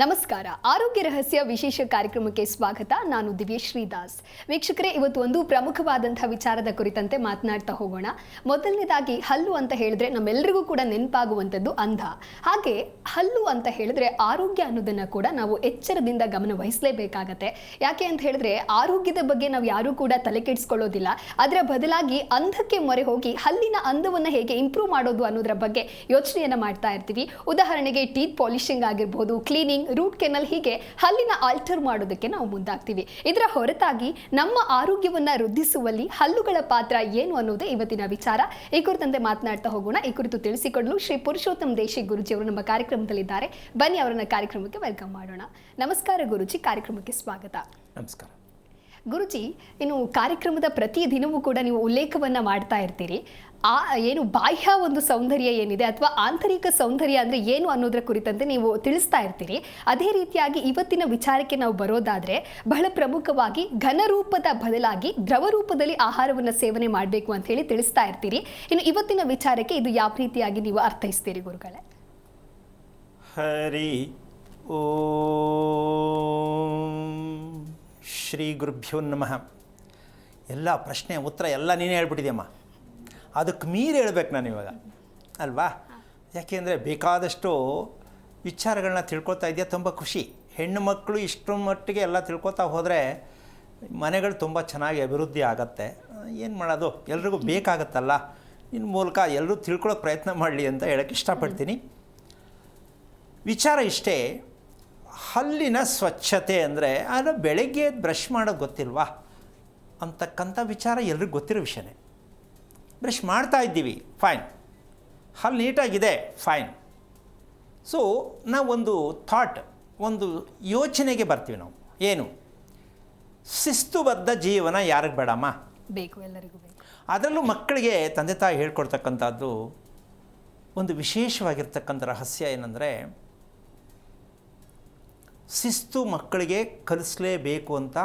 ನಮಸ್ಕಾರ. ಆರೋಗ್ಯ ರಹಸ್ಯ ವಿಶೇಷ ಕಾರ್ಯಕ್ರಮಕ್ಕೆ ಸ್ವಾಗತ. ನಾನು ದಿವ್ಯಶ್ರೀ ದಾಸ್. ವೀಕ್ಷಕರೇ, ಇವತ್ತು ಒಂದು ಪ್ರಮುಖವಾದಂತಹ ವಿಚಾರದ ಕುರಿತಂತೆ ಮಾತನಾಡ್ತಾ ಹೋಗೋಣ. ಮೊದಲನೇದಾಗಿ ಹಲ್ಲು ಅಂತ ಹೇಳಿದ್ರೆ ನಮ್ಮೆಲ್ಲರಿಗೂ ಕೂಡ ನೆನಪಾಗುವಂಥದ್ದು ಅಂಧ. ಹಾಗೆ ಹಲ್ಲು ಅಂತ ಹೇಳಿದ್ರೆ ಆರೋಗ್ಯ ಅನ್ನೋದನ್ನ ಕೂಡ ನಾವು ಎಚ್ಚರದಿಂದ ಗಮನ ವಹಿಸಲೇಬೇಕಾಗತ್ತೆ. ಯಾಕೆ ಅಂತ ಹೇಳಿದ್ರೆ ಆರೋಗ್ಯದ ಬಗ್ಗೆ ನಾವು ಯಾರೂ ಕೂಡ ತಲೆ ಕೆಡಿಸ್ಕೊಳ್ಳೋದಿಲ್ಲ. ಅದರ ಬದಲಾಗಿ ಅಂಧಕ್ಕೆ ಮೊರೆ ಹೋಗಿ ಹಲ್ಲಿನ ಅಂದವನ್ನು ಹೇಗೆ ಇಂಪ್ರೂವ್ ಮಾಡೋದು ಅನ್ನೋದರ ಬಗ್ಗೆ ಯೋಚನೆಯನ್ನ ಮಾಡ್ತಾ ಇರ್ತೀವಿ. ಉದಾಹರಣೆಗೆ ಟೀತ್ ಪಾಲಿಶಿಂಗ್ ಆಗಿರ್ಬೋದು, ಕ್ಲೀನಿಂಗ್, ರೂಟ್ ಕೆನಲ್, ಹೀಗೆ ಹಲ್ಲಿನ ಆಲ್ಟರ್ ಮಾಡೋದಕ್ಕೆ ನಾವು ಮುಂದಾಗ್ತೀವಿ. ಇದರ ಹೊರತಾಗಿ ನಮ್ಮ ಆರೋಗ್ಯವನ್ನ ವೃದ್ಧಿಸುವಲ್ಲಿ ಹಲ್ಲುಗಳ ಪಾತ್ರ ಏನು ಅನ್ನೋದೇ ಇವತ್ತಿನ ವಿಚಾರ. ಈ ಕುರಿತಂತೆ ಮಾತನಾಡ್ತಾ ಹೋಗೋಣ. ಈ ಕುರಿತು ತಿಳಿಸಿಕೊಡಲು ಶ್ರೀ ಪುರುಷೋತ್ತಮ್ ದೇಶಿ ಗುರುಜಿ ಅವರು ನಮ್ಮ ಕಾರ್ಯಕ್ರಮದಲ್ಲಿದ್ದಾರೆ. ಬನ್ನಿ ಅವರನ್ನ ಕಾರ್ಯಕ್ರಮಕ್ಕೆ ವೆಲ್ಕಮ್ ಮಾಡೋಣ. ನಮಸ್ಕಾರ ಗುರುಜಿ, ಕಾರ್ಯಕ್ರಮಕ್ಕೆ ಸ್ವಾಗತ. ನಮಸ್ಕಾರ ಗುರುಜಿ. ಇನ್ನು ಕಾರ್ಯಕ್ರಮದ ಪ್ರತಿ ದಿನವೂ ಕೂಡ ನೀವು ಉಲ್ಲೇಖವನ್ನ ಮಾಡ್ತಾ ಇರ್ತೀರಿ. ಏನು ಬಾಹ್ಯ ಒಂದು ಸೌಂದರ್ಯ ಏನಿದೆ ಅಥವಾ ಆಂತರಿಕ ಸೌಂದರ್ಯ ಅಂದರೆ ಏನು ಅನ್ನೋದರ ಕುರಿತಂತೆ ನೀವು ತಿಳಿಸ್ತಾ ಇರ್ತೀರಿ. ಅದೇ ರೀತಿಯಾಗಿ ಇವತ್ತಿನ ವಿಚಾರಕ್ಕೆ ನಾವು ಬರೋದಾದರೆ ಬಹಳ ಪ್ರಮುಖವಾಗಿ ಘನರೂಪದ ಬದಲಾಗಿ ದ್ರವ ರೂಪದಲ್ಲಿ ಆಹಾರವನ್ನು ಸೇವನೆ ಮಾಡಬೇಕು ಅಂತ ಹೇಳಿ ತಿಳಿಸ್ತಾ ಇರ್ತೀರಿ. ಇನ್ನು ಇವತ್ತಿನ ವಿಚಾರಕ್ಕೆ ಇದು ಯಾವ ರೀತಿಯಾಗಿ ನೀವು ಅರ್ಥೈಸ್ತೀರಿ ಗುರುಗಳೇ? ಹರಿ ಓಂ ಶ್ರೀ ಗುರುಭ್ಯೋ ನಮಃ. ಎಲ್ಲ ಪ್ರಶ್ನೆ ಉತ್ತರ ಎಲ್ಲ ನೀನೇ ಹೇಳ್ಬಿಟ್ಟಿದೆಯಮ್ಮ. ಅದಕ್ಕೆ ಮೀರಿ ಹೇಳ್ಬೇಕು ನಾನು ಇವಾಗ, ಅಲ್ವಾ? ಯಾಕೆಂದರೆ ಬೇಕಾದಷ್ಟು ವಿಚಾರಗಳನ್ನ ತಿಳ್ಕೊತಾ ಇದೆಯಾ, ತುಂಬ ಖುಷಿ. ಹೆಣ್ಣು ಮಕ್ಕಳು ಇಷ್ಟರ ಮಟ್ಟಿಗೆ ಎಲ್ಲ ತಿಳ್ಕೊತಾ ಹೋದರೆ ಮನೆಗಳು ತುಂಬ ಚೆನ್ನಾಗಿ ಅಭಿವೃದ್ಧಿ ಆಗತ್ತೆ. ಏನು ಮಾಡೋದು, ಎಲ್ರಿಗೂ ಬೇಕಾಗತ್ತಲ್ಲ. ಇನ್ನು ಮೂಲಕ ಎಲ್ಲರೂ ತಿಳ್ಕೊಳ್ಳೋ ಪ್ರಯತ್ನ ಮಾಡಲಿ ಅಂತ ಹೇಳೋಕ್ಕೆ ಇಷ್ಟಪಡ್ತೀನಿ. ವಿಚಾರ ಇಷ್ಟೇ, ಹಲ್ಲಿನ ಸ್ವಚ್ಛತೆ ಅಂದರೆ ಅದು ಬೆಳಗ್ಗೆ ಬ್ರಷ್ ಮಾಡೋದು ಗೊತ್ತಿಲ್ವಾ ಅಂತಕ್ಕಂಥ ವಿಚಾರ ಎಲ್ರಿಗೂ ಗೊತ್ತಿರೋ ವಿಷಯನೇ. ಬ್ರಷ್ ಮಾಡ್ತಾ ಇದ್ದೀವಿ, ಫೈನ್. ಹಲ್ಲು ನೀಟಾಗಿದೆ, ಫೈನ್. ಸೊ ನಾವೊಂದು ಥಾಟ್, ಒಂದು ಯೋಚನೆಗೆ ಬರ್ತೀವಿ ನಾವು. ಏನು? ಶಿಸ್ತುಬದ್ಧ ಜೀವನ ಯಾರಿಗೆ ಬೇಡಮ್ಮ? ಬೇಕು, ಎಲ್ಲರಿಗೂ ಬೇಕು. ಅದರಲ್ಲೂ ಮಕ್ಕಳಿಗೆ ತಂದೆ ತಾಯಿ ಹೇಳ್ಕೊಡ್ತಕ್ಕಂಥದ್ದು ಒಂದು ವಿಶೇಷವಾಗಿರ್ತಕ್ಕಂಥ ರಹಸ್ಯ ಏನಂದರೆ, ಶಿಸ್ತು ಮಕ್ಕಳಿಗೆ ಕಲಿಸಲೇಬೇಕು ಅಂತ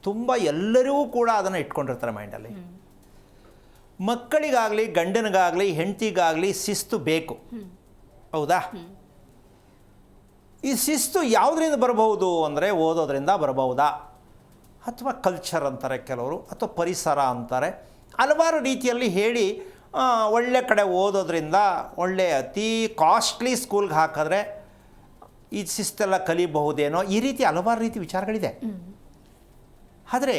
ತುಂಬ ಎಲ್ಲರೂ ಕೂಡ ಅದನ್ನು ಇಟ್ಕೊಂಡಿರ್ತಾರೆ ಮೈಂಡಲ್ಲಿ. ಮಕ್ಕಳಿಗಾಗಲಿ ಗಂಡನಿಗಾಗಲಿ ಹೆಂಡತಿಗಾಗಲಿ ಶಿಸ್ತು ಬೇಕು, ಹೌದಾ? ಈ ಶಿಸ್ತು ಯಾವುದರಿಂದ ಬರಬಹುದು ಅಂದರೆ ಓದೋದ್ರಿಂದ ಬರಬಹುದಾ, ಅಥವಾ ಕಲ್ಚರ್ ಅಂತಾರೆ ಕೆಲವರು, ಅಥವಾ ಪರಿಸರ ಅಂತಾರೆ. ಹಲವಾರು ರೀತಿಯಲ್ಲಿ ಹೇಳಿ ಒಳ್ಳೆ ಕಡೆ ಓದೋದ್ರಿಂದ, ಒಳ್ಳೆ ಅತಿ ಕಾಸ್ಟ್ಲಿ ಸ್ಕೂಲ್ಗೆ ಹಾಕಿದ್ರೆ ಈ ಶಿಸ್ತೆಲ್ಲ ಕಲಿಬಹುದೇನೋ, ಈ ರೀತಿ ಹಲವಾರು ರೀತಿ ವಿಚಾರಗಳಿದೆ. ಆದರೆ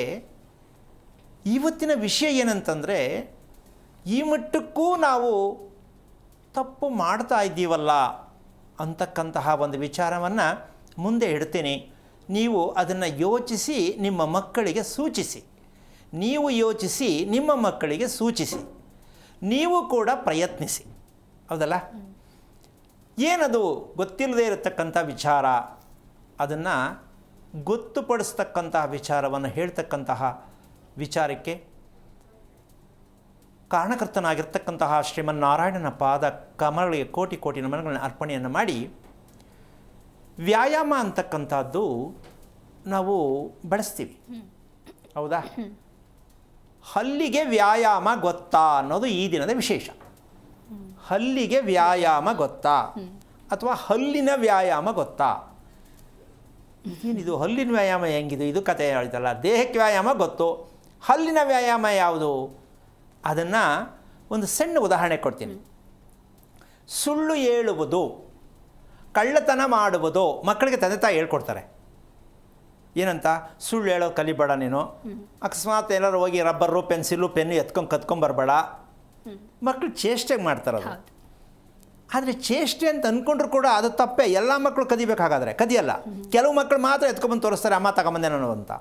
ಇವತ್ತಿನ ವಿಷಯ ಏನಂತಂದರೆ, ಈ ಮಟ್ಟಕ್ಕೂ ನಾವು ತಪ್ಪು ಮಾಡ್ತಾ ಇದ್ದೀವಲ್ಲ ಅಂತಕ್ಕಂತಹ ಒಂದು ವಿಚಾರವನ್ನು ಮುಂದೆ ಇಡ್ತೀನಿ. ನೀವು ಅದನ್ನು ಯೋಚಿಸಿ ನಿಮ್ಮ ಮಕ್ಕಳಿಗೆ ಸೂಚಿಸಿ. ನೀವು ಯೋಚಿಸಿ ನಿಮ್ಮ ಮಕ್ಕಳಿಗೆ ಸೂಚಿಸಿ. ನೀವು ಕೂಡ ಪ್ರಯತ್ನಿಸಿ, ಹೌದಲ್ಲ? ಏನದು ಗೊತ್ತಿಲ್ಲದೆ ಇರತಕ್ಕಂಥ ವಿಚಾರ, ಅದನ್ನು ಗೊತ್ತುಪಡಿಸ್ತಕ್ಕಂತಹ ವಿಚಾರವನ್ನು ಹೇಳ್ತಕ್ಕಂತಹ ವಿಚಾರಕ್ಕೆ ಕಾರಣಕರ್ತನಾಗಿರ್ತಕ್ಕಂತಹ ಶ್ರೀಮನ್ನಾರಾಯಣನ ಪಾದ ಕಮಲಗಳಿಗೆ ಕೋಟಿ ಕೋಟಿ ನಮನಗಳನ್ನು ಅರ್ಪಣೆಯನ್ನು ಮಾಡಿ, ವ್ಯಾಯಾಮ ಅಂತಕ್ಕಂಥದ್ದು ನಾವು ಬಳಸ್ತೀವಿ, ಹೌದಾ? ಹಲ್ಲಿಗೆ ವ್ಯಾಯಾಮ ಗೊತ್ತಾ ಅನ್ನೋದು ಈ ದಿನದ ವಿಶೇಷ. ಹಲ್ಲಿಗೆ ವ್ಯಾಯಾಮ ಗೊತ್ತಾ, ಅಥವಾ ಹಲ್ಲಿನ ವ್ಯಾಯಾಮ ಗೊತ್ತಾ? ಏನಿದು ಹಲ್ಲಿನ ವ್ಯಾಯಾಮ ಹೆಂಗಿದು? ಇದು ಕತೆ ಹೇಳ್ತಲ್ಲ. ದೇಹಕ್ಕೆ ವ್ಯಾಯಾಮ ಗೊತ್ತು, ಹಲ್ಲಿನ ವ್ಯಾಯಾಮ ಯಾವುದು? ಅದನ್ನು ಒಂದು ಸಣ್ಣ ಉದಾಹರಣೆ ಕೊಡ್ತೀನಿ. ಸುಳ್ಳು ಹೇಳುವುದು, ಕಳ್ಳತನ ಮಾಡುವುದು ಮಕ್ಕಳಿಗೆ ತಂದೆ ತಾಯಿ ಹೇಳ್ಕೊಡ್ತಾರೆ. ಏನಂತ? ಸುಳ್ಳು ಹೇಳೋ ಕಲಿಬೇಡ ನೀನು. ಅಕಸ್ಮಾತ್ ಏನಾದ್ರು ಹೋಗಿ ರಬ್ಬರು ಪೆನ್ಸಿಲು ಪೆನ್ನು ಕತ್ಕೊಂಬರ್ಬೇಡ. ಮಕ್ಕಳು ಚೇಷ್ಟೆಗೆ ಮಾಡ್ತಾರದು. ಆದರೆ ಚೇಷ್ಟೆ ಅಂತ ಅಂದ್ಕೊಂಡ್ರು ಕೂಡ ಅದು ತಪ್ಪೇ. ಎಲ್ಲ ಮಕ್ಕಳು ಕದಿಬೇಕಾಗಾದ್ರೆ ಕದಿಯಲ್ಲ. ಕೆಲವು ಮಕ್ಕಳು ಮಾತ್ರ ಎತ್ಕೊಂಡ್ಬಂದು ತೋರಿಸ್ತಾರೆ, ಅಮ್ಮ ತಗೊಂಬಂದೆ ನಾನು ಅಂತ.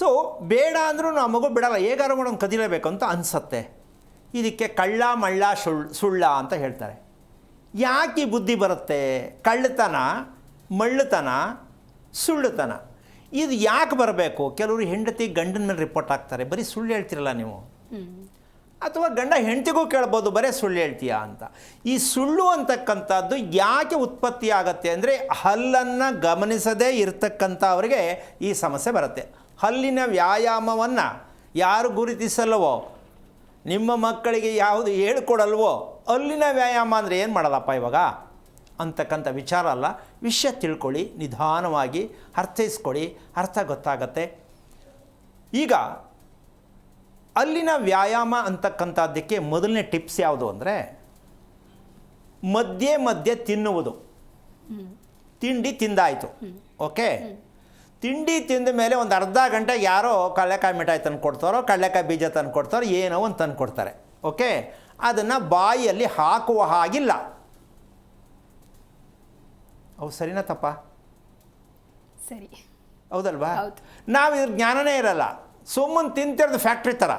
ಸೊ ಬೇಡ ಅಂದರೂ ನಾವು ಮಗು ಬಿಡಲ್ಲ, ಹೇಗಾರು ಮಾಡೋದು ಕದಿಲೇಬೇಕು ಅಂತ ಅನಿಸತ್ತೆ. ಇದಕ್ಕೆ ಕಳ್ಳ ಮಳ್ಳ ಸುಳ್ಳ ಅಂತ ಹೇಳ್ತಾರೆ. ಯಾಕೆ ಬುದ್ಧಿ ಬರುತ್ತೆ? ಕಳ್ಳತನ, ಮಳ್ಳತನ, ಸುಳ್ಳುತನ ಇದು ಯಾಕೆ ಬರಬೇಕು? ಕೆಲವರು ಹೆಂಡತಿ ಗಂಡನ ಮೇಲೆ ರಿಪೋರ್ಟ್ ಹಾಕ್ತಾರೆ, ಬರೀ ಸುಳ್ಳು ಹೇಳ್ತಿರಲ್ಲ ನೀವು. ಅಥವಾ ಗಂಡ ಹೆಂಡತಿಗೂ ಕೇಳ್ಬೋದು, ಬರೀ ಸುಳ್ಳು ಹೇಳ್ತೀಯಾ ಅಂತ. ಈ ಸುಳ್ಳು ಅಂತಕ್ಕಂಥದ್ದು ಯಾಕೆ ಉತ್ಪತ್ತಿ ಆಗುತ್ತೆ ಅಂದರೆ, ಹಲ್ಲನ್ನು ಗಮನಿಸದೇ ಇರತಕ್ಕಂಥವ್ರಿಗೆ ಈ ಸಮಸ್ಯೆ ಬರುತ್ತೆ. ಹಲ್ಲಿನ ವ್ಯಾಯಾಮವನ್ನು ಯಾರು ಗುರುತಿಸಲ್ವೋ, ನಿಮ್ಮ ಮಕ್ಕಳಿಗೆ ಯಾವುದು ಹೇಳ್ಕೊಡಲ್ವೋ, ಹಲ್ಲಿನ ವ್ಯಾಯಾಮ ಅಂದರೆ ಏನು ಮಾಡೋದಪ್ಪ ಇವಾಗ ಅಂತಕ್ಕಂಥ ವಿಚಾರ ಅಲ್ಲ. ವಿಷಯ ತಿಳ್ಕೊಳ್ಳಿ, ನಿಧಾನವಾಗಿ ಅರ್ಥೈಸ್ಕೊಳ್ಳಿ, ಅರ್ಥ ಗೊತ್ತಾಗತ್ತೆ. ಈಗ ಅಲ್ಲಿನ ವ್ಯಾಯಾಮ ಅಂತಕ್ಕಂಥದ್ದಕ್ಕೆ ಮೊದಲನೇ ಟಿಪ್ಸ್ ಯಾವುದು ಅಂದರೆ ಮಧ್ಯೆ ಮಧ್ಯೆ ತಿನ್ನುವುದು. ತಿಂಡಿ ತಿಂದಾಯಿತು, ಓಕೆ, ತಿಂಡಿ ತಿಂದ ಮೇಲೆ ಒಂದು ಅರ್ಧ ಗಂಟೆಗೆ ಯಾರೋ ಕಡಲೆಕಾಯಿ ಮಿಠಾಯಿ ತಂದು ಕೊಡ್ತಾರೋ, ಕಡಲೆಕಾಯಿ ಬೀಜ ತಂದು ಕೊಡ್ತಾರೋ, ಏನೋ ಒಂದು ತಂದು ಕೊಡ್ತಾರೆ, ಓಕೆ. ಅದನ್ನು ಬಾಯಿಯಲ್ಲಿ ಹಾಕುವ ಹಾಗಿಲ್ಲ. ಅವು ಸರಿನಾ ತಪ್ಪ? ಸರಿ, ಹೌದಲ್ವಾ? ಹೌದು. ನಾವು ಇದ್ರ ಜ್ಞಾನನೇ ಇರಲ್ಲ, ಸುಮ್ಮನೆ ತಿಂತಿರೋದು ಫ್ಯಾಕ್ಟ್ರಿ ಥರ.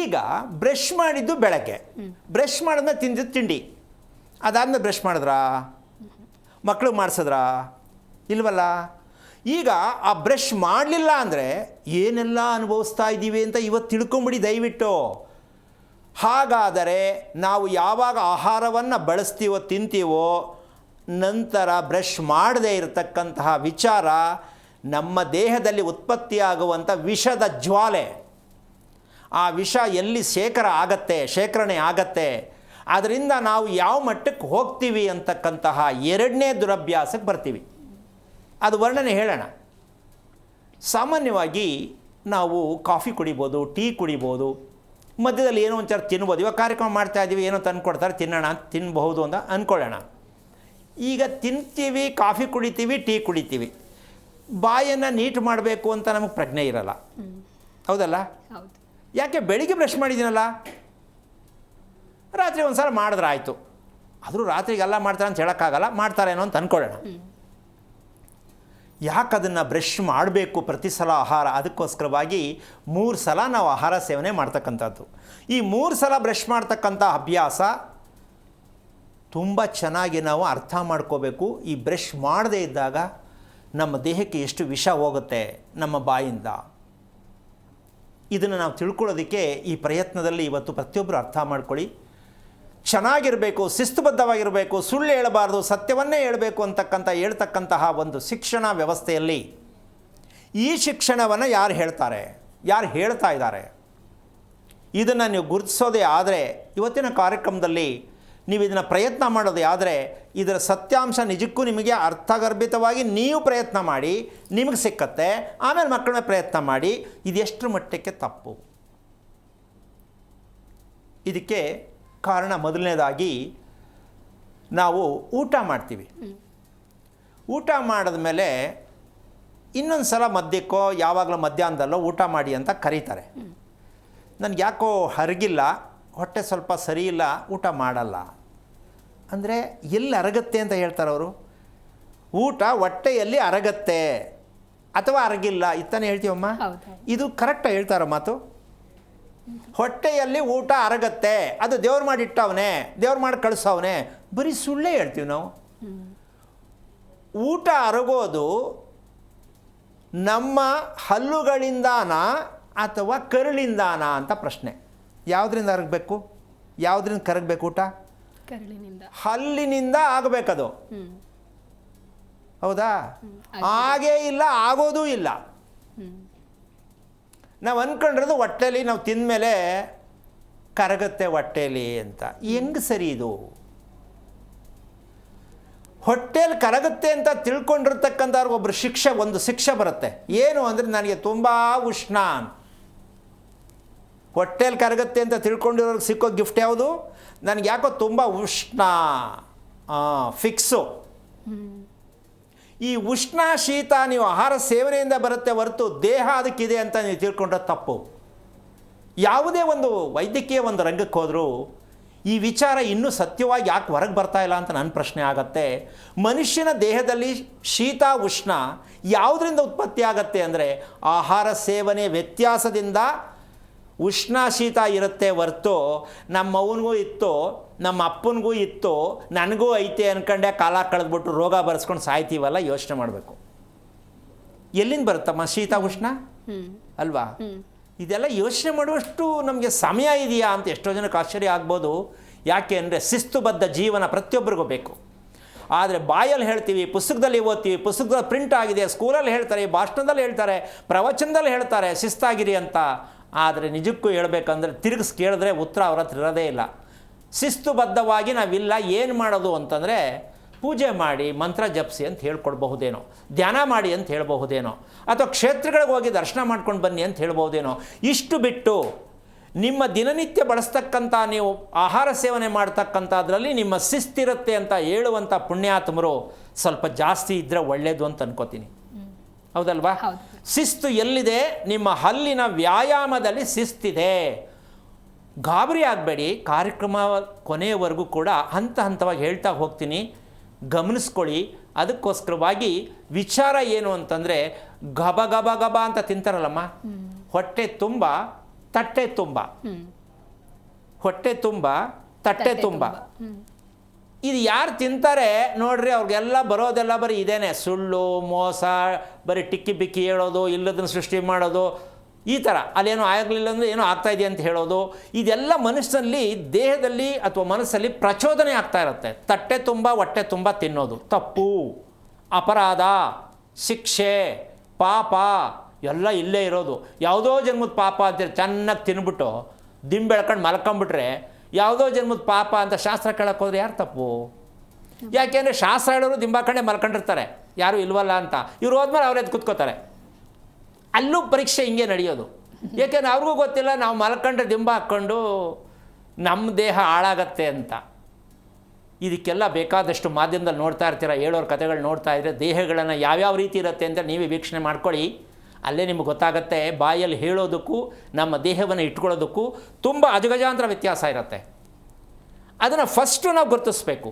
ಈಗ ಬ್ರಷ್ ಮಾಡಿದ್ದು ಬೆಳಗ್ಗೆ, ಬ್ರಷ್ ಮಾಡಿದ್ಮೇಲೆ ತಿಂದಿದ್ದು ತಿಂಡಿ, ಅದಾದ್ಮೇಲೆ ಬ್ರಷ್ ಮಾಡಿದ್ರಾ? ಮಕ್ಕಳು ಮಾಡಿಸಿದ್ರಾ? ಇಲ್ವಲ್ಲ. ಈಗ ಆ ಬ್ರಷ್ ಮಾಡಲಿಲ್ಲ ಅಂದರೆ ಏನೆಲ್ಲ ಅನುಭವಿಸ್ತಾ ಇದ್ದೀವಿ ಅಂತ ಇವತ್ತು ತಿಳ್ಕೊಂಬಿಡಿ ದಯವಿಟ್ಟು. ಹಾಗಾದರೆ ನಾವು ಯಾವಾಗ ಆಹಾರವನ್ನು ಬಳಸ್ತೀವೋ, ತಿಂತೀವೋ, ನಂತರ ಬ್ರಷ್ ಮಾಡದೇ ಇರತಕ್ಕಂತಹ ವಿಚಾರ ನಮ್ಮ ದೇಹದಲ್ಲಿ ಉತ್ಪತ್ತಿಯಾಗುವಂಥ ವಿಷದ ಜ್ವಾಲೆ, ಆ ವಿಷ ಎಲ್ಲಿ ಶೇಖರಣೆ ಆಗತ್ತೆ, ಅದರಿಂದ ನಾವು ಯಾವ ಮಟ್ಟಕ್ಕೆ ಹೋಗ್ತೀವಿ ಅಂತಕ್ಕಂತಹ ಎರಡನೇ ದುರಭ್ಯಾಸಕ್ಕೆ ಬರ್ತೀವಿ. ಅದು ವರ್ಣನೆ ಹೇಳೋಣ. ಸಾಮಾನ್ಯವಾಗಿ ನಾವು ಕಾಫಿ ಕುಡಿಬೋದು, ಟೀ ಕುಡಿಬೋದು, ಮಧ್ಯದಲ್ಲಿ ಏನೋ ಒಂಚೂರು ತಿನ್ಬೋದು. ಇವಾಗ ಕಾರ್ಯಕ್ರಮ ಮಾಡ್ತಾ ಇದ್ದೀವಿ, ಏನೋ ತಂದು ಕೊಡ್ತಾರೆ, ತಿನ್ನೋಣ, ತಿನ್ಬಹುದು ಅಂತ ಅಂದ್ಕೊಳ್ಳೋಣ. ಈಗ ತಿಂತೀವಿ, ಕಾಫಿ ಕುಡಿತೀವಿ, ಟೀ ಕುಡಿತೀವಿ, ಬಾಯನ್ನು ನೀಟ್ ಮಾಡಬೇಕು ಅಂತ ನಮಗೆ ಪ್ರಜ್ಞೆ ಇರಲ್ಲ, ಹೌದಲ್ಲ? ಹೌದು. ಯಾಕೆ? ಬೆಳಿಗ್ಗೆ ಬ್ರಷ್ ಮಾಡಿದ್ದೀನಲ್ಲ, ರಾತ್ರಿ ಒಂದು ಸಲ ಮಾಡಿದ್ರೆ ಆಯಿತು. ಆದರೂ ರಾತ್ರಿಗೆಲ್ಲ ಮಾಡ್ತಾರೆ ಅಂತ ಹೇಳೋಕ್ಕಾಗಲ್ಲ, ಮಾಡ್ತಾರೇನೋ ಅಂತ ಅಂದ್ಕೊಳ್ಳೋಣ. ಯಾಕೆ ಅದನ್ನು ಬ್ರಷ್ ಮಾಡಬೇಕು ಪ್ರತಿ ಸಲ ಆಹಾರ? ಅದಕ್ಕೋಸ್ಕರವಾಗಿ 3 ಸಲ ನಾವು ಆಹಾರ ಸೇವನೆ ಮಾಡ್ತಕ್ಕಂಥದ್ದು. ಈ 3 ಸಲ ಬ್ರಷ್ ಮಾಡ್ತಕ್ಕಂಥ ಅಭ್ಯಾಸ ತುಂಬ ಚೆನ್ನಾಗಿ ನಾವು ಅರ್ಥ ಮಾಡ್ಕೋಬೇಕು. ಈ ಬ್ರಷ್ ಮಾಡದೇ ಇದ್ದಾಗ ನಮ್ಮ ದೇಹಕ್ಕೆ ಎಷ್ಟು ವಿಷ ಹೋಗುತ್ತೆ ನಮ್ಮ ಬಾಯಿಂದ, ಇದನ್ನು ನಾವು ತಿಳ್ಕೊಳ್ಳೋದಕ್ಕೆ ಈ ಪ್ರಯತ್ನದಲ್ಲಿ ಇವತ್ತು ಪ್ರತಿಯೊಬ್ಬರು ಅರ್ಥ ಮಾಡ್ಕೊಳ್ಳಿ. ಚೆನ್ನಾಗಿರಬೇಕು, ಶಿಸ್ತುಬದ್ಧವಾಗಿರಬೇಕು, ಸುಳ್ಳು ಹೇಳಬಾರ್ದು, ಸತ್ಯವನ್ನೇ ಹೇಳಬೇಕು ಹೇಳ್ತಕ್ಕಂತಹ ಒಂದು ಶಿಕ್ಷಣ ವ್ಯವಸ್ಥೆಯಲ್ಲಿ ಈ ಶಿಕ್ಷಣವನ್ನು ಯಾರು ಹೇಳ್ತಾರೆ, ಯಾರು ಹೇಳ್ತಾ ಇದ್ದಾರೆ, ಇದನ್ನು ನೀವು ಗುರುತಿಸೋದೇ ಆದರೆ, ಇವತ್ತಿನ ಕಾರ್ಯಕ್ರಮದಲ್ಲಿ ನೀವು ಇದನ್ನು ಪ್ರಯತ್ನ ಮಾಡೋದೇ ಆದರೆ, ಇದರ ಸತ್ಯಾಂಶ ನಿಜಕ್ಕೂ ನಿಮಗೆ ಅರ್ಥಗರ್ಭಿತವಾಗಿ ನೀವು ಪ್ರಯತ್ನ ಮಾಡಿ, ನಿಮಗೆ ಸಿಕ್ಕತ್ತೆ. ಆಮೇಲೆ ಮಕ್ಕಳ ಮೇಲೆ ಪ್ರಯತ್ನ ಮಾಡಿ. ಇದೆಷ್ಟರ ಮಟ್ಟಕ್ಕೆ ತಪ್ಪು? ಇದಕ್ಕೆ ಕಾರಣ ಮೊದಲನೇದಾಗಿ ನಾವು ಊಟ ಮಾಡ್ತೀವಿ. ಊಟ ಮಾಡಿದ ಮೇಲೆ ಇನ್ನೊಂದು ಸಲ ಮಧ್ಯಕ್ಕೋ ಯಾವಾಗಲೂ ಮಧ್ಯಾಹ್ನದಲ್ಲೋ ಊಟ ಮಾಡಿ ಅಂತ ಕರೀತಾರೆ. ನನಗೆ ಯಾಕೋ ಹರಗಿಲ್ಲ, ಹೊಟ್ಟೆ ಸ್ವಲ್ಪ ಸರಿ ಇಲ್ಲ, ಊಟ ಮಾಡಲ್ಲ ಅಂದರೆ ಎಲ್ಲಿ ಅರಗತ್ತೆ ಅಂತ ಹೇಳ್ತಾರೆ ಅವರು? ಊಟ ಹೊಟ್ಟೆಯಲ್ಲಿ ಅರಗತ್ತೆ ಅಥವಾ ಅರಗಿಲ್ಲ ಇತ್ತಾನೆ ಹೇಳ್ತೀವಮ್ಮ. ಇದು ಕರೆಕ್ಟಾಗಿ ಹೇಳ್ತಾರ ಮಾತು? ಹೊಟ್ಟೆಯಲ್ಲಿ ಊಟ ಅರಗತ್ತೆ, ಅದು ದೇವ್ರು ಮಾಡಿಟ್ಟವನೇ, ದೇವ್ರು ಮಾಡಿ ಕಳಿಸವನೇ, ಬರೀ ಸುಳ್ಳೇ ಹೇಳ್ತೀವಿ ನಾವು. ಊಟ ಅರಗೋದು ನಮ್ಮ ಹಲ್ಲುಗಳಿಂದಾನ ಅಥವಾ ಕರುಳಿಂದಾನ ಅಂತ ಪ್ರಶ್ನೆ. ಯಾವುದರಿಂದ ಅರಗಬೇಕು? ಯಾವುದರಿಂದ ಕರಗಬೇಕು ಊಟ? ಕರುಳಿನಿಂದ. ಹಲ್ಲಿನಿಂದ ಆಗಬೇಕದು, ಹೌದಾ? ಹಾಗೇ ಇಲ್ಲ, ಆಗೋದೂ ಇಲ್ಲ. ನಾವು ಅಂದ್ಕೊಂಡಿರೋದು ಹೊಟ್ಟೆಲಿ ನಾವು ತಿಂದಮೇಲೆ ಕರಗತ್ತೆ ಹೊಟ್ಟೆಲಿ ಅಂತ. ಹೆಂಗೆ ಸರಿ ಇದು? ಹೊಟ್ಟೆಲಿ ಕರಗುತ್ತೆ ಅಂತ ತಿಳ್ಕೊಂಡಿರ್ತಕ್ಕಂಥವ್ರಿಗೆ ಒಂದು ಶಿಕ್ಷೆ ಬರುತ್ತೆ. ಏನು ಅಂದರೆ ನನಗೆ ತುಂಬ ಉಷ್ಣ. ಹೊಟ್ಟೆಲಿ ಕರಗುತ್ತೆ ಅಂತ ತಿಳ್ಕೊಂಡಿರೋರಿಗೆ ಸಿಕ್ಕೋ ಗಿಫ್ಟ್ ಯಾವುದು? ನನಗೆ ಯಾಕೋ ತುಂಬ ಉಷ್ಣ, ಫಿಕ್ಸು. ಈ ಉಷ್ಣ ಶೀತ ನೀವು ಆಹಾರ ಸೇವನೆಯಿಂದ ಬರುತ್ತೆ ಹೊರತು ದೇಹ ಅದಕ್ಕಿದೆ ಅಂತ ನೀವು ತಿಳ್ಕೊಂಡ್ರೆ ತಪ್ಪು. ಯಾವುದೇ ಒಂದು ವೈದ್ಯಕೀಯ ಒಂದು ರಂಗಕ್ಕೆ ಹೋದರೂ ಈ ವಿಚಾರ ಇನ್ನೂ ಸತ್ಯವಾಗಿ ಯಾಕೆ ಹೊರಗೆ ಬರ್ತಾ ಇಲ್ಲ ಅಂತ ನನ್ನ ಪ್ರಶ್ನೆ ಆಗತ್ತೆ. ಮನುಷ್ಯನ ದೇಹದಲ್ಲಿ ಶೀತ ಉಷ್ಣ ಯಾವುದರಿಂದ ಉತ್ಪತ್ತಿ ಆಗತ್ತೆ ಅಂದರೆ ಆಹಾರ ಸೇವನೆ ವ್ಯತ್ಯಾಸದಿಂದ ಉಷ್ಣ ಶೀತ ಇರುತ್ತೆ ಹೊರತು ನಮ್ಮವನಿಗೂ ಇತ್ತು, ನಮ್ಮ ಅಪ್ಪನಿಗೂ ಇತ್ತು, ನನಗೂ ಐತೆ ಅಂದ್ಕೊಂಡೆ ಕಾಲ ಕಳೆದ್ಬಿಟ್ಟು ರೋಗ ಬರೆಸ್ಕೊಂಡು ಸಾಯ್ತೀವಲ್ಲ. ಯೋಚನೆ ಮಾಡಬೇಕು, ಎಲ್ಲಿಂದ ಬರುತ್ತಮ್ಮ ಶೀತ ಉಷ್ಣ ಅಲ್ವಾ? ಇದೆಲ್ಲ ಯೋಚನೆ ಮಾಡುವಷ್ಟು ನಮಗೆ ಸಮಯ ಇದೆಯಾ ಅಂತ ಎಷ್ಟೋ ಜನಕ್ಕೆ ಆಶ್ಚರ್ಯ ಆಗ್ಬೋದು. ಯಾಕೆ ಅಂದರೆ ಶಿಸ್ತುಬದ್ಧ ಜೀವನ ಪ್ರತಿಯೊಬ್ಬರಿಗೂ ಬೇಕು. ಆದರೆ ಬಾಯಲ್ಲಿ ಹೇಳ್ತೀವಿ, ಪುಸ್ತಕದಲ್ಲಿ ಓದ್ತೀವಿ, ಪುಸ್ತಕದಲ್ಲಿ ಪ್ರಿಂಟ್ ಆಗಿದೆ, ಸ್ಕೂಲಲ್ಲಿ ಹೇಳ್ತಾರೆ, ಭಾಷಣದಲ್ಲಿ ಹೇಳ್ತಾರೆ, ಪ್ರವಚನದಲ್ಲಿ ಹೇಳ್ತಾರೆ ಶಿಸ್ತಾಗಿರಿ ಅಂತ. ಆದರೆ ನಿಜಕ್ಕೂ ಹೇಳಬೇಕಂದ್ರೆ ತಿರುಗಿಸಿ ಕೇಳಿದ್ರೆ ಉತ್ತರ ಅವ್ರ ಹತ್ರ ಇರೋದೇ ಇಲ್ಲ. ಶಿಸ್ತುಬದ್ಧವಾಗಿ ನಾವಿಲ್ಲ. ಏನು ಮಾಡೋದು ಅಂತಂದರೆ ಪೂಜೆ ಮಾಡಿ ಮಂತ್ರ ಜಪಿಸಿ ಅಂತ ಹೇಳ್ಕೊಡ್ಬಹುದೇನೋ, ಧ್ಯಾನ ಮಾಡಿ ಅಂತ ಹೇಳ್ಬಹುದೇನೋ, ಅಥವಾ ಕ್ಷೇತ್ರಗಳಿಗೆ ಹೋಗಿ ದರ್ಶನ ಮಾಡ್ಕೊಂಡು ಬನ್ನಿ ಅಂತ ಹೇಳ್ಬಹುದೇನೋ. ಇಷ್ಟು ಬಿಟ್ಟು ನಿಮ್ಮ ದಿನನಿತ್ಯ ಬಳಸ್ತಕ್ಕಂಥ ನೀವು ಆಹಾರ ಸೇವನೆ ಮಾಡ್ತಕ್ಕಂಥದ್ರಲ್ಲಿ ನಿಮ್ಮ ಶಿಸ್ತಿರುತ್ತೆ ಅಂತ ಹೇಳುವಂಥ ಪುಣ್ಯಾತ್ಮರು ಸ್ವಲ್ಪ ಜಾಸ್ತಿ ಇದ್ದರೆ ಒಳ್ಳೆಯದು ಅಂತ ಅನ್ಕೋತೀನಿ. ಹೌದಲ್ವಾ? ಶಿಸ್ತು ಎಲ್ಲಿದೆ? ನಿಮ್ಮ ಹಲ್ಲಿನ ವ್ಯಾಯಾಮದಲ್ಲಿ ಶಿಸ್ತಿದೆ. ಗಾಬರಿ ಆಗಬೇಡಿ. ಕಾರ್ಯಕ್ರಮ ಕೊನೆಯವರೆಗೂ ಕೂಡ ಹಂತ ಹಂತವಾಗಿ ಹೇಳ್ತಾ ಹೋಗ್ತೀನಿ, ಗಮನಿಸ್ಕೊಳ್ಳಿ. ಅದಕ್ಕೋಸ್ಕರವಾಗಿ ವಿಚಾರ ಏನು ಅಂತಂದರೆ, ಗಬ ಗಬ ಗಬ ಅಂತ ತಿಂತಾರಲ್ಲಮ್ಮ, ಹೊಟ್ಟೆ ತುಂಬ ತಟ್ಟೆ ತುಂಬ, ಹೊಟ್ಟೆ ತುಂಬ ತಟ್ಟೆ ತುಂಬ. ಇದು ಯಾರು ತಿಂತಾರೆ ನೋಡ್ರಿ, ಅವ್ರಿಗೆಲ್ಲ ಬರೋದೆಲ್ಲ ಬರೀ ಇದೇನೆ, ಸುಳ್ಳು, ಮೋಸ, ಬರೀ ಟಿಕ್ಕಿ ಬಿಕ್ಕಿ ಹೇಳೋದು, ಇಲ್ಲದನ್ನು ಸೃಷ್ಟಿ ಮಾಡೋದು, ಈ ಥರ. ಅಲ್ಲೇನೋ ಆಗಲಿಲ್ಲ ಅಂದರೆ ಏನೋ ಆಗ್ತಾಯಿದೆ ಅಂತ ಹೇಳೋದು. ಇದೆಲ್ಲ ಮನಸ್ಸಿನಲ್ಲಿ, ದೇಹದಲ್ಲಿ ಅಥವಾ ಮನಸ್ಸಲ್ಲಿ ಪ್ರಚೋದನೆ ಆಗ್ತಾ ಇರುತ್ತೆ. ತಟ್ಟೆ ತುಂಬ ಹೊಟ್ಟೆ ತುಂಬ ತಿನ್ನೋದು ತಪ್ಪು, ಅಪರಾಧ, ಶಿಕ್ಷೆ, ಪಾಪ ಎಲ್ಲ ಇಲ್ಲೇ ಇರೋದು. ಯಾವುದೋ ಜನ್ಮದ ಪಾಪ ಅಂತೇಳಿ ಚೆನ್ನಾಗಿ ತಿನ್ಬಿಟ್ಟು ದಿಂಬೆಳ್ಕೊಂಡು ಮಲ್ಕೊಂಬಿಟ್ರೆ ಯಾವುದೋ ಜನ್ಮದ ಪಾಪ ಅಂತ ಶಾಸ್ತ್ರ ಕೇಳಕ್ಕೆ ಹೋದ್ರೆ ಯಾರು ತಪ್ಪು? ಯಾಕೆಂದರೆ ಶಾಸ್ತ್ರ ಹೇಳೋರು ದಿಂಬಾಕಂಡೆ ಮಲ್ಕೊಂಡಿರ್ತಾರೆ, ಯಾರು ಇಲ್ವಲ್ಲ ಅಂತ. ಇವ್ರು ಹೋದ್ಮೇಲೆ ಅವ್ರು ಎದ್ದು ಕೂತ್ಕೋತಾರೆ. ಅಲ್ಲೂ ಪರೀಕ್ಷೆ ಹಿಂಗೆ ನಡೆಯೋದು. ಏಕೆಂದರೆ ಅವ್ರಿಗೂ ಗೊತ್ತಿಲ್ಲ ನಾವು ಮಲ್ಕೊಂಡ್ರೆ ದಿಂಬ ಹಾಕ್ಕೊಂಡು ನಮ್ಮ ದೇಹ ಹಾಳಾಗತ್ತೆ ಅಂತ. ಇದಕ್ಕೆಲ್ಲ ಬೇಕಾದಷ್ಟು ಮಾಧ್ಯಮದಲ್ಲಿ ನೋಡ್ತಾ ಇರ್ತೀರ, ಹೇಳೋರ ಕಥೆಗಳು ನೋಡ್ತಾ ಇದ್ದರೆ ದೇಹಗಳನ್ನು ಯಾವ್ಯಾವ ರೀತಿ ಇರುತ್ತೆ ಅಂತ ನೀವೇ ವೀಕ್ಷಣೆ ಮಾಡ್ಕೊಳ್ಳಿ. ಅಲ್ಲೇ ನಿಮಗೆ ಗೊತ್ತಾಗುತ್ತೆ ಬಾಯಲ್ಲಿ ಹೇಳೋದಕ್ಕೂ ನಮ್ಮ ದೇಹವನ್ನು ಇಟ್ಕೊಳ್ಳೋದಕ್ಕೂ ತುಂಬ ಅಜಗಜಾಂತರ ವ್ಯತ್ಯಾಸ ಇರುತ್ತೆ. ಅದನ್ನು ಫಸ್ಟು ನಾವು ಗುರುತಿಸ್ಬೇಕು.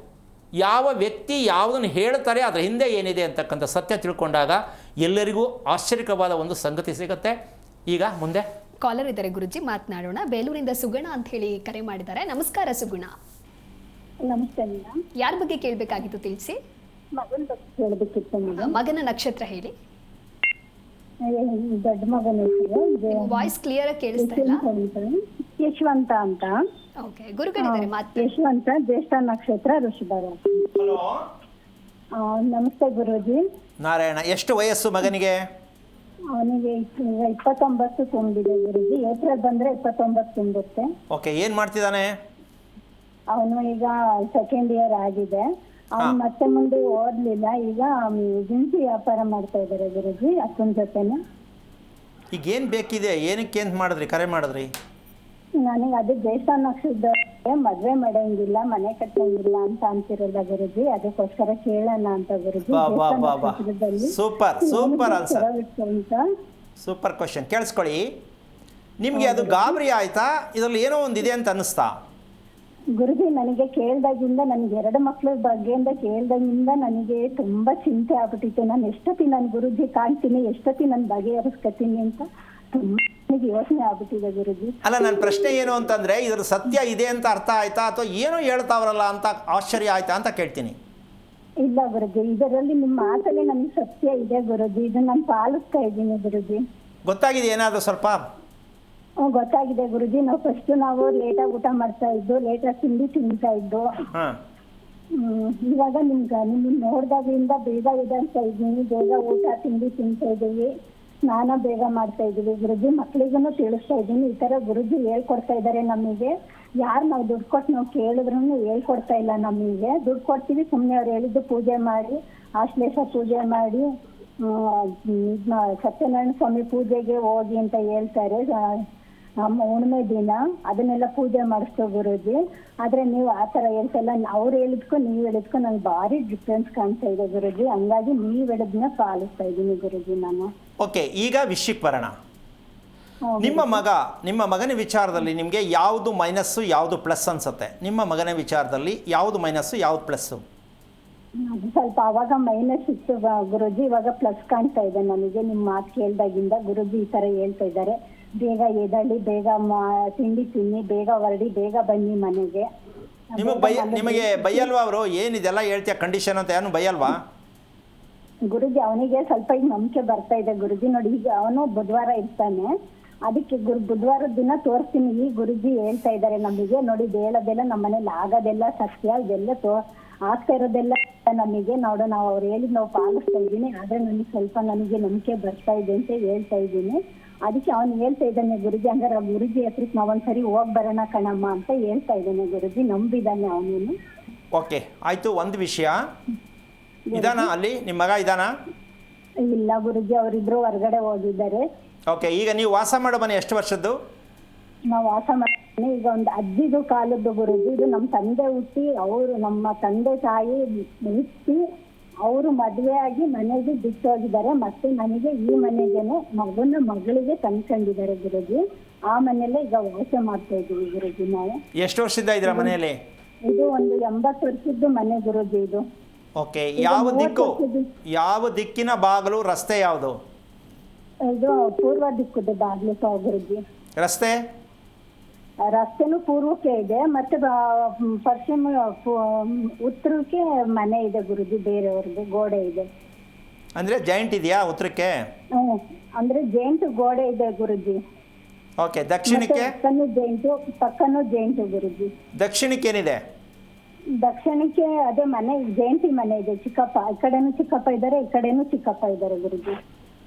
ಯಾವ ವ್ಯಕ್ತಿ ಯಾವುದನ್ನು ಹೇಳ್ತಾರೆ ಅದರ ಹಿಂದೆ ಏನಿದೆ ಅಂತಕ್ಕಂಥ ಸತ್ಯ ತಿಳ್ಕೊಂಡಾಗ ಎಲ್ಲರಿಗೂ ಆಶ್ಚರ್ಯಕವಾದ ಒಂದು ಸಂಗತಿ ಸಿಗುತ್ತೆ. ಈಗ ಮುಂದೆ ಕಾಲರ್ ಇದ್ದಾರೆ ಗುರುಜಿ, ಮಾತನಾಡೋಣ. ಬೇಲೂರಿಂದ ಸುಗುಣ ಅಂತ ಹೇಳಿ ಕರೆ ಮಾಡಿದ್ದಾರೆ. ನಮಸ್ಕಾರ ಸುಗುಣ. ನಮಸ್ತೆ. ಯಾರ ಬಗ್ಗೆ ಕೇಳಬೇಕಾಗಿತ್ತು ತಿಳಿಸಿ. ಮಗನ ಬಗ್ಗೆ ಕೇಳಬೇಕಿತ್ತು ಮೇಡಮ್. ಮಗನ ನಕ್ಷತ್ರ ಹೇಳಿ. ದೊಡ್ಡ ಮಗನ ವಾಯ್ಸ್ ಕ್ಲಿಯರ್ ಆಗಿ ಕೇಳಿಸ್ತಾ ಇಲ್ಲ. ಯಶವಂತ ಅಂತ. ಓಕೆ, ಗುರುಗಳಿದ್ದಾರೆ ಮಾತು. ಯಶವಂತ, ಜ್ಯೇಷ್ಠ ನಕ್ಷತ್ರ, ವೃಷಭ ರಾಶಿ. ನಮಸ್ತೆ ಗುರುಜಿ. ನಾರಾಯಣ. ಎಷ್ಟು ವಯಸ್ಸು ಮಗನಿಗೆ? ಅವನಿಗೆ 29 ತುಂಬಿದೆ ಗುರುಜಿ. ಏಪ್ರಿಲ್ ಬಂದ್ರೆ 29 ತುಂಬುತ್ತೆ. ಓಕೆ, ಏನು ಮಾಡ್ತಿದ್ದಾನೆ ಅವನು? ಈಗ ಸೆಕೆಂಡ್ ಇಯರ್ ಆಗಿದೆ. ಅವನು ಮತ್ತೆ ಮುಂದೆ ಓದ್ಲಿಲ್ಲ. ಈಗ ದಿನಸಿ ವ್ಯಾಪಾರ ಮಾಡ್ತಾ ಇದ್ದಾರೆ ಗುರುಜಿ ಅಕ್ಕನ ಜೊತೆನೆ. ಈಗ ಏನು ಬೇಕಿದೆ? ಏನಕ್ಕೆ ಅಂತ ಮಾಡಿದ್ರಿ, ಕರೆ ಮಾಡಿದ್ರಿ? ನನಗೆ ಅದೇ ಜ್ಯೇಷ್ಠ ನಕ್ಷತ್ರ ಮದ್ವೆ ಮಾಡಂಗಿಲ್ಲ, ಮನೆ ಕಟ್ಟಂಗಿಲ್ಲ ಅಂತ ಅಂತಿರಲ್ಲ ಗುರುಜಿ, ಅದಕ್ಕೋಸ್ಕರ ಕೇಳೋಣ ಅಂತ ಗುರುಜಿ. Super super answer, super question. ಕೇಳಿಸ್ಕೊಳ್ಳಿ. ನಿಮಗೆ ಅದು ಗಾಬರಿ ಆಯ್ತಾ? ಇದರಲ್ಲಿ ಏನೋ ಒಂದಿದೆ ಅಂತ ಅನ್ನಿಸ್ತಾ? ಗುರುಜಿ, ನನಗೆ ಕೇಳ್ದಾಗಿಂದ, ನನಗೆ 2 ಮಕ್ಳ ಬಗ್ಗೆಯಿಂದ ಕೇಳ್ದಾಗಿಂದ ನನಗೆ ತುಂಬಾ ಚಿಂತೆ ಆಗ್ಬಿಟ್ಟಿತ್ತು. ನಾನು ಎಷ್ಟೊತ್ತಿ ನಾನು ಗುರುಜಿ ಕಾಣ್ತೀನಿ, ಎಷ್ಟೊತ್ತಿ ನಾನು ಬಗೆಹರಿಸ್ಕೊತೀನಿ ಅಂತ ತುಂಬಾ ಯೋಚನೆ ಆಗ್ಬಿಟ್ಟಿದೆ ಗುರುಜಿ. ಅಲ್ಲ, ನನ್ನ ಪ್ರಶ್ನೆ ಏನು ಅಂತಂದ್ರೆ, ಇದ್ರ ಸತ್ಯ ಇದೆ ಅಂತ ಅರ್ಥ ಆಯ್ತಾ ಅಥವಾ ಏನೋ ಹೇಳ್ತಾವ್ರಲ್ಲ ಅಂತ ಆಶ್ಚರ್ಯ ಆಯ್ತಾ ಅಂತ ಕೇಳ್ತೀನಿ. ಇಲ್ಲ ಗುರುಜಿ, ಇದರಲ್ಲಿ ನಿಮ್ಮ ಮಾತಲ್ಲಿ ನನಗೆ ಸತ್ಯ ಇದೆ ಗುರುಜಿ. ಇದನ್ನ ನಾನು ಪಾಲಿಸ್ತಾ ಇದ್ದೀನಿ ಗುರುಜಿ. ಗೊತ್ತಾಗಿದೆ ಏನಾದರೂ ಸ್ವಲ್ಪ? ಗೊತ್ತಾಗಿದೆ ಗುರುಜಿ. ನಾವು ಲೇಟಾಗಿ ಊಟ ಮಾಡ್ತಾ ಇದ್ದು, ಲೇಟಾಗಿ ತಿಂತಾ ಇದ್ದು. ಇವಾಗ ನಿಮ್ಮನ್ನ ನೋಡ್ದಾಗಿಂದ ಬೇಗ ಎದ್ದೇಳ್ತಾ ಇದ್ದೀನಿ, ಬೇಗ ಊಟ ತಿಂಡಿ ತಿಂತಾ ಇದ್ದೀವಿ, ಸ್ನಾನ ಬೇಗ ಮಾಡ್ತಾ ಇದ್ದೀವಿ ಗುರುಜಿ. ಮಕ್ಳಿಗೂ ತಿಳಿಸ್ತಾ ಇದ್ದೀನಿ. ಈ ತರ ಗುರುಜಿ ಹೇಳ್ಕೊಡ್ತಾ ಇದ್ದಾರೆ ನಮಗೆ. ಯಾರು ನಾವು ದುಡ್ಡು ಕೊಟ್ಟು ನಾವು ಕೇಳಿದ್ರು ಹೇಳ್ಕೊಡ್ತಾ ಇಲ್ಲ ನಮಗೆ. ದುಡ್ಡು ಕೊಡ್ತೀವಿ, ಸುಮ್ಮನೆ ಅವ್ರು ಹೇಳಿದ್ದು ಪೂಜೆ ಮಾಡಿ, ಆಶ್ಲೇಷ ಪೂಜೆ ಮಾಡಿ, ಸತ್ಯನಾರಾಯಣ ಸ್ವಾಮಿ ಪೂಜೆಗೆ ಹೋಗಿ ಅಂತ ಹೇಳ್ತಾರೆ ಹುಣ್ಣಿಮೆ ದಿನ. ಅದನ್ನೆಲ್ಲ ಪೂಜೆ ಮಾಡಿಸ್ತೇವೆ ಗುರುಜಿ. ಆದ್ರೆ ನೀವು ಆ ತರ ಹೇಳ್ತಾ ಇಲ್ಲ. ಅವ್ರು ಹೇಳಿದ್ಕೊ ನೀವು ಹೇಳಿದ್ಕೊ ನಂಗೆ ಭಾರಿ ಡಿಫ್ರೆನ್ಸ್ ಕಾಣ್ತಾ ಇದೆ ಗುರುಜಿ. ಹಂಗಾಗಿ ನೀವು ಹೇಳಿದ್ನ ಪಾಲಿಸ್ತಾ ಇದ್ದೀನಿ ಗುರುಜಿ ನಾನು. ಓಕೆ, ಈಗ ವಿಷಯಕ್ಕೆ ಬರೋಣ. ನಿಮ್ಮ ಮಗನ ವಿಚಾರದಲ್ಲಿ ನಿಮಗೆ ಯಾವುದು ಮೈನಸ್ಸು ಯಾವುದು ಪ್ಲಸ್ ಅನ್ಸುತ್ತೆ? ನಿಮ್ಮ ಮಗನ ವಿಚಾರದಲ್ಲಿ ಯಾವುದು ಮೈನಸ್ಸು ಯಾವುದು ಪ್ಲಸ್ಸು? ಸ್ವಲ್ಪ ಅವಾಗ ಮೈನಸ್ ಇತ್ತು ಗುರುಜಿ, ಇವಾಗ ಪ್ಲಸ್ ಕಾಣ್ತಾ ಇದೆ ನನಗೆ. ನಿಮ್ಮ ಮಾತು ಕೇಳ್ದಾಗಿಂದ ಗುರುಜಿ ಈ ತರ ಹೇಳ್ತಾ ಇದ್ದಾರೆ, ಬೇಗ ಎದಳಿ, ಬೇಗ ತಿಂಡಿ ತಿನ್ನಿ, ಬೇಗ ಹೊರಡಿ, ಬೇಗ ಬನ್ನಿ ಮನೆಗೆ. ನಿಮಗೆ ಬೈಯಲ್ವಾ ಅವರು? ಏನಿದೆಲ್ಲ ಹೇಳ್ತೀಯ ಕಂಡೀಷನ್ ಅಂತ, ಏನು ಬೈಯಲ್ವಾ ಗುರುಜಿ? ಅವನಿಗೆ ಸ್ವಲ್ಪ ಈಗ ನಂಬಿಕೆ ಬರ್ತಾ ಇದೆ ಗುರುಜಿ. ನೋಡಿ, ಈಗ ಅವನು ಬುಧವಾರ ಇರ್ತಾನೆ, ಅದಕ್ಕೆ ಬುಧವಾರದ ದಿನ ತೋರಿಸ್ತೀನಿ. ಈ ಗುರುಜಿ ಹೇಳ್ತಾ ಇದ್ದಾರೆ ನಮಗೆ, ನೋಡಿ ಹೇಳೋದೆಲ್ಲ ನಮ್ಮ ಮನೇಲಿ ಆಗೋದೆಲ್ಲ ಸತ್ಯ, ಇದೆಲ್ಲ ಆಗ್ತಾ ಇರೋದೆಲ್ಲ ನಮಗೆ ನೋಡು, ನಾವು ಅವ್ರು ಹೇಳಿದ್ ನಾವು ಪಾಲಿಸ್ತಾ ಇದ್ದೀನಿ. ಆದ್ರೆ ನನಗೆ ನಂಬಿಕೆ ಬರ್ತಾ ಇದೆ ಅಂತ ಹೇಳ್ತಾ ಇದ್ದೀನಿ. ಅದಕ್ಕೆ ಅವನು ಹೇಳ್ತಾ ಇದ್ದಾನೆ ಗುರುಜಿ, ಹಂಗಾರೆ ಗುರುಜಿ ಹತ್ರಕ್ಕೆ ನಾವೊಂದ್ಸರಿ ಹೋಗ್ ಬರೋಣ ಕಣಮ್ಮ ಅಂತ ಹೇಳ್ತಾ ಇದ್ದಾನೆ ಗುರುಜಿ. ನಂಬಿದ್ದಾನೆ ಅವನು. ಓಕೆ ಆಯಿತು. ಒಂದು ವಿಷಯ ಇದಾನ ಅಲ್ಲಿ ನಿಮ್ಮ ಮಗ ಇದಾನ? ಇಲ್ಲ ಗುರುಜಿ, ಅವರಿಬ್ರು ಹೊರಗಡೆ ಹೋಗಿದ್ದಾರೆ. ಓಕೆ, ಈಗ ನೀವು ವಾಸ ಮಾಡೋ ಮನೆ ಎಷ್ಟು ವರ್ಷದ್ದು? ನಾವು ವಾಸ ಮಾಡ್ತೀನಿ ಈಗ ಒಂದು ಅಜ್ಜಿದು ಕಾಲದ್ದು ಗುರುಜಿ. ಇದು ನಮ್ಮ ತಂದೆ ಹುಟ್ಟಿ ಅವರು ನಮ್ಮ ತಂದೆ ತಾಯಿ ಹುಟ್ಟಿ ಅವರು ಮದುವೆ ಆಗಿ ಮನೆಗೆ ಬಿಟ್ಟು ಹೋಗಿದ್ದಾರೆ. ಮತ್ತೆ ನನಗೆ ಈ ಮನೆಗೇನೆ ಮಗಳಿಗೆ ತಂದ್ಕೊಂಡಿದ್ದಾರೆ ಗುರುಜಿ. ಆ ಮನೆಯಲ್ಲೇ ಈಗ ವಾಸ ಮಾಡ್ತಾ ಇದ್ದೀವಿ ಗುರುಜಿ ನಾವು. ಎಷ್ಟು ವರ್ಷದಿಂದ ಇದ್ದೀರಾ ಮನೆಯಲ್ಲಿ? ಇದು ಒಂದು 80 ವರ್ಷದ್ದು ಮನೆ ಗುರುಜಿ ಇದು. ಓಕೆ, ಯಾವ ದಿಕ್ಕಿನ ಬಾಗಿಲು, ರಸ್ತೆ ಯಾವುದು? ಇದು ಪೂರ್ವ ದಿಕ್ಕುದು ಬಾಗ್ಲು ಗುರುಜಿ. ರಸ್ತೆನೂ ಪೂರ್ವಕ್ಕೆ ಇದೆ, ಮತ್ತೆ ಪಶ್ಚಿಮ ಉತ್ತರಕ್ಕೆ ಮನೆ ಇದೆ ಗುರುಜಿ, ಬೇರೆಯವ್ರದ್ದು ಗೋಡೆ ಇದೆ. ಅಂದ್ರೆ ಜಾಯಿಂಟ್ ಇದೆಯಾ ಉತ್ತರಕ್ಕೆ? ಅಂದ್ರೆ ಜೈಂಟ್ ಗೋಡೆ ಇದೆ ಗುರುಜಿ. ಓಕೆ, ದಕ್ಷಿಣಕ್ಕೆ? ಪಕ್ಕನೂ ಜೈಂಟ್ ಗುರುಜಿ. ದಕ್ಷಿಣಕ್ಕೆ ಏನಿದೆ? ದಕ್ಷಿಣಕ್ಕೆ ಅದೇ ಮನೆ ಜೈಂಟಿ ಮನೆ ಇದೆ, ಚಿಕ್ಕಪ್ಪ. ಈ ಕಡೆನೂ ಚಿಕ್ಕಪ್ಪ ಇದ್ದಾರೆ, ಈ ಕಡೆನೂ ಚಿಕ್ಕಪ್ಪ ಇದ್ದಾರೆ ಗುರುಜಿ.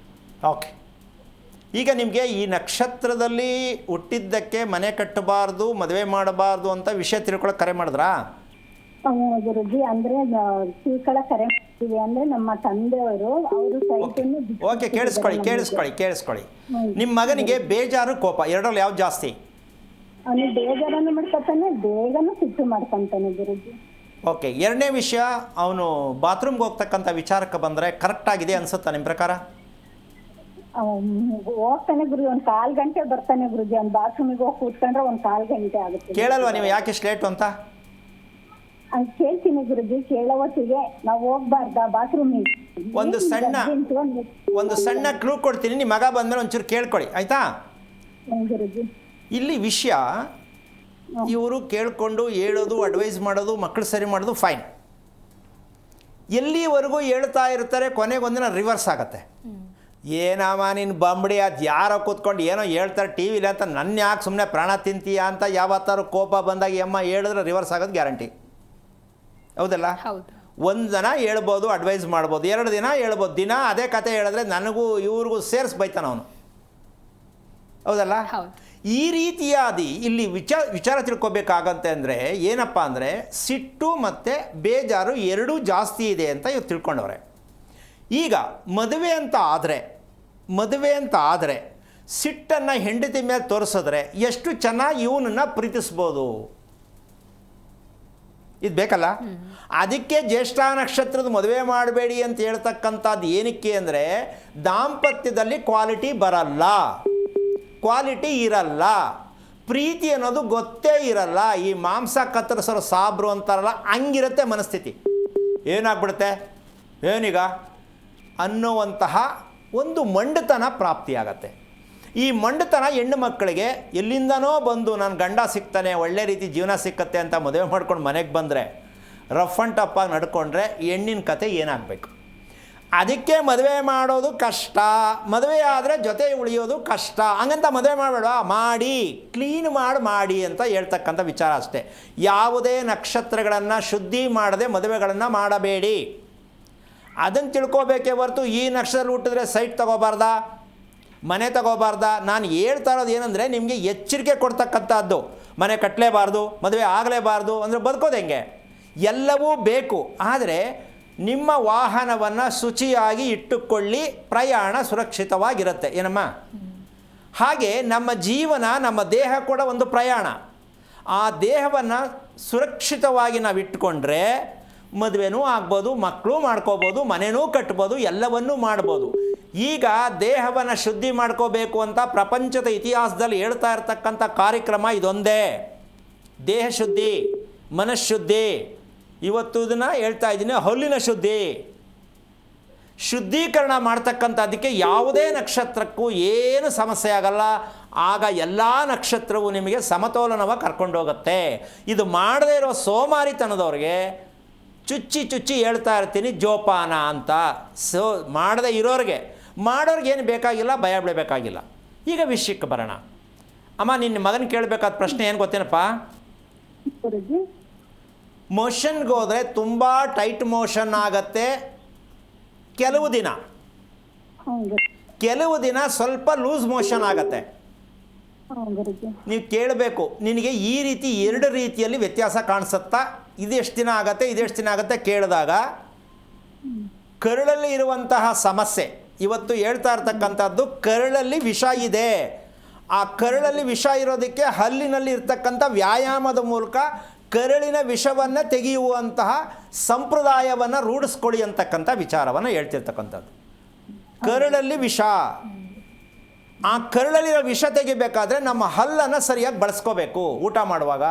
ಓಕೆ, ಈಗ ನಿಮಗೆ ಈ ನಕ್ಷತ್ರದಲ್ಲಿ ಹುಟ್ಟಿದ್ದಕ್ಕೆ ಮನೆ ಕಟ್ಟಬಾರ್ದು, ಮದುವೆ ಮಾಡಬಾರ್ದು ಅಂತ ವಿಷಯ ತಿಳ್ಕೊಳಕ್ಕೆ ಕರೆ ಮಾಡಿದ್ರಾ? ಗುರುಜಿ, ಅಂದ್ರೆ ತಿಳ್ಕೊಳ ಕರೆ ಮಾಡ್ತೀವಿ. ಅಂದ್ರೆ ನಮ್ಮ ತಂದೆಯವರು ಅವರು ಸೈಟನ್ನು ಓಕೆ, ಕೇಳಿಸ್ಕೊಳ್ಳಿ. ನಿಮ್ಮ ಮಗನಿಗೆ ಬೇಜಾರು, ಕೋಪ ಎರಡರಲ್ಲಿ ಯಾವ್ದು ಜಾಸ್ತಿ? ಅವನು ಬೇಜಾರನ್ನು ಮಾಡ್ಕೊತಾನೆ, ಬೇಗನೂ ಸಿಟ್ಟು ಮಾಡ್ಕೊಂತಾನೆ ಗುರುಜಿ. ಓಕೆ, ಎರಡನೇ ವಿಷಯ, ಅವನು ಬಾತ್ರೂಮ್ಗೆ ಹೋಗ್ತಕ್ಕಂಥ ವಿಚಾರಕ್ಕೆ ಬಂದರೆ ಕರೆಕ್ಟ್ ಆಗಿದೆ ಅನ್ಸುತ್ತಾ ನಿಮ್ಮ ಪ್ರಕಾರ? ಹೋಗ್ತಾನೆ ಗುರುಜಿ, ಒಂದ್ 1/4 ಗಂಟೆ ಬರ್ತಾನೆ ಗುರುಜಿ. ಅವ್ನು ಬಾತ್ರೂಮಿಗೆ ಹೋಗಿ ಕೂತ್ಕೊಂಡ್ರೆ 1/4 ಗಂಟೆ ಆಗುತ್ತೆ. ಕೇಳಲ್ವಾ ನೀವು ಯಾಕೆ ಲೇಟು ಅಂತ? ಕೇಳ್ತೀನಿ ಗುರುಜಿ, ಕೇಳೋ ಹೊತ್ತಿಗೆ ನಾವು ಹೋಗ್ಬಾರ್ದಾ ಬಾತ್ರೂಮಿಗೆ? ಒಂದು ಸಣ್ಣ ಕ್ಲೂ ಕೊಡ್ತೀನಿ, ನಿಮ್ಮ ಮಗ ಬಂದ್ಮೇಲೆ ಒಂಚೂರು ಕೇಳ್ಕೊಳ್ಳಿ ಆಯ್ತಾ ಗುರುಜಿ. ಇಲ್ಲಿ ವಿಷಯ ಇವರು ಕೇಳಿಕೊಂಡು ಹೇಳೋದು, ಅಡ್ವೈಸ್ ಮಾಡೋದು, ಮಕ್ಕಳು ಸರಿ ಮಾಡೋದು ಫೈನ್. ಎಲ್ಲಿವರೆಗೂ ಹೇಳ್ತಾ ಇರ್ತಾರೆ, ಕೊನೆಗೊಂದಿನ ರಿವರ್ಸ್ ಆಗುತ್ತೆ. ಏನಮ್ಮ ನೀನು ಬಂಬಡಿ, ಅದು ಯಾರೋ ಕೂತ್ಕೊಂಡು ಏನೋ ಹೇಳ್ತಾರೆ ಟಿ ವಿಲಿ ಅಂತ ನನ್ನ ಯಾಕೆ ಸುಮ್ಮನೆ ಪ್ರಾಣ ತಿಂತೀಯ ಅಂತ ಯಾವತ್ತಾರು ಕೋಪ ಬಂದಾಗ ಅಮ್ಮ ಹೇಳಿದ್ರೆ ರಿವರ್ಸ್ ಆಗೋದು ಗ್ಯಾರಂಟಿ. ಹೌದಲ್ಲ? ಒಂದು ದಿನ ಹೇಳ್ಬೋದು, ಅಡ್ವೈಸ್ ಮಾಡ್ಬೋದು, 2 ದಿನ ಹೇಳ್ಬೋದು, ದಿನ ಅದೇ ಕತೆ ಹೇಳಿದ್ರೆ ನನಗೂ ಇವ್ರಿಗೂ ಸೇರಿಸಿ ಬೈತಾನ ಅವನು. ಹೌದಲ್ಲ? ಈ ರೀತಿಯಾದಿ ಇಲ್ಲಿ ವಿಚಾರ ತಿಳ್ಕೊಬೇಕಾಗಂತೆ. ಅಂದರೆ ಏನಪ್ಪ ಅಂದರೆ ಸಿಟ್ಟು ಮತ್ತು ಬೇಜಾರು ಎರಡೂ ಜಾಸ್ತಿ ಇದೆ ಅಂತ ಇವ್ರು ತಿಳ್ಕೊಂಡವ್ರೆ. ಈಗ ಮದುವೆ ಅಂತ ಆದರೆ ಸಿಟ್ಟನ್ನು ಹೆಂಡತಿ ಮೇಲೆ ತೋರಿಸಿದ್ರೆ ಎಷ್ಟು ಚೆನ್ನಾಗಿ ಇವನನ್ನು ಪ್ರೀತಿಸ್ಬೋದು. ಇದು ಬೇಕಲ್ಲ? ಅದಕ್ಕೆ ಜ್ಯೇಷ್ಠ ನಕ್ಷತ್ರದ ಮದುವೆ ಮಾಡಬೇಡಿ ಅಂತ ಹೇಳ್ತಕ್ಕಂಥದ್ದು ಏನಕ್ಕೆ ಅಂದರೆ ದಾಂಪತ್ಯದಲ್ಲಿ ಕ್ವಾಲಿಟಿ ಬರಲ್ಲ, ಕ್ವಾಲಿಟಿ ಇರಲ್ಲ, ಪ್ರೀತಿ ಅನ್ನೋದು ಗೊತ್ತೇ ಇರಲ್ಲ. ಈ ಮಾಂಸ ಕತ್ತರಿಸೋರು ಸಾಬ್ರು ಅಂತಾರಲ್ಲ, ಹಂಗಿರುತ್ತೆ ಮನಸ್ಥಿತಿ. ಏನಾಗ್ಬಿಡುತ್ತೆ ಏನೀಗ ಅನ್ನುವಂತಹ ಒಂದು ಮಂಡತನ ಪ್ರಾಪ್ತಿಯಾಗತ್ತೆ. ಈ ಮಂಡತನ ಹೆಣ್ಣು ಮಕ್ಕಳಿಗೆ ಎಲ್ಲಿಂದನೋ ಬಂದು ನನ್ನ ಗಂಡ ಸಿಗ್ತಾನೆ, ಒಳ್ಳೆ ರೀತಿ ಜೀವನ ಸಿಕ್ಕತ್ತೆ ಅಂತ ಮದುವೆ ಮಾಡ್ಕೊಂಡು ಮನೆಗೆ ಬಂದರೆ ರಫ್ ಆ್ಯಂಡ್ ಟಫಾಗಿ ನಡ್ಕೊಂಡ್ರೆ ಹೆಣ್ಣಿನ ಕತೆ ಏನಾಗಬೇಕು? ಅದಕ್ಕೆ ಮದುವೆ ಮಾಡೋದು ಕಷ್ಟ, ಮದುವೆ ಆದರೆ ಜೊತೆ ಉಳಿಯೋದು ಕಷ್ಟ. ಹಂಗಂತ ಮದುವೆ ಮಾಡಬೇಡ, ಮಾಡಿ ಕ್ಲೀನ್ ಮಾಡಿ ಅಂತ ಹೇಳ್ತಕ್ಕಂಥ ವಿಚಾರ ಅಷ್ಟೇ. ಯಾವುದೇ ನಕ್ಷತ್ರಗಳನ್ನು ಶುದ್ಧಿ ಮಾಡದೆ ಮದುವೆಗಳನ್ನು ಮಾಡಬೇಡಿ. ಅದನ್ನು ತಿಳ್ಕೊಬೇಕೇ ಹೊರತು ಈ ನಕ್ಷತ್ರ ಹುಟ್ಟಿದ್ರೆ ಸೈಟ್ ತಗೋಬಾರ್ದ, ಮನೆ ತಗೋಬಾರ್ದ. ನಾನು ಹೇಳ್ತಾ ಇರೋದು ಏನಂದರೆ ನಿಮಗೆ ಎಚ್ಚರಿಕೆ ಕೊಡ್ತಕ್ಕಂಥದ್ದು. ಮನೆ ಕಟ್ಟಲೇಬಾರ್ದು, ಮದುವೆ ಆಗಲೇಬಾರ್ದು ಅಂದರೆ ಬದುಕೋದು ಹೆಂಗೆ? ಎಲ್ಲವೂ ಬೇಕು, ಆದರೆ ನಿಮ್ಮ ವಾಹನವನ್ನು ಶುಚಿಯಾಗಿ ಇಟ್ಟುಕೊಳ್ಳಿ, ಪ್ರಯಾಣ ಸುರಕ್ಷಿತವಾಗಿರುತ್ತೆ. ಏನಮ್ಮ? ಹಾಗೆ ನಮ್ಮ ಜೀವನ, ನಮ್ಮ ದೇಹ ಕೂಡ ಒಂದು ಪ್ರಯಾಣ. ಆ ದೇಹವನ್ನು ಸುರಕ್ಷಿತವಾಗಿ ನಾವು ಇಟ್ಕೊಂಡ್ರೆ ಮದುವೆನೂ ಆಗ್ಬೋದು, ಮಕ್ಕಳು ಮಾಡ್ಕೋಬೋದು, ಮನೆಯೂ ಕಟ್ಬೋದು, ಎಲ್ಲವನ್ನೂ ಮಾಡ್ಬೋದು. ಈಗ ದೇಹವನ್ನು ಶುದ್ಧಿ ಮಾಡ್ಕೋಬೇಕು ಅಂತ ಪ್ರಪಂಚದ ಇತಿಹಾಸದಲ್ಲಿ ಹೇಳ್ತಾ ಇರ್ತಕ್ಕಂಥ ಕಾರ್ಯಕ್ರಮ ಇದೊಂದೇ. ದೇಹ ಶುದ್ಧಿ, ಮನಃಶುದ್ಧಿ. ಇವತ್ತು ಇದನ್ನು ಹೇಳ್ತಾ ಇದ್ದೀನಿ, ಹಲ್ಲಿನ ಶುದ್ಧೀಕರಣ ಮಾಡ್ತಕ್ಕಂಥದ್ದಕ್ಕೆ ಯಾವುದೇ ನಕ್ಷತ್ರಕ್ಕೂ ಏನು ಸಮಸ್ಯೆ ಆಗಲ್ಲ. ಆಗ ಎಲ್ಲ ನಕ್ಷತ್ರವು ನಿಮಗೆ ಸಮತೋಲನವಾಗಿ ಕರ್ಕೊಂಡೋಗುತ್ತೆ. ಇದು ಮಾಡದೇ ಇರೋ ಸೋಮಾರಿತನದವ್ರಿಗೆ ಚುಚ್ಚಿ ಹೇಳ್ತಾ ಇರ್ತೀನಿ ಜೋಪಾನ ಅಂತ. ಮಾಡದೇ ಇರೋರಿಗೆ, ಮಾಡೋರಿಗೆ ಏನು ಬೇಕಾಗಿಲ್ಲ, ಭಯ ಬೀಳಬೇಕಾಗಿಲ್ಲ. ಈಗ ವಿಷಯಕ್ಕೆ ಬರೋಣ. ಅಮ್ಮ, ನಿನ್ನ ಮಗನ ಕೇಳಬೇಕಾದ ಪ್ರಶ್ನೆ ಏನು ಗೊತ್ತೇನಪ್ಪ? ಮೋಷನ್ಗೆ ಹೋದರೆ ತುಂಬ ಟೈಟ್ ಮೋಷನ್ ಆಗತ್ತೆ ಕೆಲವು ದಿನ ಸ್ವಲ್ಪ ಲೂಸ್ ಮೋಷನ್ ಆಗತ್ತೆ. ನೀವು ಕೇಳಬೇಕು, ನಿನಗೆ ಈ ರೀತಿ 2 ರೀತಿಯಲ್ಲಿ ವ್ಯತ್ಯಾಸ ಕಾಣಿಸುತ್ತಾ ಇದೆಷ್ಟು ದಿನ ಆಗತ್ತೆ ಕೇಳಿದಾಗ ಕರುಳಲ್ಲಿ ಇರುವಂತಹ ಸಮಸ್ಯೆ ಇವತ್ತು ಹೇಳ್ತಾ ಇರ್ತಕ್ಕಂಥದ್ದು, ಕರುಳಲ್ಲಿ ವಿಷ ಇದೆ. ಆ ಕರುಳಲ್ಲಿ ವಿಷ ಇರೋದಕ್ಕೆ ಹಲ್ಲಿನಲ್ಲಿ ಇರ್ತಕ್ಕಂಥ ವ್ಯಾಯಾಮದ ಮೂಲಕ ಕರುಳಿನ ವಿಷವನ್ನು ತೆಗೆಯುವಂತಹ ಸಂಪ್ರದಾಯವನ್ನು ರೂಢಿಸ್ಕೊಳ್ಳಿ ಅಂತಕ್ಕಂಥ ವಿಚಾರವನ್ನು ಹೇಳ್ತಿರ್ತಕ್ಕಂಥದ್ದು. ಕರುಳಲ್ಲಿ ವಿಷ, ಆ ಕರುಳಲ್ಲಿರೋ ವಿಷ ತೆಗಿಬೇಕಾದ್ರೆ ನಮ್ಮ ಹಲ್ಲನ್ನು ಸರಿಯಾಗಿ ಬಳಸ್ಕೋಬೇಕು ಊಟ ಮಾಡುವಾಗ.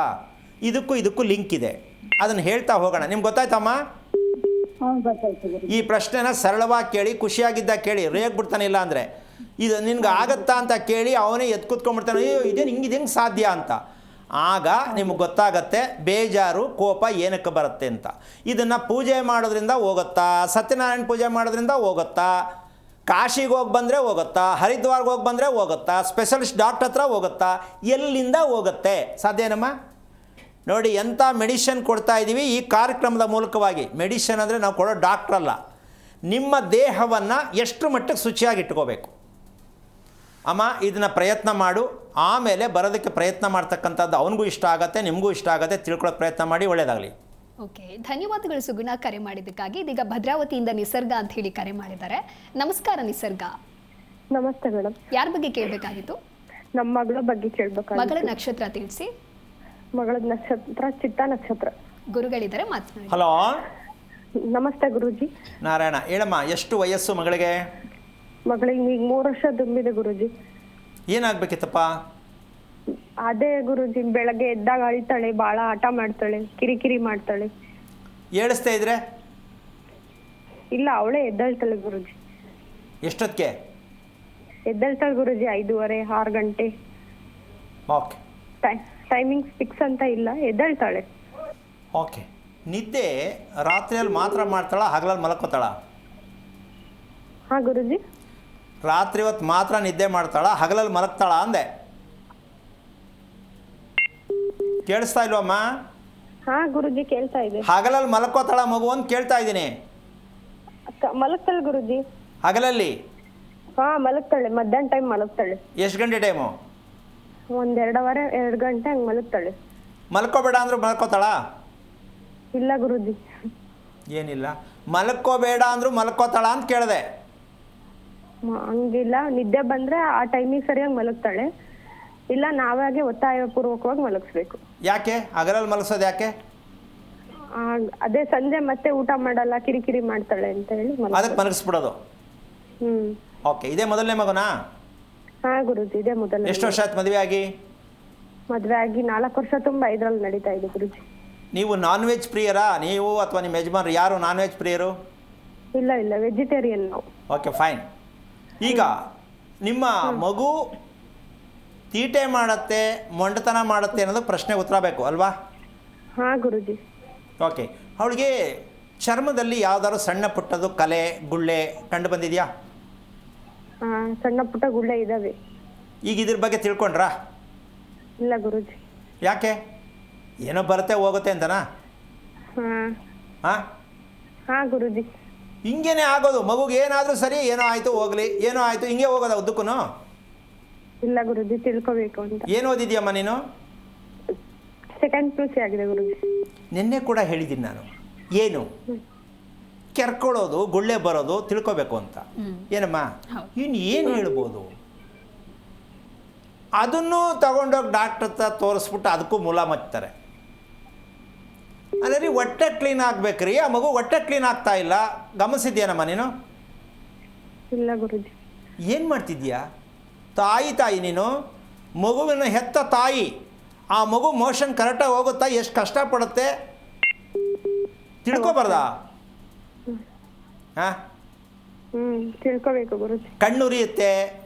ಇದಕ್ಕೂ ಲಿಂಕ್ ಇದೆ, ಅದನ್ನು ಹೇಳ್ತಾ ಹೋಗೋಣ. ನಿಮ್ಗೆ ಗೊತ್ತಾಯ್ತಮ್ಮ? ಗೊತ್ತಾಯ್ತು ಗುರುಜಿ. ಈ ಪ್ರಶ್ನೆನ ಸರಳವಾಗಿ ಕೇಳಿ, ಖುಷಿಯಾಗಿದ್ದ ಕೇಳಿ, ರೇಗ್ಬಿಡ್ತಾನೆ ಇಲ್ಲ ಅಂದರೆ ಇದು ನಿನ್ಗೆ ಆಗತ್ತಾ ಅಂತ ಕೇಳಿ ಅವನೇ ಎದ್ದು ಕೂತ್ಕೊಂಡ್ಬಿಡ್ತಾನೆ, ಅಯ್ಯೋ ಇದೇನು ಹೆಂಗೆ ಸಾಧ್ಯ ಅಂತ. ಆಗ ನಿಮಗೆ ಗೊತ್ತಾಗತ್ತೆ ಬೇಜಾರು ಕೋಪ ಏನಕ್ಕೆ ಬರುತ್ತೆ ಅಂತ. ಇದನ್ನು ಪೂಜೆ ಮಾಡೋದ್ರಿಂದ ಹೋಗುತ್ತಾ, ಸತ್ಯನಾರಾಯಣ ಪೂಜೆ ಮಾಡೋದ್ರಿಂದ ಹೋಗುತ್ತಾ, ಕಾಶಿಗೆ ಹೋಗಿ ಬಂದರೆ ಹೋಗುತ್ತಾ, ಹರಿದ್ವಾರ್ಗೆ ಹೋಗಿ ಬಂದರೆ ಹೋಗುತ್ತಾ, ಸ್ಪೆಷಲಿಸ್ಟ್ ಡಾಕ್ಟರ್ ಹತ್ರ ಹೋಗುತ್ತಾ, ಎಲ್ಲಿಂದ ಹೋಗುತ್ತೆ? ಸಾಧ್ಯನಮ್ಮ? ನೋಡಿ ಎಂಥ ಮೆಡಿಷನ್ ಕೊಡ್ತಾ ಇದ್ದೀವಿ ಈ ಕಾರ್ಯಕ್ರಮದ ಮೂಲಕವಾಗಿ. ಮೆಡಿಷನ್ ಅಂದರೆ ನಾವು ಕೊಡೋ ಡಾಕ್ಟ್ರಲ್ಲ, ನಿಮ್ಮ ದೇಹವನ್ನು ಎಷ್ಟು ಮಟ್ಟಕ್ಕೆ ಶುಚಿಯಾಗಿ ಇಟ್ಕೋಬೇಕು. ಅಮ್ಮ ಇದನ್ನು ಪ್ರಯತ್ನ ಮಾಡು, ಆಮೇಲೆ ಬರೋದಕ್ಕೆ ಪ್ರಯತ್ನ ಮಾಡ್ತಕ್ಕಂಥದ್ದು ಅವನಿಗೂ ಇಷ್ಟ ಆಗುತ್ತೆ, ನಿಮಗೂ ಇಷ್ಟ ಆಗುತ್ತೆ, ತಿಳ್ಕೊಳ್ಳೋಕೆ ಪ್ರಯತ್ನ ಮಾಡಿ. ಒಳ್ಳೆಯದಾಗಲಿ. ಓಕೆ, ಧನ್ಯವಾದಗಳು ಸುಗುಣ ಕರೆ ಮಾಡಿದ್ದಕ್ಕಾಗಿ. ಇದೀಗ ಭದ್ರಾವತಿಯಿಂದ ನಿಸರ್ಗ ಅಂತ ಹೇಳಿ ಕರೆ ಮಾಡಿದ್ದಾರೆ. ನಮಸ್ಕಾರ ನಿಸರ್ಗ. ನಮಸ್ತೆ ಮೇಡಮ್. ಯಾರ ಬಗ್ಗೆ ಕೇಳಬೇಕಾಗಿತ್ತು? ನಮ್ಮ ಮಗಳ ಬಗ್ಗೆ ಕೇಳ್ಬೇಕಾಗಿತ್ತು. ಮಗಳ ನಕ್ಷತ್ರ ತಿಳಿಸಿ. ಮಗಳ ನಕ್ಷತ್ರ ಚಿತ್ತಾ ನಕ್ಷತ್ರ. ಗುರುಗಳಿದ್ದಾರೆ, ಮಾತನಾಡಿ. ಹಲೋ, ನಮಸ್ತೆ ಗುರುಜಿ. ನಾರಾಯಣ. ಹೇಳಮ್ಮ, ಎಷ್ಟು ವಯಸ್ಸು ಮಗಳಿಗೆ? ಮಗಳಿಗೆ ಈಗ 3 ವರ್ಷ ತುಂಬಿದೆ ಗುರುಜಿ. ಏನಾಗಬೇಕಿತ್ತಪ್ಪ? ಅದೇ ಗುರುಜಿ, ಬೆಳಗ್ಗೆ ಎದ್ದಾಗ ಅಳ್ತಾಳೆ, ಬಾಳ ಆಟ ಮಾಡ್ತಾಳೆ, ಕಿರಿಕಿರಿ ಮಾಡ್ತಾಳೆ. ಏಳಿಸ್ತಾ ಇದ್ರೆ? ಇಲ್ಲ, ಅವಳೇ ಎದ್ದೇಳ್ತಾಳೆ ಗುರುಜಿ. ಎಷ್ಟೊತ್ತಿಗೆ ಎದ್ದೇಳ್ತಾಳೆ ಗುರುಜಿ? 5:30, 6 ಗಂಟೆ. ಓಕೆ, ಟೈಮಿಂಗ್ಸ್ ಫಿಕ್ಸ್ ಅಂತ ಇಲ್ಲ, ಎದ್ದೇಳ್ತಾಳೆ. ಓಕೆ. ನಿದ್ದೆ ರಾತ್ರಿಯಲ್ಲಿ ಮಾತ್ರ ಮಾಡ್ತಾಳ, ಹಗಲಲ್ಲಿ ಮಲಕೋತಾಳ? ಹಾ ಗುರುಜಿ. ರಾತ್ರಿ ಹೊತ್ತು ಮಾತ್ರ ನಿದ್ದೆ ಮಾಡ್ತಾಳ, ಹಗಲಲ್ಲಿ ಮಲಗ್ತಾಳ ಅಂದೆ. ಕೇಳಿಸ್ತಾ ಇಲ್ವಮ್ಮ? ಹಾ ಗುರುಜಿ, ಕೇಳ್ತಾ ಇದೆ. ಹಗಲಲ್ಲಿ ಮಲಕೋತಾಳ ಮಗು ಅಂತ ಕೇಳ್ತಾ ಇದ್ದೀನಿ. ಮಲಗ್ತಾಳೆ ಗುರುಜಿ. ಹಗಲಲ್ಲಿ? ಹಾ ಮಲಗ್ತಾಳೆ, ಮಧ್ಯಾಹ್ನ ಟೈಮ್ ಮಲಗ್ತಾಳೆ. ಎಷ್ಟು ಗಂಟೆ ಟೈಮು? 2 ಗಂಟೆ ಹಂಗೆ ಮಲಗ್ತಾಳೆ. ಮಲ್ಕೋಬೇಡ ಅಂದ್ರು ಮಲ್ಕೋತಾಳ? ಇಲ್ಲ ಗುರುಜಿ. ಏನಿಲ್ಲ, ಮಲ್ಕೋಬೇಡ ಅಂದ್ರು ಮಲ್ಕೋತಾಳ ಅಂತ ಕೇಳಿದೆ. ಹಂಗಿಲ್ಲ, ನಿದ್ದೆ ಬಂದ್ರೆ ಆ ಟೈಮಿಗೆ ಸರಿಯಾಗಿ ಮಲಗ್ತಾಳೆ. ಇಲ್ಲ, ನಾವಾಗೆ ಒತ್ತಾಯ ಪೂರ್ವಕವಾಗಿ ಮಲಗಿಸ್ಬೇಕು. ಯಾಕೆ ಹಗಲಲ್ಲಿ ಮಲಗಿಸೋದು ಯಾಕೆ? ಅದೇ ಸಂಜೆ ಮತ್ತೆ ಊಟ ಮಾಡಲ್ಲ, ಕಿರಿಕಿರಿ ಮಾಡ್ತಾಳೆ ಅಂತ ಹೇಳಿ ಅದಕ್ಕೆ ಮಲಗಿಸ್ಬಿಡೋದು. ಓಕೆ. ಇದೇ ಮೊದಲನೇ ಮಗುನಾ? ಹಾ ಗುರುಜಿ, ಇದೇ ಮೊದಲ. ಎಷ್ಟು ವರ್ಷ ಆಯ್ತು ಮದುವೆ ಆಗಿ? ಮದ್ವೆ ಆಗಿ 4 ವರ್ಷ ತುಂಬ 5ರಲ್ಲಿ ನಡೀತಾ ಇದೆ ಗುರುಜಿ. ನೀವು ನಾನ್ ವೆಜ್ ಪ್ರಿಯರಾ ನೀವು ಅಥವಾ ನಿಮ್ಮ ಯಜಮಾನ್ರು? ಯಾರು ನಾನ್ ವೆಜ್ ಪ್ರಿಯರು? ಇಲ್ಲ ಇಲ್ಲ, ವೆಜಿಟೇರಿಯನ್ ನಾವು. Okay, fine. ಈಗ ನಿಮ್ಮ ಮಗು ತೀಟೆ ಮಾಡುತ್ತೆ, ಮೊಂಡತನ ಮಾಡುತ್ತೆ ಅನ್ನೋದು ಪ್ರಶ್ನೆಗೆ ಉತ್ತರ ಬೇಕು ಅಲ್ವಾ? ಹಾ ಗುರುಜಿ. ಓಕೆ. ಅವಳಿಗೆ ಚರ್ಮದಲ್ಲಿ ಯಾವ್ದಾದ್ರು ಸಣ್ಣ ಪುಟ್ಟದು ಕಲೆ ಗುಳ್ಳೆ ಕಂಡು ಬಂದಿದೆಯಾ? ಸಣ್ಣ ಪುಟ್ಟ ಗುಳ್ಳೆ ಇದಾವೆ. ಈಗ ಇದ್ರ ಬಗ್ಗೆ ತಿಳ್ಕೊಂಡ್ರಾ? ಇಲ್ಲ ಗುರುಜಿ. ಯಾಕೆ? ಏನೋ ಬರುತ್ತೆ ಹೋಗುತ್ತೆ ಅಂತನಾ? ಹಾಂ ಹಾ ಗುರುಜಿ. ಹಿಂಗೇನೆ ಆಗೋದು. ಮಗುಗೆ ಏನಾದರೂ ಸರಿ, ಏನೋ ಆಯಿತು ಹೋಗಲಿ, ಏನೋ ಆಯಿತು, ಹಿಂಗೆ ಹೋಗೋದ ಉದ್ದಕ್ಕೂ? ಇಲ್ಲ ಗುರುಜಿ, ತಿಳ್ಕೊಬೇಕು ಅಂತ. ಏನು ಓದಿದ್ಯಮ್ಮ ನೀನು? ಸೆಕೆಂಡ್ PUC ಆಗಿದೆ ಗುರುಜಿ. ನಿನ್ನೆ ಕೂಡ ಹೇಳಿದ್ದೀನಿ ನಾನು, ಏನು ಕೆರ್ಕೊಳ್ಳೋದು, ಗುಳ್ಳೆ ಬರೋದು ತಿಳ್ಕೊಬೇಕು ಅಂತ. ಏನಮ್ಮ, ಇನ್ನು ಏನು ಹೇಳ್ಬೋದು? ಅದನ್ನು ತಗೊಂಡೋಗಿ ಡಾಕ್ಟ್ರ್ ಹತ್ರ ತೋರಿಸ್ಬಿಟ್ಟು ಅದಕ್ಕೂ ಮೂಲ ಮಚ್ತಾರೆ. ಅದೇ ರೀ, ಹೊಟ್ಟೆ ಕ್ಲೀನ್ ಆಗ್ಬೇಕ್ರಿ. ಆ ಮಗು ಹೊಟ್ಟೆ ಕ್ಲೀನ್ ಆಗ್ತಾ ಇಲ್ಲ, ಗಮನಿಸಿದ್ಯಾನಮ್ಮ ನೀನು? ಇಲ್ಲ ಗುರುಜಿ. ಏನು ಮಾಡ್ತಿದ್ಯಾ? ತಾಯಿ ನೀನು, ಮಗುವಿನ ಹೆತ್ತ ತಾಯಿ. ಆ ಮಗು ಮೋಷನ್ ಕರೆಕ್ಟಾಗಿ ಹೋಗುತ್ತಾ, ಎಷ್ಟು ಕಷ್ಟಪಡುತ್ತೆ ತಿಳ್ಕೊಬಾರ್ದಾ? ಹಾಂ, ತಿಳ್ಕೊಬೇಕು ಗುರುಜಿ. ಕಣ್ಣು ಉರಿಯುತ್ತೆ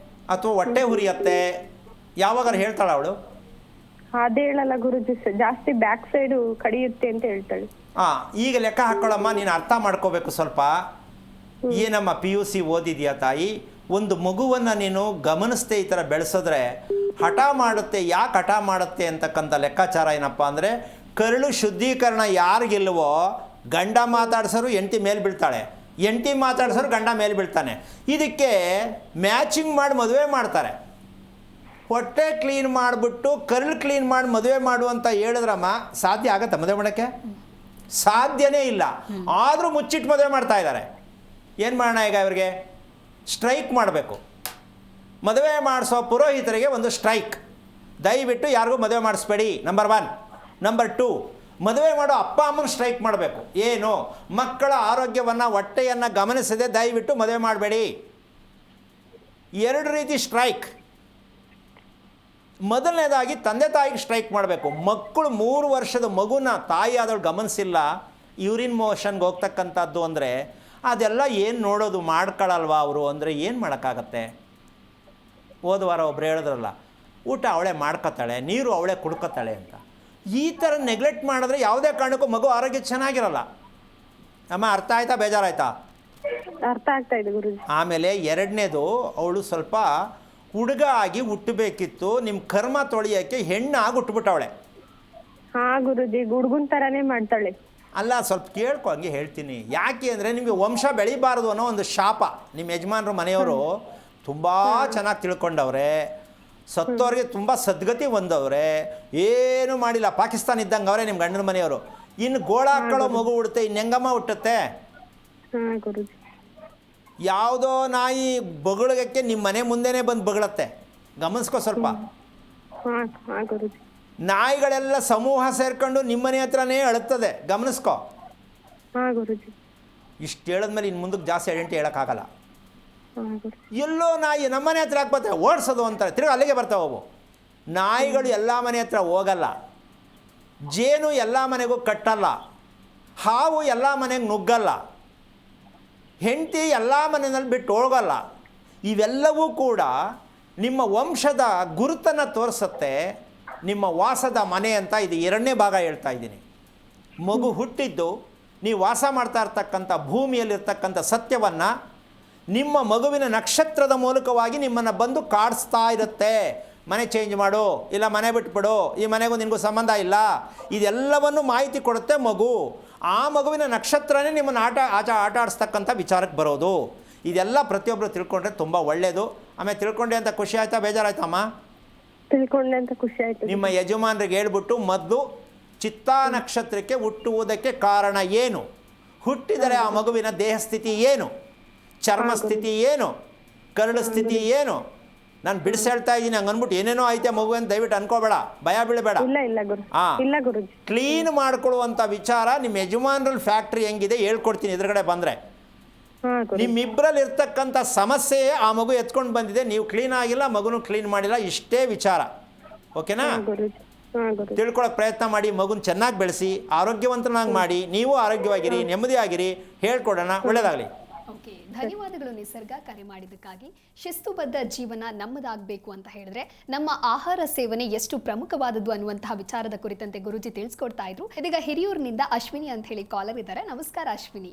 ಅಥವಾ ಹೊಟ್ಟೆ ಉರಿಯುತ್ತೆ, ಯಾವಾಗಾರು ಹೇಳ್ತಾಳ ಅವಳು? ಅದೇ ಹೇಳಲ್ಲ ಗುರುಜಿ, ಜಾಸ್ತಿ ಬ್ಯಾಕ್ ಸೈಡು ಕಡಿಯುತ್ತೆ ಅಂತ ಹೇಳ್ತಾಳೆ. ಈಗ ಲೆಕ್ಕ ಹಾಕೊಳ್ಳಮ್ಮ, ನೀನು ಅರ್ಥ ಮಾಡ್ಕೋಬೇಕು ಸ್ವಲ್ಪ. ಏನಮ್ಮ PUC ಓದಿದ್ಯಾ ತಾಯಿ? ಒಂದು ಮಗುವನ್ನು ನೀನು ಗಮನಿಸ್ದೆ ಈ ಥರ ಬೆಳೆಸಿದ್ರೆ ಹಠ ಮಾಡುತ್ತೆ. ಯಾಕೆ ಹಠ ಮಾಡುತ್ತೆ ಅಂತಕ್ಕಂಥ ಲೆಕ್ಕಾಚಾರ ಏನಪ್ಪ ಅಂದರೆ, ಕರುಳು ಶುದ್ಧೀಕರಣ ಯಾರಿಗಿಲ್ವೋ ಗಂಡ ಮಾತಾಡ್ಸೋರು ಹೆಂಡತಿ ಮೇಲೆ ಬೀಳ್ತಾಳೆ, ಹೆಂಡತಿ ಮಾತಾಡ್ಸೋರು ಗಂಡ ಮೇಲೆ ಬೀಳ್ತಾನೆ. ಇದಕ್ಕೆ ಮ್ಯಾಚಿಂಗ್ ಮಾಡಿ ಮದುವೆ ಮಾಡ್ತಾರೆ. ಹೊಟ್ಟೆ ಕ್ಲೀನ್ ಮಾಡಿಬಿಟ್ಟು ಕರುಳು ಕ್ಲೀನ್ ಮಾಡಿ ಮದುವೆ ಮಾಡು ಅಂತ ಹೇಳಿದ್ರಮ್ಮ, ಸಾಧ್ಯ ಆಗತ್ತೆ ಮದುವೆ ಮಾಡೋಕ್ಕೆ? ಸಾಧ್ಯನೇ ಇಲ್ಲ. ಆದರೂ ಮುಚ್ಚಿಟ್ಟು ಮದುವೆ ಮಾಡ್ತಾ ಇದ್ದಾರೆ. ಏನು ಮಾಡೋಣ ಈಗ ಇವರಿಗೆ? ಸ್ಟ್ರೈಕ್ ಮಾಡಬೇಕು. ಮದುವೆ ಮಾಡಿಸೋ ಪುರೋಹಿತರಿಗೆ ಒಂದು ಸ್ಟ್ರೈಕ್. ದಯವಿಟ್ಟು ಯಾರಿಗೂ ಮದುವೆ ಮಾಡಿಸ್ಬೇಡಿ, ನಂಬರ್ 1. ನಂಬರ್ 2, ಮದುವೆ ಮಾಡೋ ಅಪ್ಪ ಅಮ್ಮನ ಸ್ಟ್ರೈಕ್ ಮಾಡಬೇಕು. ಏನು? ಮಕ್ಕಳ ಆರೋಗ್ಯವನ್ನು, ಹೊಟ್ಟೆಯನ್ನು ಗಮನಿಸದೆ ದಯವಿಟ್ಟು ಮದುವೆ ಮಾಡಬೇಡಿ. 2 ರೀತಿ ಸ್ಟ್ರೈಕ್. ಮೊದಲನೇದಾಗಿ ತಂದೆ ತಾಯಿಗೆ ಸ್ಟ್ರೈಕ್ ಮಾಡಬೇಕು. ಮಕ್ಕಳು 3 ವರ್ಷದ ಮಗುನ ತಾಯಿ ಆದವ್ರು ಗಮನಿಸಿಲ್ಲ, ಯೂರಿನ್ ಮೋಷನ್ಗೆ ಹೋಗ್ತಕ್ಕಂಥದ್ದು ಅಂದರೆ ಅದೆಲ್ಲ ಏನು ನೋಡೋದು, ಮಾಡ್ಕೊಳ್ಳಲ್ವಾ ಅವರು ಅಂದರೆ ಏನು ಮಾಡೋಕ್ಕಾಗತ್ತೆ? ಹೋದ ವಾರ ಒಬ್ರು ಹೇಳಿದ್ರಲ್ಲ, ಊಟ ಅವಳೇ ಮಾಡ್ಕೊತಾಳೆ, ನೀರು ಅವಳೇ ಕುಡ್ಕೊತಾಳೆ ಅಂತ. ಈ ಥರ ನೆಗ್ಲೆಕ್ಟ್ ಮಾಡಿದ್ರೆ ಯಾವುದೇ ಕಾರಣಕ್ಕೂ ಮಗು ಆರೋಗ್ಯ ಚೆನ್ನಾಗಿರಲ್ಲ. ಅಮ್ಮ ಅರ್ಥ ಆಯ್ತಾ, ಬೇಜಾರಾಯ್ತಾ? ಅರ್ಥ ಆಗ್ತಾ ಇದೆ ಗುರುಜಿ. ಆಮೇಲೆ 2ನೇದು, ಅವಳು ಸ್ವಲ್ಪ ಹುಡುಗ ಆಗಿ ಹುಟ್ಟಬೇಕಿತ್ತು, ನಿಮ್ಮ ಕರ್ಮ ತೊಳೆಯೋಕ್ಕೆ ಹೆಣ್ಣಾಗಿ ಹುಟ್ಟುಬಿಟ್ಟವಳೆ. ಹಾ ಗುರುಜಿ, ಹುಡುಗನ್ ತರಾನೇ ಮಾಡ್ತಾಳೆ. ಅಲ್ಲ, ಸ್ವಲ್ಪ ಕೇಳ್ಕೊ, ಹಂಗೆ ಹೇಳ್ತೀನಿ. ಯಾಕೆ ಅಂದರೆ ನಿಮಗೆ ವಂಶ ಬೆಳಿಬಾರ್ದು ಅನ್ನೋ ಒಂದು ಶಾಪ. ನಿಮ್ಮ ಯಜಮಾನರು ಮನೆಯವರು ತುಂಬ ಚೆನ್ನಾಗಿ ತಿಳ್ಕೊಂಡವ್ರೆ, ಸತ್ತವ್ರಿಗೆ ತುಂಬ ಸದ್ಗತಿ ಹೊಂದವ್ರೆ, ಏನೂ ಮಾಡಿಲ್ಲ, ಪಾಕಿಸ್ತಾನ ಇದ್ದಂಗೆ ಅವರೇ ನಿಮ್ಮ ಗಂಡನ ಮನೆಯವರು. ಇನ್ನು ಗೋಳ ಹಾಕೊಳ್ಳೋ ಮಗು ಹುಡುತ್ತೆ, ಇನ್ನು ಹೆಂಗಮ್ಮ ಹುಟ್ಟುತ್ತೆ? ಹಾಂ ಗುರುಜಿ. ಯಾವುದೋ ನಾಯಿ ಬೊಗಳಕ್ಕೆ ನಿಮ್ಮ ಮನೆ ಮುಂದೆನೇ ಬಂದು ಬೊಗಳತ್ತೆ, ಗಮನಿಸ್ಕೊ ಸ್ವಲ್ಪ. ಹಾಂ ಹಾಂ ಗುರುಜಿ. ನಾಯಿಗಳೆಲ್ಲ ಸಮೂಹ ಸೇರ್ಕೊಂಡು ನಿಮ್ಮನೆ ಹತ್ರನೇ ಅಳುತ್ತದೆ, ಗಮನಿಸ್ಕೊ. ಹಾಂ ಗುರುಜಿ. ಇಷ್ಟು ಹೇಳಿದ್ಮೇಲೆ ಇನ್ನು ಮುಂದಕ್ಕೆ ಜಾಸ್ತಿ ಐಡೆಂಟಿ ಹೇಳೋಕ್ಕಾಗಲ್ಲ. ಹಾಂ ಗುರುಜಿ. ಎಲ್ಲೋ ನಾಯಿ ನಮ್ಮನೆ ಹತ್ರ ಯಾಕೆ ಬರ್ತಾರೆ, ಓಡಿಸೋದು ಅಂತಾರೆ, ತಿರ್ಗಿ ಅಲ್ಲಿಗೆ ಬರ್ತಾವೆ. ನಾಯಿಗಳು ಎಲ್ಲ ಮನೆ ಹತ್ರ ಹೋಗಲ್ಲ, ಜೇನು ಎಲ್ಲ ಮನೆಗೂ ಕಟ್ಟಲ್ಲ, ಹಾವು ಎಲ್ಲ ಮನೆಗೆ ನುಗ್ಗಲ್ಲ, ಹೆಂಡತಿ ಎಲ್ಲ ಮನೆಯಲ್ಲಿ ಬಿಟ್ಟು ಹೋಗಲ್ಲ. ಇವೆಲ್ಲವೂ ಕೂಡ ನಿಮ್ಮ ವಂಶದ ಗುರುತನ್ನು ತೋರಿಸುತ್ತೆ, ನಿಮ್ಮ ವಾಸದ ಮನೆ ಅಂತ. ಇದು 2ನೇ ಭಾಗ ಹೇಳ್ತಾ ಇದ್ದೀನಿ. ಮಗು ಹುಟ್ಟಿದ್ದು ನೀವು ವಾಸ ಮಾಡ್ತಾ ಇರ್ತಕ್ಕಂಥ ಭೂಮಿಯಲ್ಲಿರ್ತಕ್ಕಂಥ ಸತ್ಯವನ್ನು ನಿಮ್ಮ ಮಗುವಿನ ನಕ್ಷತ್ರದ ಮೂಲಕವಾಗಿ ನಿಮ್ಮನ್ನು ಬಂದು ಕಾಡಿಸ್ತಾ ಇರುತ್ತೆ. ಮನೆ ಚೇಂಜ್ ಮಾಡು, ಇಲ್ಲ ಮನೆ ಬಿಟ್ಬಿಡು, ಈ ಮನೆಗೂ ನಿನಗೂ ಸಂಬಂಧ ಇಲ್ಲ, ಇದೆಲ್ಲವನ್ನು ಮಾಹಿತಿ ಕೊಡುತ್ತೆ ಮಗು. ಆ ಮಗುವಿನ ನಕ್ಷತ್ರನೇ ನಿಮ್ಮನ್ನು ಆಟ ಆಡಿಸ್ತಕ್ಕಂಥ ವಿಚಾರಕ್ಕೆ ಬರೋದು. ಇದೆಲ್ಲ ಪ್ರತಿಯೊಬ್ಬರು ತಿಳ್ಕೊಂಡ್ರೆ ತುಂಬ ಒಳ್ಳೆಯದು. ಆಮೇಲೆ ತಿಳ್ಕೊಂಡೆ ಅಂತ ಖುಷಿ ಆಯ್ತಾ, ಬೇಜಾರಾಯ್ತಮ್ಮ? ತಿಳ್ಕೊಂಡೆ ಅಂತ ಖುಷಿ ಆಯ್ತು. ನಿಮ್ಮ ಯಜಮಾನರಿಗೆ ಹೇಳ್ಬಿಟ್ಟು ಮೊದಲು ಚಿತ್ತಾ ನಕ್ಷತ್ರಕ್ಕೆ ಹುಟ್ಟುವುದಕ್ಕೆ ಕಾರಣ ಏನು, ಹುಟ್ಟಿದರೆ ಆ ಮಗುವಿನ ದೇಹ ಸ್ಥಿತಿ ಏನು, ಚರ್ಮ ಸ್ಥಿತಿ ಏನು, ಕರಳು ಸ್ಥಿತಿ ಏನು. ನಾನು ಬಿಡಿಸಿ ಹೇಳ್ತಾ ಇದ್ದೀನಿ, ಹಂಗೆ ಅಂದ್ಬಿಟ್ಟು ಏನೇನೋ ಐತೆ ಮಗು ಅಂತ ದಯವಿಟ್ಟು ಅನ್ಕೋಬೇಡ, ಭಯ ಬೀಳಬೇಡ. ಇಲ್ಲ ಗುರುಜಿ. ಕ್ಲೀನ್ ಮಾಡ್ಕೊಳ್ಳುವಂಥ ವಿಚಾರ ನಿಮ್ಮ ಯಜಮಾನ್ರಲ್ಲಿ ಫ್ಯಾಕ್ಟ್ರಿ ಹೆಂಗಿದೆ ಹೇಳ್ಕೊಡ್ತೀನಿ ಎದುರುಗಡೆ ಬಂದರೆ. ನಿಮ್ಮಿಬ್ಬರಲ್ಲಿ ಇರ್ತಕ್ಕಂಥ ಸಮಸ್ಯೆಯೇ ಆ ಮಗು ಎತ್ಕೊಂಡು ಬಂದಿದೆ, ನೀವು ಕ್ಲೀನ್ ಆಗಿಲ್ಲ, ಮಗುನು ಕ್ಲೀನ್ ಮಾಡಿಲ್ಲ, ಇಷ್ಟೇ ವಿಚಾರ. ಓಕೆನಾ? ತಿಳ್ಕೊಳಕ್ಕೆ ಪ್ರಯತ್ನ ಮಾಡಿ, ಮಗುನ ಚೆನ್ನಾಗಿ ಬೆಳೆಸಿ, ಆರೋಗ್ಯವಂತನಾಗಿ ಮಾಡಿ, ನೀವು ಆರೋಗ್ಯವಾಗಿರಿ, ನೆಮ್ಮದಿಯಾಗಿರಿ. ಹೇಳ್ಕೊಡೋಣ. ಒಳ್ಳೆಯದಾಗಲಿ. ಓಕೆ, ಧನ್ಯವಾದಗಳು ನಿಸರ್ಗ, ಕರೆ ಮಾಡಿದ್ದಕ್ಕಾಗಿ. ಶಿಸ್ತುಬದ್ಧ ಜೀವನ ನಮ್ಮದಾಗಬೇಕು ಅಂತ ಹೇಳಿದ್ರೆ ನಮ್ಮ ಆಹಾರ ಸೇವನೆ ಎಷ್ಟು ಪ್ರಮುಖವಾದದ್ದು ಅನ್ನುವಂತಹ ವಿಚಾರದ ಕುರಿತಂತೆ ಗುರುಜಿ ತಿಳಿಸ್ಕೊಡ್ತಾ ಇದ್ರು. ಇದೀಗ ಹಿರಿಯೂರಿನಿಂದ ಅಶ್ವಿನಿ ಅಂತ ಹೇಳಿ ಕಾಲರ್ ಇದ್ದಾರೆ. ನಮಸ್ಕಾರ ಅಶ್ವಿನಿ.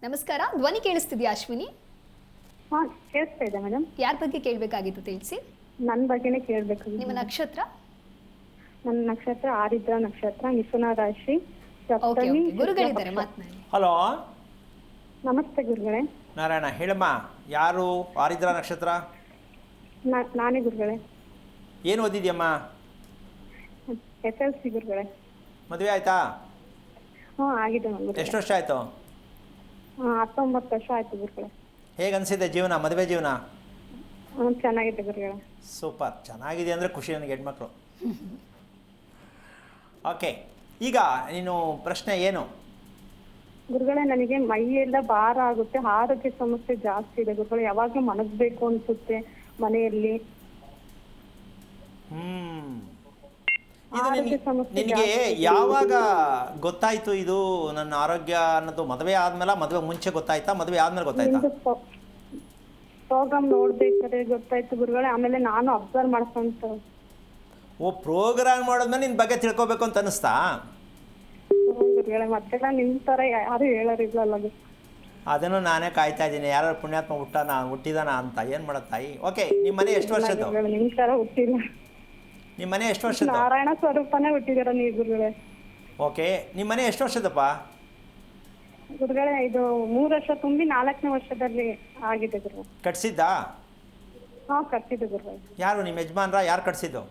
ನಮಸ್ಕಾರ, ಧ್ವನಿ ಕೇಳಿಸ್ತಿದ್ಯಾ ಅಶ್ವಿನಿ? ಹಾಂ ಕೇಳಿಸ್ತಾ ಇದೆ ಮೇಡಮ್. ಯಾರ ಬಗ್ಗೆ ಕೇಳಬೇಕಾಗಿತ್ತು ತಿಳಿಸಿ? ನನ್ನ ಬಗ್ಗೆನೇ ಕೇಳಬೇಕು. ನಿಮ್ಮ ನಕ್ಷತ್ರ? ನನ್ನ ನಕ್ಷತ್ರ ಆರಿದ್ರ ನಕ್ಷತ್ರ, ಮಿಥುನ ರಾಶಿ. ಓಕೆ, ಗುರುಗಳಿದ್ದಾರೆ, ಮಾತನಾಡಿ. ಹಲೋ, ನಮಸ್ತೆ ಗುರುಗಳೇ. ನಾರಾಯಣ, ಹೇಳಮ್ಮ. ಯಾರು ಆರಿದ್ರ ನಕ್ಷತ್ರ? ನಾನೇ ಗುರುಗಳೇ. ಏನು ಓದಿದ್ಯಮ್ಮ? SLC ಗುರುಗಳೇ. ಮದುವೆ ಆಯ್ತಾ? ಹ್ಞೂ ಆಗಿದೆ ಗುರುಗಳೇ. ಎಷ್ಟು ವರ್ಷ ಆಯಿತು? 19 ವರ್ಷ ಆಯ್ತು ಗುರುಗಳೇ. ಹೇಗೆ ಅನಿಸಿದೆ ಜೀವನ, ಮದುವೆ ಜೀವನ? ಚೆನ್ನಾಗಿದೆ ಗುರುಗಳೇ. ಸೂಪರ್, ಚೆನ್ನಾಗಿದೆ ಅಂದರೆ ಖುಷಿ ನನಗೆ, ಹೆಣ್ಮಕ್ಳು. ಓಕೆ, ಈಗ ನೀನು ಪ್ರಶ್ನೆ ಏನು? ಗುರುಗಳೇ, ನನಗೆ ಮೈಯೆಲ್ಲ ಭಾರ ಆಗುತ್ತೆ, ಆರೋಗ್ಯ ಸಮಸ್ಯೆ ಜಾಸ್ತಿ ಇದೆ ಗುರುಗಳೇ. ಯಾವಾಗಲೂ ಮನಗಬೇಕು ಅನ್ಸುತ್ತೆ ಮನೆಯಲ್ಲಿ. ಇದು ನಿನಗೆ ಯಾವಾಗ ಗೊತ್ತಾಯ್ತು ಇದು ನನ್ನ ಆರೋಗ್ಯ ಅನ್ನೋದು? ಮದುವೆ ಆದ್ಮೇಲೆ, ಮದುವೆ ಮುಂಚೆ ಗೊತ್ತಾಯ್ತಾ, ಮದುವೆ ಆದ್ಮೇಲೆ ಗೊತ್ತಾಯ್ತಾ? ಪ್ರೋಗ್ರಾಮ್ ನೋಡ್ಬೇಕಾದ್ರೆ ಗೊತ್ತಾಯ್ತು ಗುರುಗಳೇ. ಆಮೇಲೆ ನಾನು ಅಬ್ಸರ್ವ್ ಮಾಡ್ಕೊಂತ. ಓ, ಪ್ರೋಗ್ರಾಮ್ ಮಾಡೋದ್ಮೇಲೆ ನಿನ್ನ ಬಗ್ಗೆ ತಿಳ್ಕೊಬೇಕು ಅಂತ ಅನಿಸ್ತಾ? ಗುರುಗಳೇ, ಮತ್ತೆಲ್ಲ ನಿಮ್ಮ ಥರ ಯಾರು ಹೇಳೋರಿಲ್ಲಲ್ಲ. ಅದನ್ನು ನಾನೇ ಕಾಯ್ತಾ ಇದ್ದೀನಿ, ಯಾರು ಪುಣ್ಯಾತ್ಮ ಹುಟ್ಟಿದಾನ ಅಂತ. ಏನು ಮಾಡೋದು ತಾಯಿ? ಓಕೆ, ನಿಮ್ಮ ಮನೆ ಎಷ್ಟು ವರ್ಷದ್ದು? ನಿಮ್ಮ ಥರ ಹುಟ್ಟಿಲ್ಲ. ನಿಮ್ಮ ಮನೆ ಎಷ್ಟು ವರ್ಷದ್ದು? ನಾರಾಯಣ ಸ್ವರೂಪನೇ ಹುಟ್ಟಿದಾರ ನೀವು ಗುರುಗಳೇ. ಓಕೆ, ನಿಮ್ಮ ಮನೆ ಎಷ್ಟು ವರ್ಷದಪ್ಪ? ಗುರುಗಳೇ, ಇದು 3 ವರ್ಷ ತುಂಬಿ 4ನೇ ವರ್ಷದಲ್ಲಿ ಆಗಿದೆ ಗುರುಗಳೇ. ಕಟ್ಸಿದ್ದಾ? ಹಾಂ, ಕಟ್ಸಿದ್ದು ಗುರುಗಳೇ. ಯಾರು ನಿಮ್ಮ ಯಜಮಾನ್ರ? ಯಾರು ಕಟ್ಸಿದ್ದು?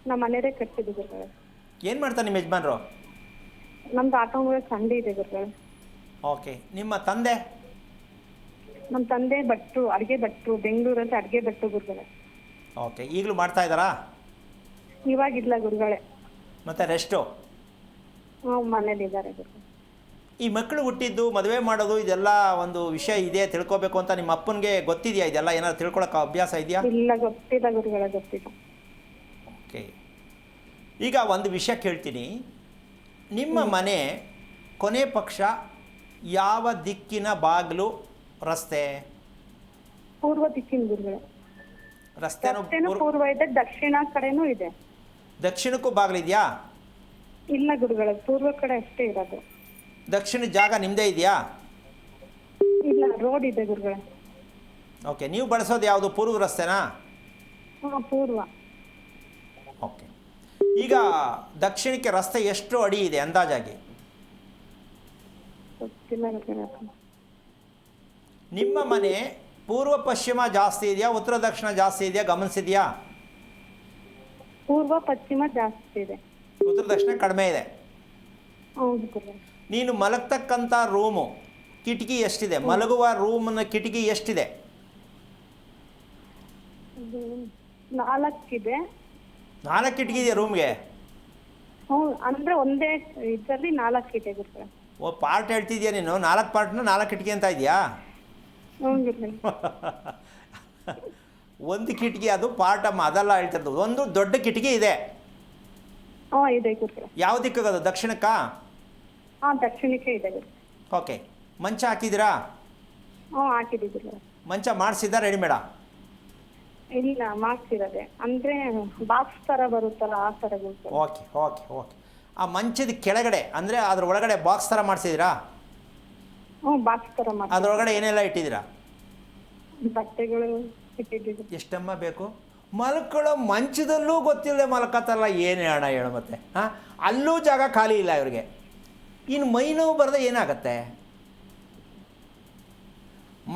ನಮ್ಮ ಮನೆಯವರೇ ಕಟ್ಸಿದ್ದು ಗುರುಗಳೇ. ಏನು ಮಾಡ್ತಾರೆ ನಿಮ್ಮ ಯಜಮಾನರು? ನಮ್ದು ಆಟೋಮೊಬೈಲ್ ಸಂಡೆ ಇದೆ ಗುರುಗಳೇ. ಓಕೆ. ನಿಮ್ಮ ತಂದೆ? ನಮ್ಮ ತಂದೆ ಭಟ್ರು, ಅಡಿಗೆ ಭಟ್ರು, ಬೆಂಗಳೂರಲ್ಲಿ ಅಡಿಗೆ ಭಟ್ರು ಗುರುಗಳೇ. ಓಕೆ. ಈಗಲೂ ಮಾಡ್ತಾ ಇದ್ದಾರಾ? ಇವಾಗಿಲ್ಲ ಗುರುಗಳೇ, ಮತ್ತು ರೆಸ್ಟು? ಮನೇಲಿದ್ದಾರೆ ಗುರುಗಳೇ. ಈ ಮಕ್ಕಳು ಹುಟ್ಟಿದ್ದು, ಮದುವೆ ಮಾಡೋದು, ಇದೆಲ್ಲ ಒಂದು ವಿಷಯ ಇದೆ ತಿಳ್ಕೊಬೇಕು ಅಂತ ನಿಮ್ಮ ಅಪ್ಪನಿಗೆ ಗೊತ್ತಿದೆಯಾ? ಇದೆಲ್ಲ ಏನಾದ್ರು ತಿಳ್ಕೊಳಕ್ಕೆ ಅಭ್ಯಾಸ ಇದೆಯಾ? ಇಲ್ಲ, ಗೊತ್ತಿಲ್ಲ ಗುರುಗಳೇ, ಗೊತ್ತಿಲ್ಲ. ಓಕೆ. ಈಗ ಒಂದು ವಿಷಯ ಕೇಳ್ತೀನಿ. ನಿಮ್ಮ ಮನೆ ಕೊನೆ ಪಕ್ಷ ಯಾವ ದಿಕ್ಕಿನ ಬಾಗಿಲು ರಸ್ತೆ? ಪೂರ್ವ ದಿಕ್ಕಿನ ಗುರುಗಳೇ. ರಸ್ತೆನೂ ಪೂರ್ವ ಇದೆ, ದಕ್ಷಿಣ ಕಡೆನೂ ಇದೆ. ದಕ್ಷಿಣಕ್ಕೂ ಬಾಗಿಲಿದೆಯಾ? ಇಲ್ಲ ಗುರುಗಳೇ, ಪೂರ್ವ ಕಡೆ ಅಷ್ಟೇ ಇರೋದು. ದಕ್ಷಿಣ ಜಾಗ ನಿಮ್ಮದೇ ಇದೆಯಾ? ಇಲ್ಲ, ರೋಡ್ ಇದೆ ಗುರುಗಳೇ. ಓಕೆ. ನೀವು ಬಳಸೋದು ಯಾವುದು? ಪೂರ್ವ ರಸ್ತೆನಾ? ಪೂರ್ವ. ಓಕೆ. ಈಗ ದಕ್ಷಿಣಕ್ಕೆ ರಸ್ತೆ ಎಷ್ಟು ಅಡಿ ಇದೆ ಅಂದಾಜಾಗಿ? ಗೊತ್ತಿಲ್ಲ ಗುರುಗಳೇ. ನಿಮ್ಮ ಮನೆ ಪೂರ್ವ ಪಶ್ಚಿಮ ಜಾಸ್ತಿ ಇದೆಯಾ, ಉತ್ತರ ದಕ್ಷಿಣ ಜಾಸ್ತಿ ಇದೆಯಾ, ಗಮನಿಸಿದೆಯಾ? ಪೂರ್ವ ಪಶ್ಚಿಮ ಜಾಸ್ತಿ ಇದೆ. ಉತ್ತರ ದಕ್ಷಿಣ ಕಡಿಮೆ ಇದೆ. ಹೌದು ಗುರುಗಳೇ. ನೀನು ಮಲಗ್ತಕ್ಕಂಥ ರೂಮು ಕಿಟಕಿ ಎಷ್ಟಿದೆ? ಮಲಗುವ ರೂಮ್ನ ಕಿಟಕಿ ಎಷ್ಟಿದೆ? 4 ಇದೆ. 4 ಕಿಟಕಿ ಇದೆಯಾ ರೂಮ್ಗೆ? ಅಂದ್ರೆ ಒಂದೇ ಇದರಲ್ಲಿ 4 ಇದೆ ಗುರುಗಳೇ. ಓ, ಪಾರ್ಟ್ ಹೇಳ್ತಿದ್ಯಾ ನೀನು? 4 ಪಾರ್ಟ್ನ 4 ಕಿಟಕಿ ಅಂತ ಇದೆಯಾ? ಗುರುಗಳೇ. ಒಂದು ಕಿಟಕಿ ಅದು ಪಾರ್ಟ್ ಅಮ್ಮ, ಅದೆಲ್ಲ ಹೇಳ್ತಿರೋದು. ಒಂದು ದೊಡ್ಡ ಕಿಟಕಿ ಇದೆ. ಇದೆ ಗುರುಗಳೇ. ಯಾವ ದಿಕ್ಕದು? ದಕ್ಷಿಣಕ್ಕಾ? ದಕ್ಷಿಣಕ್ಕೆ ಇದೆ ಗುರುಗಳೇ. ಓಕೆ. ಮಂಚ ಹಾಕಿದ್ದೀರಾ? ಹಾಕಿದ್ದೀವಿ ಗುರುಗಳೇ. ಮಂಚ ಮಾಡಿಸಿದ್ದ ರೆಡಿಮೇಡಾ? ಇಲ್ಲ, ಮಾಡ್ಸಿರೋದೆ. ಅಂದ್ರೆ ಬಾಕ್ಸ್ ತರ ಬರುತ್ತಲ್ಲ, ಆ ತರ ಗುರುಗಳೇ. Okay okay okay. ಆ ಮಂಚದ ಕೆಳಗಡೆ ಅಂದರೆ ಅದ್ರ ಒಳಗಡೆ ಬಾಕ್ಸ್ ಥರ ಮಾಡಿಸಿದ್ದೀರಾ? ಬಾಕ್ಸ್ ತರ ಮಾಡಿ. ಅದರೊಳಗಡೆ ಏನೆಲ್ಲ ಇಟ್ಟಿದ್ದೀರಾ? ಬಟ್ಟೆಗಳು ಇಟ್ಟಿದ್ದೀವಿ. ಎಷ್ಟಮ್ಮ ಬೇಕು? ಮಲ್ಕೊಳ್ಳೋ ಮಂಚದಲ್ಲೂ ಗೊತ್ತಿಲ್ಲದೆ ಮಲ್ಕತ್ತಲ್ಲ, ಏನು ಹೇಳೋಣ ಹೇಳು ಮತ್ತೆ. ಹಾಂ, ಅಲ್ಲೂ ಜಾಗ ಖಾಲಿ ಇಲ್ಲ ಇವ್ರಿಗೆ. ಇನ್ನು ಮೈ ನೋವು ಬರದೆ ಏನಾಗತ್ತೆ?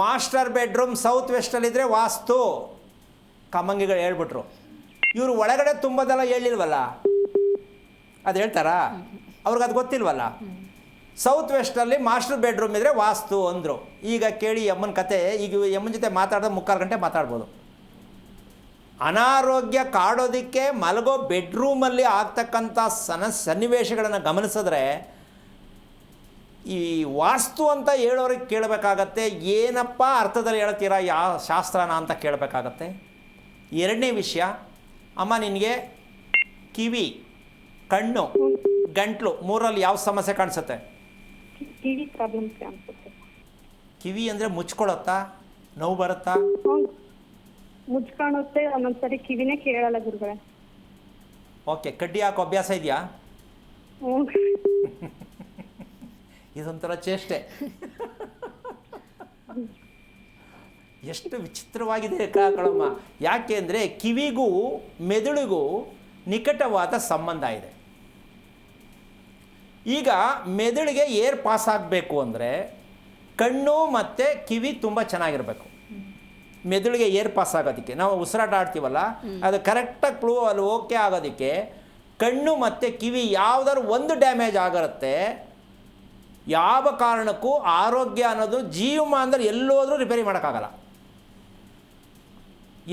ಮಾಸ್ಟರ್ ಬೆಡ್ರೂಮ್ ಸೌತ್ ವೆಸ್ಟಲ್ಲಿದ್ದರೆ ವಾಸ್ತು ಕಮ್ಮಂಗಿಗಳು ಹೇಳ್ಬಿಟ್ರು. ಇವರು ಒಳಗಡೆ ತುಂಬೋದೆಲ್ಲ ಹೇಳಿಲ್ವಲ್ಲ, ಅದು ಹೇಳ್ತಾರಾ? ಅವ್ರಿಗೆ ಅದು ಗೊತ್ತಿಲ್ವಲ್ಲ. ಸೌತ್ ವೆಸ್ಟಲ್ಲಿ ಮಾಸ್ಟರ್ ಬೆಡ್ರೂಮ್ ಇದ್ದರೆ ವಾಸ್ತು ಅಂದರು. ಈಗ ಕೇಳಿ ಯಮ್ಮನ ಕತೆ. ಈಗ ಯಮ್ಮನ ಜೊತೆ ಮಾತಾಡಿದ್ರೆ 3/4 ಗಂಟೆ ಮಾತಾಡ್ಬೋದು. ಅನಾರೋಗ್ಯ ಕಾಡೋದಕ್ಕೆ ಮಲಗೋ ಬೆಡ್ರೂಮಲ್ಲಿ ಆಗ್ತಕ್ಕಂಥ ಸನ್ನಿವೇಶಗಳನ್ನು ಗಮನಿಸಿದ್ರೆ ಈ ವಾಸ್ತು ಅಂತ ಹೇಳೋರಿಗೆ ಕೇಳಬೇಕಾಗತ್ತೆ, ಏನಪ್ಪ ಅರ್ಥದಲ್ಲಿ ಹೇಳ್ತೀರಾ ಯಾವ ಶಾಸ್ತ್ರನ ಅಂತ ಕೇಳಬೇಕಾಗತ್ತೆ. ಎರಡನೇ ವಿಷಯ, ಅಮ್ಮ ನಿನಗೆ ಕಿವಿ, ಕಣ್ಣು, ಗಂಟ್ಲು ಮೂರಲ್ಲಿ ಯಾವ ಸಮಸ್ಯೆ ಕಾಣಿಸುತ್ತೆ? ಕಿವಿ ಪ್ರಾಬ್ಲಮ್ ಅನ್ಸುತ್ತೆ. ಕಿವಿ ಅಂದರೆ ಮುಚ್ಕೊಳ್ಳುತ್ತಾ? ನೋವು ಬರುತ್ತಾ? ಮುಚ್ಕಾಣುತ್ತೆ, ಒಂದೊಂದ್ಸರಿ ಕಿವಿನೇ ಕೇಳಲ್ಲ ಗುರುಗಳೇ. ಓಕೆ. ಕಡ್ಡಿ ಹಾಕೋ ಅಭ್ಯಾಸ ಇದೆಯಾ? ಇದೊಂಥರ ಚೇಷ್ಟೆ. ಎಷ್ಟು ವಿಚಿತ್ರವಾಗಿದೆ ಕಳಮ್ಮ. ಯಾಕೆ ಅಂದರೆ ಕಿವಿಗೂ ಮೆದುಳಿಗೂ ನಿಕಟವಾದ ಸಂಬಂಧ ಇದೆ. ಈಗ ಮೆದುಳಿಗೆ ಏರ್ ಪಾಸ್ ಆಗಬೇಕು ಅಂದರೆ ಕಣ್ಣು ಮತ್ತು ಕಿವಿ ತುಂಬ ಚೆನ್ನಾಗಿರಬೇಕು. ಮೆದುಳಿಗೆ ಏರ್ ಪಾಸ್ ಆಗೋದಕ್ಕೆ, ನಾವು ಉಸಿರಾಟ ಆಡ್ತೀವಲ್ಲ, ಅದು ಕರೆಕ್ಟಾಗಿ ಫ್ಲೋ ಅಲ್ಲಿ ಓಕೆ ಆಗೋದಕ್ಕೆ ಕಣ್ಣು ಮತ್ತು ಕಿವಿ ಯಾವುದಾದ್ರು ಒಂದು ಡ್ಯಾಮೇಜ್ ಆಗಿರುತ್ತೆ, ಯಾವ ಕಾರಣಕ್ಕೂ ಆರೋಗ್ಯ ಅನ್ನೋದು ಜೀವಮಾನದಲ್ಲಿ ಎಲ್ಲೋದ್ರೂ ರಿಪೇರಿ ಮಾಡೋಕ್ಕಾಗಲ್ಲ.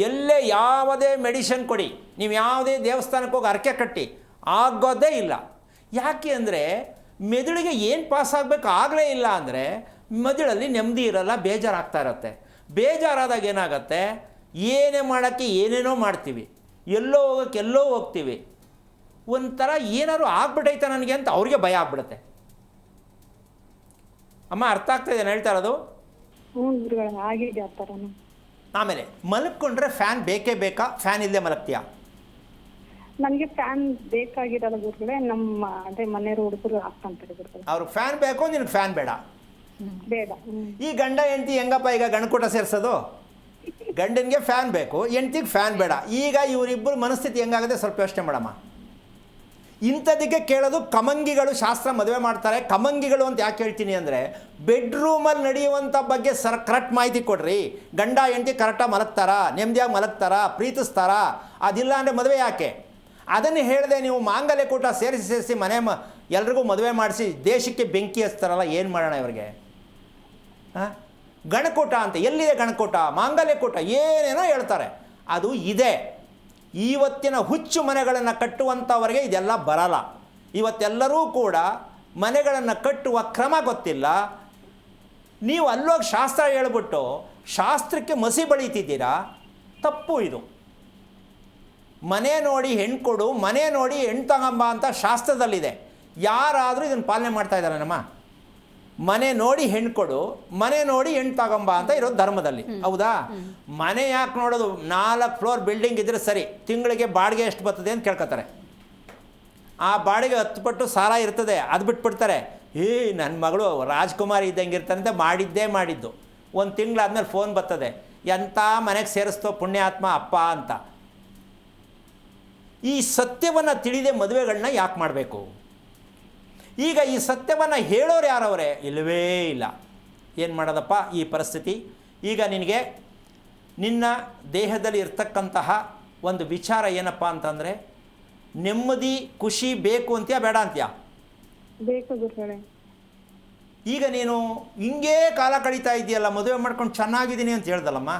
ಎಲ್ಲೇ ಯಾವುದೇ ಮೆಡಿಷನ್ ಕೊಡಿ, ನೀವು ಯಾವುದೇ ದೇವಸ್ಥಾನಕ್ಕೆ ಹೋಗಿ ಹರಕೆ ಕಟ್ಟಿ, ಆಗೋದೇ ಇಲ್ಲ. ಯಾಕೆ ಅಂದರೆ ಮೆದುಳಿಗೆ ಏನು ಪಾಸ್ ಆಗಬೇಕು ಆಗಲೇ ಇಲ್ಲ ಅಂದರೆ ಮೆದುಳಲ್ಲಿ ನೆಮ್ಮದಿ ಇರಲ್ಲ, ಬೇಜಾರಾಗ್ತಾ ಇರುತ್ತೆ. ಬೇಜಾರಾದಾಗ ಏನಾಗುತ್ತೆ, ಏನೇ ಮಾಡೋಕ್ಕೆ ಏನೇನೋ ಮಾಡ್ತೀವಿ, ಎಲ್ಲೋ ಹೋಗೋಕ್ಕೆ ಎಲ್ಲೋ ಹೋಗ್ತೀವಿ. ಒಂಥರ ಏನಾದ್ರು ಆಗ್ಬಿಟ್ಟೈತೆ ನನಗೆ ಅಂತ ಅವ್ರಿಗೆ ಭಯ ಆಗ್ಬಿಡುತ್ತೆ. ಅಮ್ಮ ಅರ್ಥ ಆಗ್ತಾ ಇದೆ ಹೇಳ್ತಾ ಇರೋದು? ಆಗಿದೆ ಆ ಥರನೂ. ಆಮೇಲೆ ಮಲಕ್ಕೊಂಡ್ರೆ ಫ್ಯಾನ್ ಬೇಕೇ ಬೇಕಾ? ಫ್ಯಾನ್ ಇಲ್ಲದೆ ಮಲಗ್ತೀಯಾ? ನನಗೆ ಫ್ಯಾನ್ ಬೇಕಾಗಿರಲ್ಲ ಗುರುಗಳೇ. ನಮ್ಮ ಅದೇ ಮನೆಯವರು ಹುಡುಗರು ಹಾಕ್ಕೊಂತಾರೆ ಗುರುಗಳೇ. ಅವ್ರಿಗೆ ಫ್ಯಾನ್ ಬೇಕು, ನಿನಗೆ ಫ್ಯಾನ್ ಬೇಡ? ಬೇಡ. ಈ ಗಂಡ ಹೆಂಡತಿ ಹೆಂಗಪ್ಪ ಈಗ ಗಂಡಕೂಟ ಸೇರಿಸೋದು? ಗಂಡನಿಗೆ ಫ್ಯಾನ್ ಬೇಕು, ಹೆಂಡತಿಗೆ ಫ್ಯಾನ್ ಬೇಡ. ಈಗ ಇವರಿಬ್ಬರು ಮನಸ್ಥಿತಿ ಹೆಂಗಾಗುತ್ತೆ ಸ್ವಲ್ಪ ಯೋಚನೆ ಮಾಡಮ್ಮ. ಇಂಥದಕ್ಕೆ ಕೇಳೋದು ಕಮಂಗಿಗಳು. ಶಾಸ್ತ್ರ ಮದುವೆ ಮಾಡ್ತಾರೆ. ಕಮಂಗಿಗಳು ಅಂತ ಯಾಕೆ ಹೇಳ್ತೀನಿ ಅಂದರೆ ಬೆಡ್ರೂಮಲ್ಲಿ ನಡೆಯುವಂಥ ಬಗ್ಗೆ ಕರೆಕ್ಟ್ ಮಾಹಿತಿ ಕೊಡ್ರಿ. ಗಂಡ ಹೆಂಡತಿ ಕರೆಕ್ಟಾಗಿ ಮಲಗ್ತಾರಾ, ನೆಮ್ಮದಿಯಾಗಿ ಮಲಗ್ತಾರಾ, ಪ್ರೀತಿಸ್ತಾರಾ? ಅದಿಲ್ಲ ಅಂದರೆ ಮದುವೆ ಯಾಕೆ? ಅದನ್ನು ಹೇಳಿದೆ ನೀವು ಮಾಂಗಲ್ಯ ಕೂಟ ಸೇರಿಸಿ ಮನೆ ಎಲ್ರಿಗೂ ಮದುವೆ ಮಾಡಿಸಿ ದೇಶಕ್ಕೆ ಬೆಂಕಿ ಹಚ್ತಾರಲ್ಲ, ಏನು ಮಾಡೋಣ ಇವರಿಗೆ? ಹಾಂ, ಗಣಕೂಟ ಅಂತ ಎಲ್ಲಿದೆ? ಗಣಕೂಟ, ಮಾಂಗಲ್ಯ ಕೂಟ, ಏನೇನೋ ಹೇಳ್ತಾರೆ. ಅದು ಇದೆ. ಇವತ್ತಿನ ಹುಚ್ಚು ಮನೆಗಳನ್ನು ಕಟ್ಟುವಂಥವರಿಗೆ ಇದೆಲ್ಲ ಬರಲ್ಲ. ಇವತ್ತೆಲ್ಲರೂ ಕೂಡ ಮನೆಗಳನ್ನು ಕಟ್ಟುವ ಕ್ರಮ ಗೊತ್ತಿಲ್ಲ. ನೀವು ಅಲ್ಲೋಗಿ ಶಾಸ್ತ್ರ ಹೇಳ್ಬಿಟ್ಟು ಶಾಸ್ತ್ರಕ್ಕೆ ಮಸಿ ಬಳಿತಿದ್ದೀರಾ, ತಪ್ಪು ಇದು. ಮನೆ ನೋಡಿ ಹೆಣ್ಣು ಕೊಡು, ಮನೆ ನೋಡಿ ಹೆಣ್ಣು ತಗೊಂಬ ಅಂತ ಶಾಸ್ತ್ರದಲ್ಲಿದೆ. ಯಾರಾದರೂ ಇದನ್ನು ಪಾಲನೆ ಮಾಡ್ತಾ ಇದ್ದಾರೆ ನಮ್ಮ? ಮನೆ ನೋಡಿ ಹೆಣ್ಣು ಕೊಡು, ಮನೆ ನೋಡಿ ಹೆಣ್ಣು ತಗೊಂಬ ಅಂತ ಇರೋದು ಧರ್ಮದಲ್ಲಿ, ಹೌದಾ? ಮನೆ ಯಾಕೆ ನೋಡೋದು? 4 ಫ್ಲೋರ್ ಬಿಲ್ಡಿಂಗ್ ಇದ್ದರೆ ಸರಿ, ತಿಂಗಳಿಗೆ ಬಾಡಿಗೆ ಎಷ್ಟು ಬರ್ತದೆ ಅಂತ ಕೇಳ್ಕೊತಾರೆ. ಆ ಬಾಡಿಗೆ 10 ಪಟ್ಟು ಸಾಲ ಇರ್ತದೆ, ಅದು ಬಿಟ್ಬಿಡ್ತಾರೆ. ನನ್ನ ಮಗಳು ರಾಜ್ಕುಮಾರಿ ಇದ್ದಂಗೆ ಇರ್ತಾನಂತೆ, ಮಾಡಿದ್ದು. ಒಂದು ತಿಂಗಳಾದ್ಮೇಲೆ ಫೋನ್ ಬರ್ತದೆ, ಎಂಥ ಮನೆಗೆ ಸೇರಿಸ್ತೋ ಪುಣ್ಯಾತ್ಮ ಅಪ್ಪ ಅಂತ. ಈ ಸತ್ಯವನ್ನು ತಿಳಿದೇ ಮದುವೆಗಳನ್ನ ಯಾಕೆ ಮಾಡಬೇಕು? ಈಗ ಈ ಸತ್ಯವನ್ನು ಹೇಳೋರು ಯಾರವರೇ? ಇಲ್ಲವೇ ಇಲ್ಲ. ಏನು ಮಾಡೋದಪ್ಪ ಈ ಪರಿಸ್ಥಿತಿ? ಈಗ ನಿನಗೆ ನಿನ್ನ ದೇಹದಲ್ಲಿ ಇರ್ತಕ್ಕಂತಹ ಒಂದು ವಿಚಾರ ಏನಪ್ಪ ಅಂತಂದರೆ, ನೆಮ್ಮದಿ ಖುಷಿ ಬೇಕು ಅಂತೀಯಾ ಬೇಡ ಅಂತೀಯಾ? ಬೇಕು ಗುರುಗಳೇ. ಈಗ ನೀನು ಹಿಂಗೇ ಕಾಲ ಕಳೀತಾ ಇದೆಯಲ್ಲ, ಮದುವೆ ಮಾಡ್ಕೊಂಡು ಚೆನ್ನಾಗಿದ್ದೀನಿ ಅಂತ ಹೇಳ್ದಲ್ಲಮ್ಮ.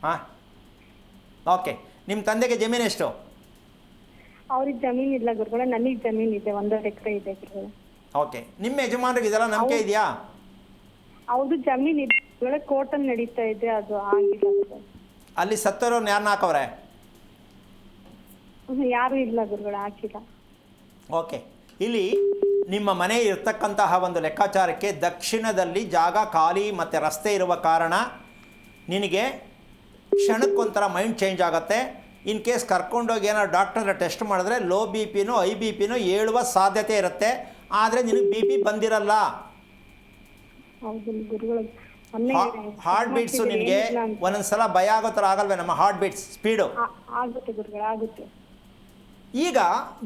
ಹಾಂ, ಓಕೆ. ನಿಮ್ಮ ತಂದೆಗೆ ಜಮೀನು ಎಷ್ಟು? ಅವ್ರಿಗೆ ಜಮೀನ್ ಇಲ್ಲ ಗುರುಗಳೇ, ನನಗೆ ಜಮೀನ್ ಇದೆ, 1.5 ಎಕರೆ ಇದೆ ಗುರುಗಳೇ. ಓಕೆ. ನಿಮ್ಮ ಯಜಮಾನ್ರಿಗೆ ಇದೆಲ್ಲ ನಂಬಿಕೆ ಇದೆಯಾ? ಅವ್ರದ್ದು ಜಮೀನ್ ಇದೆ, ಕೋರ್ಟಲ್ಲಿ ನಡೀತಾ ಇದೆ, ಅದು ಆಗಿಲ್ಲ ಗುರುಗಳೇ. ಅಲ್ಲಿ ಸತ್ತರೋರ್ನ ಯಾರನ್ನ ಹಾಕವ್ರೆ? ಯಾರು ಇಲ್ಲ ಗುರುಗಳೇ, ಹಾಕಿಲ್ಲ. ಓಕೆ. ಇಲ್ಲಿ ನಿಮ್ಮ ಮನೆ ಇರ್ತಕ್ಕಂತಹ ಒಂದು ಲೆಕ್ಕಾಚಾರಕ್ಕೆ ದಕ್ಷಿಣದಲ್ಲಿ ಜಾಗ ಖಾಲಿ ಮತ್ತು ರಸ್ತೆ ಇರುವ ಕಾರಣ ನಿನಗೆ ಕ್ಷಣಕ್ಕೊಂಥರ ಮೈಂಡ್ ಚೇಂಜ್ ಆಗುತ್ತೆ. ಇನ್ ಕೇಸ್ ಕರ್ಕೊಂಡೋಗಿ ಏನೋ ಡಾಕ್ಟರ್ ಟೆಸ್ಟ್ ಮಾಡಿದ್ರೆ ಲೋ ಬಿ ಪಿನೋ ಐ ಬಿ ಪಿನೋ ಹೇಳುವ ಸಾಧ್ಯತೆ ಇರುತ್ತೆ. ಆದರೆ ನಿನಗೆ ಬಿ ಪಿ ಬಂದಿರಲ್ಲ. ಹಾರ್ಟ್ ಬೀಟ್ಸು ನಿನಗೆ ಒಂದೊಂದ್ಸಲ ಭಯ ಆಗೋ ಥರ ಆಗಲ್ವೇ? ನಮ್ಮ ಹಾರ್ಟ್ ಬೀಟ್ಸ್ ಸ್ಪೀಡು ಆಗುತ್ತೆ ಗುರುಗಳೇ, ಆಗುತ್ತೆ. ಈಗ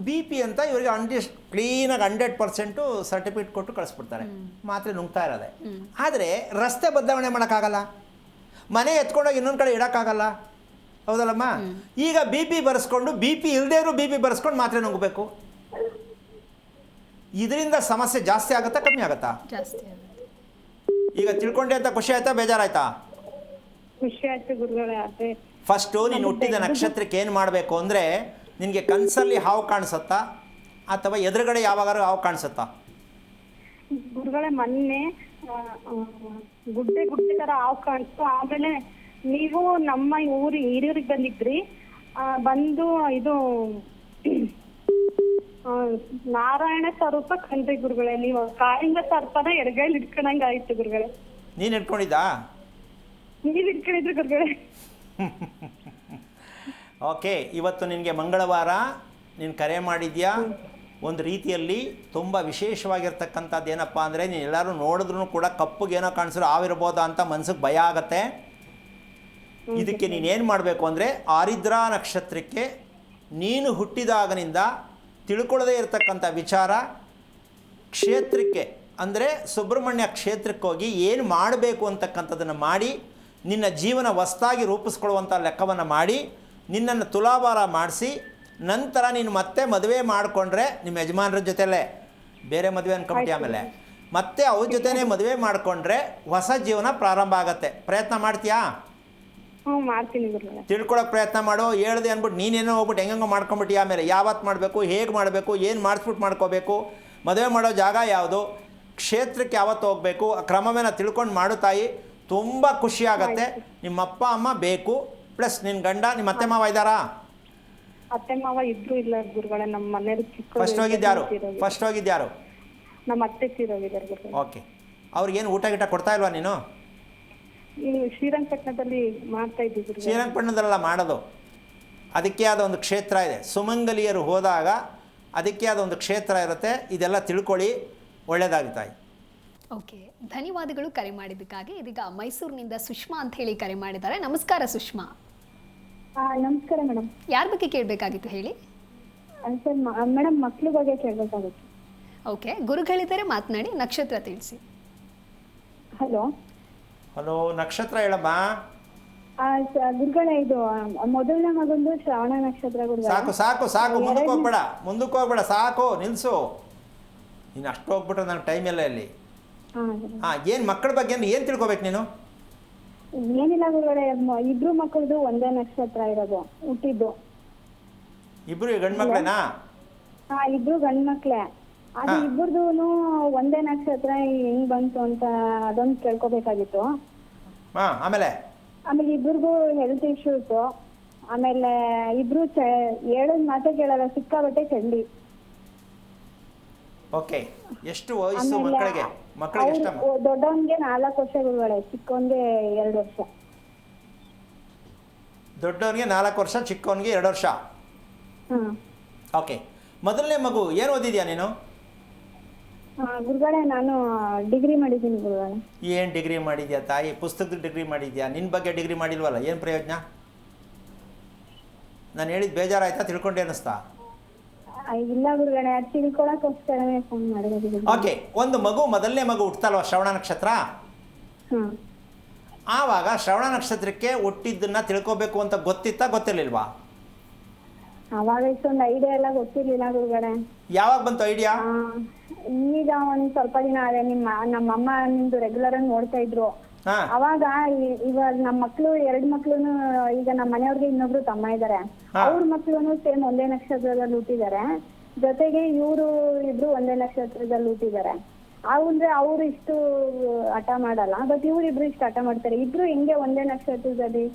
ಬಿ ಪಿ ಅಂತ ಇವರಿಗೆ ಕ್ಲೀನಾಗಿ 100% ಸರ್ಟಿಫಿಕೇಟ್ ಕೊಟ್ಟು ಕಳಿಸ್ಬಿಡ್ತಾರೆ, ಮಾತ್ರೆ ನುಂಗ್ತಾ ಇರೋದೆ. ಆದರೆ ರಸ್ತೆ ಬದಲಾವಣೆ ಮಾಡೋಕ್ಕಾಗಲ್ಲ, ಮನೆ ಎತ್ಕೊಂಡೋಗಿ ಇನ್ನೊಂದು ಕಡೆ ಇಡೋಕ್ಕಾಗಲ್ಲ, ಹೌದಲ್ಲಮ್ಮ? ಈಗ ಬಿ ಪಿ ಬರೆಸ್ಕೊಂಡು, ಬಿ ಪಿ ಇಲ್ಲದೇ ಇರೋ ಬಿ ಪಿ ಬರೆಸ್ಕೊಂಡು ಮಾತ್ರೆ ನುಂಗಬೇಕು. ಇದರಿಂದ ಸಮಸ್ಯೆ ಜಾಸ್ತಿ ಆಗುತ್ತಾ ಕಮ್ಮಿ ಆಗುತ್ತಾ? ಜಾಸ್ತಿ ಆಗುತ್ತೆ. ಈಗ ತಿಳ್ಕೊಂಡೆ ಅಂತ ಖುಷಿ ಆಯ್ತಾ ಬೇಜಾರಾಯ್ತಾ? ಖುಷಿ ಆಯ್ತು ಗುರುಗಳೇ. ಅದೇ ಫಸ್ಟು ನೀನು ಹುಟ್ಟಿದ ನಕ್ಷತ್ರಕ್ಕೆ ಏನು ಮಾಡಬೇಕು ಅಂದರೆ, ನಿನಗೆ ಕನಸಲ್ಲಿ ಹಾವು ಕಾಣಿಸುತ್ತಾ ಅಥವಾ ಎದುರುಗಡೆ ಯಾವಾಗಾರು ಹಾವು ಕಾಣಿಸುತ್ತಾ? ಗುರುಗಳೇ ಮೊನ್ನೆ ಗುಡ್ಡೆ ತರ ಹಾವು ಕಾಣಿಸ್ತು. ಆಮೇಲೆ ನೀವು ನಮ್ಮ ಹಿರಿಯೂರಿಗೆ ಬಂದಿದ್ರಿ, ಬಂದು ಇದು ನಾರಾಯಣ ಸ್ವರೂಪ ಕಂಡ್ರಿ ಗುರುಗಳೇ. ನೀವು ಕಾಳಿಂಗ ಸರ್ಪನ ಎಡಗೈಲಿ ಇಟ್ಕೊಂಡಂಗ ಆಯ್ತು ಗುರುಗಳೇ. ನೀನು ಇಟ್ಕೊಂಡಿದ್ದಾ? ನೀವ್ ಇಟ್ಕೊಂಡಿದ್ರಿ ಗುರುಗಳೇ. ಓಕೆ. ಇವತ್ತು ನಿನಗೆ ಮಂಗಳವಾರ, ನೀನು ಕರೆ ಮಾಡಿದ್ಯಾ. ಒಂದು ರೀತಿಯಲ್ಲಿ ತುಂಬ ವಿಶೇಷವಾಗಿರ್ತಕ್ಕಂಥದ್ದು ಏನಪ್ಪ ಅಂದರೆ, ನೀನು ಎಲ್ಲರೂ ನೋಡಿದ್ರೂ ಕೂಡ ಕಪ್ಪುಗೇನೋ ಕಾಣಿಸಿದ್ರು ಆಗಿರ್ಬೋದಾ ಅಂತ ಮನ್ಸಿಗೆ ಭಯ ಆಗತ್ತೆ. ಇದಕ್ಕೆ ನೀನೇನು ಮಾಡಬೇಕು ಅಂದರೆ, ಆರಿದ್ರಾ ನಕ್ಷತ್ರಕ್ಕೆ ನೀನು ಹುಟ್ಟಿದಾಗನಿಂದ ತಿಳ್ಕೊಳ್ಳದೇ ಇರತಕ್ಕಂಥ ವಿಚಾರ, ಕ್ಷೇತ್ರಕ್ಕೆ ಅಂದರೆ ಸುಬ್ರಹ್ಮಣ್ಯ ಕ್ಷೇತ್ರಕ್ಕೆ ಹೋಗಿ ಏನು ಮಾಡಬೇಕು ಅಂತಕ್ಕಂಥದ್ದನ್ನು ಮಾಡಿ, ನಿನ್ನ ಜೀವನ ಹೊಸದಾಗಿ ರೂಪಿಸ್ಕೊಳ್ಳುವಂಥ ಲೆಕ್ಕವನ್ನು ಮಾಡಿ, ನಿನ್ನನ್ನು ತುಲಾಭಾರ ಮಾಡಿಸಿ, ನಂತರ ನೀನು ಮತ್ತೆ ಮದುವೆ ಮಾಡಿಕೊಂಡ್ರೆ ನಿಮ್ಮ ಯಜಮಾನರ ಜೊತೆಲೇ, ಬೇರೆ ಮದುವೆ ಅನ್ಕೊಂಬಿಟ್ಟು ಆಮೇಲೆ ಮತ್ತೆ ಅವ್ರ ಜೊತೆನೇ ಮದುವೆ ಮಾಡಿಕೊಂಡ್ರೆ ಹೊಸ ಜೀವನ ಪ್ರಾರಂಭ ಆಗತ್ತೆ. ಪ್ರಯತ್ನ ಮಾಡ್ತೀಯಾ? ಮಾಡ್ತೀನಿ ಗುರುಗಳೇ. ತಿಳ್ಕೊಳ್ಳೋಕೆ ಪ್ರಯತ್ನ ಮಾಡು. ಹೇಳ್ದೆ ಅಂದ್ಬಿಟ್ಟು ನೀನೇನೋ ಹೋಗ್ಬಿಟ್ಟು ಹೆಂಗೋ ಮಾಡ್ಕೊಂಬಿಟ್ಟು ಆಮೇಲೆ ಯಾವತ್ತು ಮಾಡಬೇಕು, ಹೇಗೆ ಮಾಡಬೇಕು, ಏನು ಮಾಡಿಸ್ಬಿಟ್ಟು ಮಾಡ್ಕೋಬೇಕು, ಮದುವೆ ಮಾಡೋ ಜಾಗ ಯಾವುದು, ಕ್ಷೇತ್ರಕ್ಕೆ ಯಾವತ್ತು ಹೋಗಬೇಕು, ಆ ಕ್ರಮವೇನ ತಿಳ್ಕೊಂಡು ಮಾಡು ತಾಯಿ. ತುಂಬ ಖುಷಿ ಆಗತ್ತೆ. ನಿಮ್ಮ ಅಪ್ಪ ಅಮ್ಮ ಬೇಕು, ಪ್ಲಸ್ ನಿನ್ನ ಗಂಡ, ನಿಮ್ಮ ಅತ್ತೆ ಮಾವ ಇದ್ದಾರಾ? ಅತ್ತೆ ಮಾವ ಇದ್ರು ಇಲ್ಲ ಗುರುಗಳೇ. ನಮ್ಮ ಮನೆಯವ್ರು ಚಿಕ್ಕ ಫಸ್ಟ್ ಹೋಗಿದ್ಯಾರು? ನಮ್ಮ ಅತ್ತೆ ತೀರೋಗಿದ್ದಾರೆ ಗುರುಗಳೇ. ಓಕೆ. ಅವ್ರಿಗೇನು ಊಟ ಗಿಟ ಕೊಡ್ತಾ ಇಲ್ವಾ ನೀನು? ಶ್ರೀರಂಗಪಟ್ಟಣದಲ್ಲಿ ಮಾಡ್ತಾ ಇದ್ದೀವಿ. ಶ್ರೀರಂಗಪಟ್ಟಣದಲ್ಲ ಮಾಡೋದು, ಅದಕ್ಕೆ ಆದ ಒಂದು ಕ್ಷೇತ್ರ ಇದೆ. ಸುಮಂಗಲಿಯರು ಹೋದಾಗ ಅದಕ್ಕೆ ಆದ ಒಂದು ಕ್ಷೇತ್ರ ಇರುತ್ತೆ. ಇದೆಲ್ಲ ತಿಳ್ಕೊಳ್ಳಿ, ಒಳ್ಳೆಯದಾಗುತ್ತಾಯಿ. ಓಕೆ, ಧನ್ಯವಾದಗಳು ಕರೆ ಮಾಡಿದ್ದಕ್ಕಾಗಿ. ಇದೀಗ ಮೈಸೂರಿನಿಂದ ಸುಷ್ಮಾ ಅಂತ ಹೇಳಿ ಕರೆ ಮಾಡಿದ್ದಾರೆ. ನಮಸ್ಕಾರ ಸುಷ್ಮಾ. ನಮಸ್ಕಾರ ಮೇಡಮ್. ಯಾರ ಬಗ್ಗೆ ಕೇಳಬೇಕಾಗಿತ್ತು ಹೇಳಿ? ಸರ್ ಮೇಡಮ್, ಮಕ್ಳ ಬಗ್ಗೆ ಕೇಳಬೇಕಾಗಿತ್ತು. ಓಕೆ, ಗುರುಗಳಿದ್ದಾರೆ, ಮಾತನಾಡಿ. ನಕ್ಷತ್ರ ತಿಳಿಸಿ. ಹಲೋ. ಹಲೋ, ನಕ್ಷತ್ರ ಹೇಳಮ್ಮ. ಗುರುಗಳೇ ಇದು ಮೊದಲನೇ ಮಗಂದು ಶ್ರವಣ ನಕ್ಷತ್ರ ಗುರುಗಳೇ. ಸಾಕು ಸಾಕು ಸಾಕು, ಮುಂದಕ್ಕೆ ಹೋಗ್ಬೇಡ, ಸಾಕು, ನಿಲ್ಲಿಸು. ನೀನು ಅಷ್ಟು ಹೋಗ್ಬಿಟ್ರೆ ನನಗೆ ಟೈಮ್ ಇಲ್ಲ ಇಲ್ಲಿ. ಏನು ಮಕ್ಕಳ ಬಗ್ಗೆ ಏನು ತಿಳ್ಕೊಬೇಕು ನೀನು? ಏನಿಲ್ಲ ಗುರುಗಳೇ, ಇಬ್ರು ಮಕ್ಕಳದು ಒಂದೇ ನಕ್ಷತ್ರ ಇರೋದು, ಹುಟ್ಟಿದ್ದು. ಇಬ್ರು ಗಂಡು ಮಕ್ಕಳೇನಾ? ಇಬ್ರು ಗಂಡು ಮಕ್ಳೇ. ಅದು ಇಬ್ಬರದು ಒಂದೇ ನಕ್ಷತ್ರ ಹೆಂಗ್ ಬಂತು ಅಂತ ಅದೊಂದು ಕೇಳ್ಕೊಬೇಕಾಗಿತ್ತು. ಆಮೇಲೆ ಇಬ್ರಿಗೂ ಹೆಲ್ತ್ ಇಶ್ಯೂಸ್. ಆಮೇಲೆ ಇಬ್ರು ಹೇಳೋದ್ ಮಾತೇ ಕೇಳಲ್ಲ, ಸಿಕ್ಕಾಬಟ್ಟೆ ಚಂಡಿ. ಓಕೆ, ಎಷ್ಟು ವಯಸ್ಸು ಮಕ್ಕಳಿಗೆ? ದೊಡ್ಡವನ್ಗೆ 4 ವರ್ಷ ಗುರುಗಳೇ, ಚಿಕ್ಕವನ್ಗೆ 2 ವರ್ಷ. ದೊಡ್ಡವನಿಗೆ 4 ವರ್ಷ, ಚಿಕ್ಕವನಿಗೆ 2 ವರ್ಷ. ಓಕೆ, ಮೊದಲನೇ ಮಗು ಏನು ಓದಿದ್ಯಾ ನೀನು? ಗುರುಗಳೇ ನಾನು ಡಿಗ್ರಿ ಮಾಡಿದ್ದೀನಿ ಗುರುಗಳೇ. ಏನು ಡಿಗ್ರಿ ಮಾಡಿದ್ಯಾ ತಾಯಿ? ಪುಸ್ತಕದ ಡಿಗ್ರಿ ಮಾಡಿದ್ಯಾ? ನಿನ್ನ ಬಗ್ಗೆ ಡಿಗ್ರಿ ಮಾಡಿಲ್ವಲ್ಲ, ಏನು ಪ್ರಯೋಜನ? ನಾನು ಹೇಳಿದ್ದು ಬೇಜಾರಾಯ್ತಾ? ತಿಳ್ಕೊಂಡೆ ಅನ್ನಿಸ್ತಾ? ಇಲ್ಲ ಗುರುಗಳೇ, ಅದು ತಿಳ್ಕೊಳಕ್ಕೋಸ್ಕರನೇ ಫೋನ್ ಮಾಡಿರೋದು. ಓಕೆ, ಒಂದು ಮಗು, ಮೊದಲನೇ ಮಗು ಹುಟ್ಟಲ್ವ ಶ್ರವಣ ನಕ್ಷತ್ರ, ಆವಾಗ ಶ್ರವಣ ನಕ್ಷತ್ರಕ್ಕೆ ಹುಟ್ಟಿದ್ದನ್ನ ತಿಳ್ಕೊಬೇಕು ಅಂತ ಗೊತ್ತಿತ್ತಾ ಗೊತ್ತಿರ್ಲಿಲ್ವಾ? ಅವಾಗ ಇಷ್ಟೊಂದು ಐಡಿಯಾ ಎಲ್ಲ ಗೊತ್ತಿರ್ಲಿಲ್ಲ ಗುರುಗಳೇ. ಯಾವಾಗ ಬಂತು ಐಡಿಯಾ? ಈಗ ಒಂದ್ ಸ್ವಲ್ಪ ದಿನ ಆದ್ರೆ ನಮ್ಮಮ್ಮ ನಿಮ್ದು ರೆಗ್ಯುಲರ್ ಆಗಿ ನೋಡ್ತಾ ಇದ್ರು. ಅವಾಗ ಇವಾಗ ನಮ್ಮ ಮಕ್ಳು 2 ಮಕ್ಳುನು ಈಗ ನಮ್ಮ ಮನೆಯವ್ರಿಗೆ ಇನ್ನೊಬ್ರು ತಮ್ಮ ಇದಾರೆ. ಅವ್ರ ಮಕ್ಳುನು ಸೇಮ್ ಒಂದೇ ನಕ್ಷತ್ರದಲ್ಲಿ ಹುಟ್ಟಿದ್ದಾರೆ. ಜೊತೆಗೆ ಇವ್ರು ಇಬ್ರು ಒಂದೇ ನಕ್ಷತ್ರದಲ್ಲಿ ಹುಟ್ಟಿದ್ದಾರೆ. ಅಂದ್ರೆ ಅವ್ರು ಇಷ್ಟು ಹಠ ಮಾಡಲ್ಲ, ಬಟ್ ಇವ್ರಿಬ್ರು ಇಷ್ಟು ಹಠ ಮಾಡ್ತಾರೆ. ಇಬ್ರು ಹೆಂಗೆ ಒಂದೇ ನಕ್ಷತ್ರದಲ್ಲಿ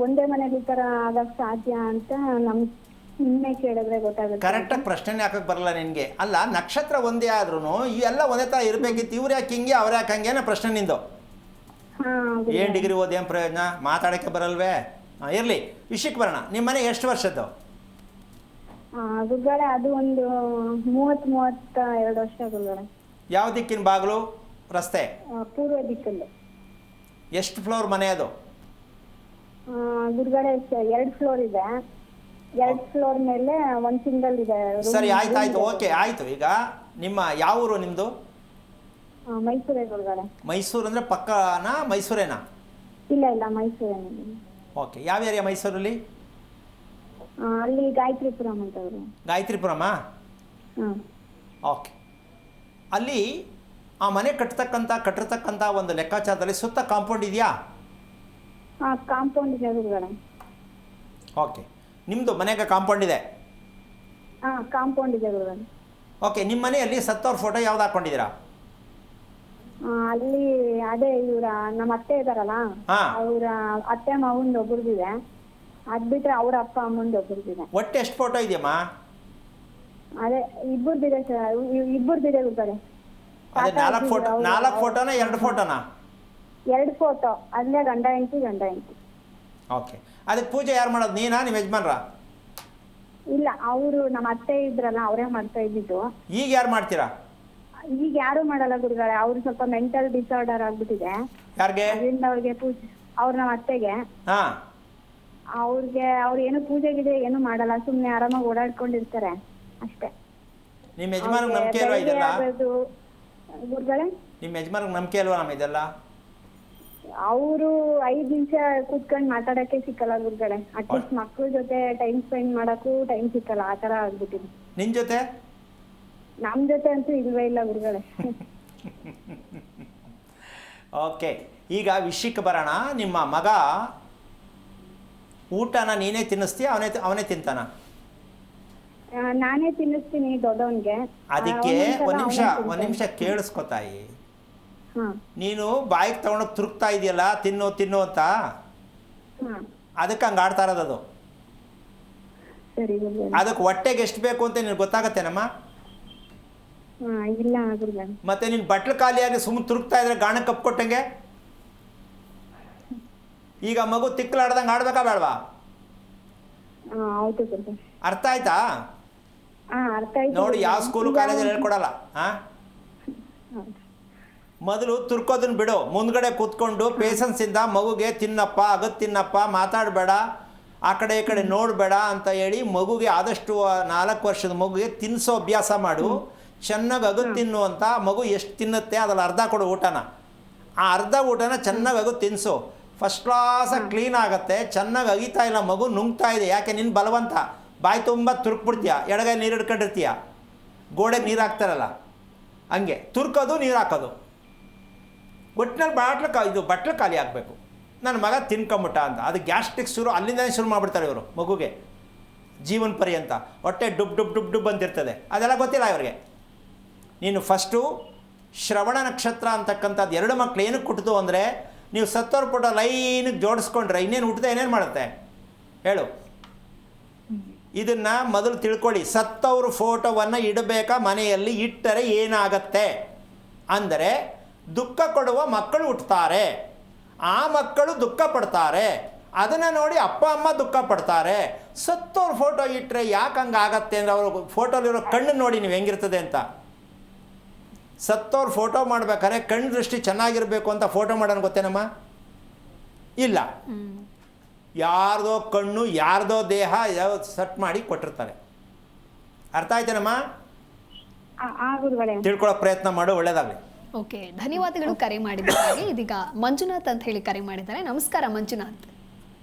ಒಂದೇ ಮನೇಲಿ ಈ ತರ ಆಗಕ್ ಸಾಧ್ಯ ಅಂತ ನಿನ್ನೆ ಕೇಳಿದ್ರೆ ಗೊತ್ತಾಗುತ್ತೆ. ಕರೆಕ್ಟಾಗಿ ಪ್ರಶ್ನೆ ಹಾಕಕ್ಕೆ ಬರಲ್ಲ ನಿನಗೆ. ಅಲ್ಲ, ನಕ್ಷತ್ರ ಒಂದೇ ಆದ್ರೂ ಇವೆಲ್ಲ ಒಂದೇ ಥರ ಇರಬೇಕಿತ್ತು. ಇವ್ರು ಯಾಕೆ ಹಿಂಗೆ, ಅವ್ರು ಯಾಕೆ ಹಂಗೆ ಅನ್ನೋ ಪ್ರಶ್ನೆ ನಿಂದು. ಏನು ಡಿಗ್ರಿ ಓದಿ ಏನು ಪ್ರಯೋಜನ? ಮಾತಾಡೋಕ್ಕೆ ಬರಲ್ವೇ? ಇರಲಿ, ವಿಷಯಕ್ಕೆ ಬರೋಣ. ನಿಮ್ಮ ಮನೆ ಎಷ್ಟು ವರ್ಷದ್ದು? ಗುರುಗಳೇ ಅದು ಒಂದು 32 ವರ್ಷ ಗುರುಗಳೇ. ಯಾವ ದಿಕ್ಕಿನ ಬಾಗಿಲು? ರಸ್ತೆ? ಪೂರ್ವ ದಿಕ್ಕಲ್ಲಿ. ಎಷ್ಟು ಫ್ಲೋರ್ ಮನೆ ಅದು? ಗುರುಗಳೇ 2 ಫ್ಲೋರ್ ಇದೆ. 2 ಫ್ಲೋರ್ ಮೇಲೆ ಒಂದು ಸಿಂಗಲ್ ಇದೆ. ಸರಿ, ಆಯ್ತು. ಓಕೆ, ಆಯ್ತು. ಈಗ ನಿಮ್ಮ ಯಾವ ಊರು ನಿಮ್ಮದು? ಮೈಸೂರೇ ಗುರುಗಳೇ. ಮೈಸೂರು ಅಂದರೆ ಪಕ್ಕನಾ ಮೈಸೂರೇನಾ? ಇಲ್ಲ ಮೈಸೂರೇನೆ. ಓಕೆ, ಯಾವ ಏರಿಯಾ ಮೈಸೂರಲ್ಲಿ? ಅಲ್ಲಿ ಗಾಯತ್ರಿಪುರಂ ಅಂತ. ಗಾಯತ್ರಿಪುರಮಾ? ಓಕೆ. ಅಲ್ಲಿ ಆ ಮನೆ ಕಟ್ಟಿರ್ತಕ್ಕಂಥ ಒಂದು ಲೆಕ್ಕಾಚಾರದಲ್ಲಿ ಸುತ್ತ ಕಾಂಪೌಂಡ್ ಇದೆಯಾ? ಕಾಂಪೌಂಡ್ ಇದೆ ಗುರುಗಳೇ. ಓಕೆ, ನಿಮ್ಮದು ಮನೆಗೆ ಕಾಂಪೌಂಡ್ ಇದೆ? ಕಾಂಪೌಂಡ್ ಇದೆ ಗುರುಗಳೇ. ಓಕೆ, ನಿಮ್ಮ ಮನೆಯಲ್ಲಿ ಸತ್ತವ್ರ ಫೋಟೋ ಯಾವ್ದು ಹಾಕೊಂಡಿದ್ದೀರಾ? ಅಲ್ಲಿ ಅದೇ ಇವ್ರ ನಮ್ಮ ಅತ್ತೆ ಇದಾರಲ್ಲ, ಅವ್ರ ಅತ್ತೆ ಮಾವಂದು ಒಬ್ರದಿದೆ. ಅದ್ ಬಿಟ್ರೆ ಅವ್ರ ಅಪ್ಪ ಅಮ್ಮಂದು ಒಬ್ರದಿದೆ. ಒಟ್ಟು ಎಷ್ಟು ಫೋಟೋ ಇದೆಯಮ್ಮ? ಅದೇ ಇಬ್ಬರದಿದೆ ಸರ್, ಇಬ್ಬರದಿದೆ ಗುರುಗಳೇ. ಅದೇ 4 ಫೋಟೋನಾ 2 ಫೋಟೋನಾ? 2 ಫೋಟೋ. ಅಲ್ಲೇ ಗಂಡ ಹೆಂಡತಿ. ಓಕೆ, ಅದಕ್ಕೆ ಪೂಜೆ ಯಾರು ಮಾಡೋದು, ನೀನಾ ನಿಮ್ಮ ಯಜಮಾನ್ರ? ಇಲ್ಲ, ಅವರು ನಮ್ಮ ಅತ್ತೆ ಇದ್ರಲ್ಲ, ಅವರೇ ಮಾಡ್ತಾ ಇದ್ದಿದ್ದು. ಈಗ ಯಾರು ಮಾಡ್ತೀರಾ? ಈಗ ಯಾರು ಮಾಡಲ್ಲ ಗುರುಗಳೇ, ಅವ್ರು ಸ್ವಲ್ಪ ಮೆಂಟಲ್ ಡಿಸಾರ್ಡರ್ ಆಗ್ಬಿಟ್ಟಿದೆ. ಯಾರಿಗೆ? ಅದರಿಂದ ಅವ್ರಿಗೆ ಪೂಜೆ, ಅವ್ರ ನಮ್ಮ ಅತ್ತೆಗೆ. ಅವ್ರಿಗೆ ಅವ್ರು ಏನು ಪೂಜೆಗಿದೆ ಏನು ಮಾಡಲ್ಲ, ಸುಮ್ನೆ ಆರಾಮಾಗಿ ಓಡಾಡ್ಕೊಂಡಿರ್ತಾರೆ ಅಷ್ಟೇ. ನಿಮ್ಮ ಯಜಮಾನ್ರಿಗೆ ನಂಬಿಕೆ ಅಲ್ವಾ ಇದೆಲ್ಲ? ಗುರುಗಳೇ, ನಿಮ್ಮ ಯಜಮಾನ್ರಿಗೆ ನಂಬಿಕೆ ಅಲ್ವಾ ನಮ್ಮ ಇದೆಲ್ಲ? ಅವರು 5 ನಿಮಿಷ ಕೂತ್ಕೊಂಡು ಮಾತಾಡಕ್ಕೆ ಸಿಕ್ಕಲ್ಲ ಗುರುಗಳೇ. ಅಟ್ಲೀಸ್ಟ್ ಮಕ್ಳ ಜೊತೆ ಟೈಮ್ ಸ್ಪೆಂಡ್ ಮಾಡಕ್ಕೂ ಟೈಮ್ ಸಿಕ್ಕಲ್ಲ, ಆ ತರ ಆಗ್ಬಿಟ್ಟಿದೆ. ನಿನ್ ಜೊತೆ? ನಮ್ ಜೊತೆ ಅಂತೂ ಇಲ್ವೇ ಇಲ್ಲ ಗುರುಗಳೇ. ಓಕೆ, ಈಗ ವಿಷಯಕ್ಕೆ ಬರೋಣ. ನಿಮ್ಮ ಮಗ ಊಟನ ನೀನೇ ತಿನ್ನಿಸ್ತೀಯ, ಅವನೇ ತಿಂತಾನ? ನಾನೇ ತಿನ್ನಿಸ್ತೀನಿ ದೊಡ್ಡವನ್ಗೆ. ಅದಕ್ಕೆ ಒಂದ್ ನಿಮಿಷ ಕೇಳಿಸ್ಕೊತಾಯಿ. ನೀನು ಬಾಯಿಗೆ ತಗೊಂಡೋಗಿ ತುರುಕ್ತಾ ಇದೆಯಲ್ಲ, ತಿನ್ನು ಅಂತ, ಅದಕ್ಕೆ ಹಂಗೆ ಆಡ್ತಾ ಇರೋದು. ಅದಕ್ಕೆ ಹೊಟ್ಟೆಗೆ ಎಷ್ಟು ಬೇಕು ಅಂತ ನಿನ್ಗೆ ಗೊತ್ತಾಗತ್ತೇನಮ್ಮ? ಇಲ್ಲ ಗುರುಗಳೇ. ಮತ್ತೆ ನೀನು ಬಟ್ಲು ಖಾಲಿಯಾಗಿ ಸುಮ್ಮನೆ ತುರುಕ್ತಾ ಇದ್ರೆ ಗಾಣಕ್ಕೆ ಕಪ್ಕೊಟ್ಟಂಗೆ. ಈಗ ಮಗು ತಿಕ್ಕಲಾಡ್ದಂಗೆ ಆಡ್ಬೇಕಾ ಬೇಡವಾ? ಅರ್ಥ ಆಯ್ತಾ? ನೋಡಿ, ಯಾವ ಸ್ಕೂಲು ಕಾಲೇಜಲ್ಲಿ ಹೇಳ್ಕೊಡಲ್ಲ. ಮೊದಲು ತುರ್ಕೋದನ್ನ ಬಿಡು, ಮುಂದ್ಗಡೆ ಕೂತ್ಕೊಂಡು ಪೇಷನ್ಸಿಂದ ಮಗುಗೆ ತಿನ್ನಪ್ಪ, ತಿನ್ನಪ್ಪ, ಮಾತಾಡಬೇಡ, ಆ ಕಡೆ ಈ ಕಡೆ ನೋಡಬೇಡ ಅಂತ ಹೇಳಿ ಮಗುಗೆ ಆದಷ್ಟು 4 ವರ್ಷದ ಮಗುಗೆ ತಿನ್ನಿಸೋ ಅಭ್ಯಾಸ ಮಾಡು. ಚೆನ್ನಾಗಿ ತಿನ್ನು ಅಂತ. ಮಗು ಎಷ್ಟು ತಿನ್ನುತ್ತೆ ಅದ್ರಲ್ಲಿ ಅರ್ಧ ಕೊಡು ಊಟನ. ಆ ಅರ್ಧ ಊಟನ ಚೆನ್ನಾಗಿ ತಿನ್ನಿಸು. ಫಸ್ಟ್ ಕ್ಲಾಸಾಗಿ ಕ್ಲೀನ್ ಆಗುತ್ತೆ, ಚೆನ್ನಾಗಿ ಅಗಿತಾ ಇಲ್ಲ, ಮಗು ನುಂಗ್ತಾ ಇದೆ. ಯಾಕೆ? ನಿನ್ನ ಬಲವಂತ, ಬಾಯಿ ತುಂಬ ತುರುಕ್ಬಿಡ್ತೀಯ, ಎಡಗೈ ನೀರು ಹಿಡ್ಕೊಂಡಿರ್ತೀಯ, ಗೋಡೆಗೆ ನೀರು ಹಾಕ್ತಾರಲ್ಲ ಹಂಗೆ ತುರ್ಕೋದು, ನೀರು ಹಾಕೋದು. ಒಟ್ಟಿನಲ್ಲಿ ಬಟ್ಲು ಖಾಲಿ ಆಗಬೇಕು. ನನ್ನ ಮಗ ತಿನ್ಕೊಂಬಿಟ್ಟ ಅಂತ, ಅದು ಗ್ಯಾಸ್ಟ್ರಿಕ್ ಶುರು ಅಲ್ಲಿಂದನೇ ಶುರು ಮಾಡಿಬಿಡ್ತಾರೆ ಇವರು ಮಗುಗೆ ಜೀವನ ಪರ್ಯಂತ. ಹೊಟ್ಟೆ ಡುಬ್ ಡುಬ್ ಡುಬ್ ಡುಬ್ ಅಂತಿರ್ತದೆ, ಅದೆಲ್ಲ ಗೊತ್ತಿಲ್ಲ ಇವ್ರಿಗೆ. ನೀನು ಫಸ್ಟು ಶ್ರವಣ ನಕ್ಷತ್ರ ಅಂತಕ್ಕಂಥದ್ದು 2 ಮಕ್ಳು ಏನಕ್ಕೆ ಹುಟ್ಟಿತು ಅಂದರೆ, ನೀವು ಸತ್ತೋರ್ ಫೋಟೋ ಲೈನಿಗೆ ಜೋಡಿಸ್ಕೊಂಡ್ರೆ ಇನ್ನೇನು ಹುಟ್ಟದೆ ಏನೇನು ಮಾಡುತ್ತೆ ಹೇಳು? ಇದನ್ನು ಮೊದಲು ತಿಳ್ಕೊಳ್ಳಿ. ಸತ್ತವ್ರ ಫೋಟೋವನ್ನು ಇಡಬೇಕಾ ಮನೆಯಲ್ಲಿ? ಇಟ್ಟರೆ ಏನಾಗತ್ತೆ ಅಂದರೆ, ದುಃಖ ಕೊಡುವ ಮಕ್ಕಳು ಹುಟ್ಟುತ್ತಾರೆ, ಆ ಮಕ್ಕಳು ದುಃಖ ಪಡ್ತಾರೆ, ಅದನ್ನು ನೋಡಿ ಅಪ್ಪ ಅಮ್ಮ ದುಃಖ ಪಡ್ತಾರೆ. ಸತ್ತವ್ರ ಫೋಟೋ ಇಟ್ಟರೆ ಯಾಕೆ ಹಂಗೆ ಆಗತ್ತೆ ಅಂದರೆ, ಅವರು ಫೋಟೋಲಿರೋ ಕಣ್ಣು ನೋಡಿ ನೀವು ಹೆಂಗಿರ್ತದೆ ಅಂತ. ಸತ್ತವ್ರ ಫೋಟೋ ಮಾಡ್ಬೇಕಾದ್ರೆ ಕಣ್ಣು ದೃಷ್ಟಿ ಚೆನ್ನಾಗಿರಬೇಕು ಅಂತ ಫೋಟೋ ಮಾಡೋಣ ಗೊತ್ತೇನಮ್ಮ? ಇಲ್ಲ, ಯಾರ್ದೋ ಕಣ್ಣು ಯಾರ್ದೋ ದೇಹ ಸೆಟ್ ಮಾಡಿ ಕೊಟ್ಟಿರ್ತಾರೆ. ಅರ್ಥ ಆಯ್ತೇನಮ್ಮ? ತಿಳ್ಕೊಳ್ಳೋ ಪ್ರಯತ್ನ ಮಾಡು, ಒಳ್ಳೇದಾಗಲಿ. ಓಕೆ, ಧನ್ಯವಾದಗಳು ಕರೆ ಮಾಡಿದ್ದಕ್ಕಾಗಿ. ಇದೀಗ ಮಂಜುನಾಥ್ ಅಂತ ಹೇಳಿ ಕರೆ ಮಾಡಿದ್ದಾರೆ. ನಮಸ್ಕಾರ ಮಂಜುನಾಥ್.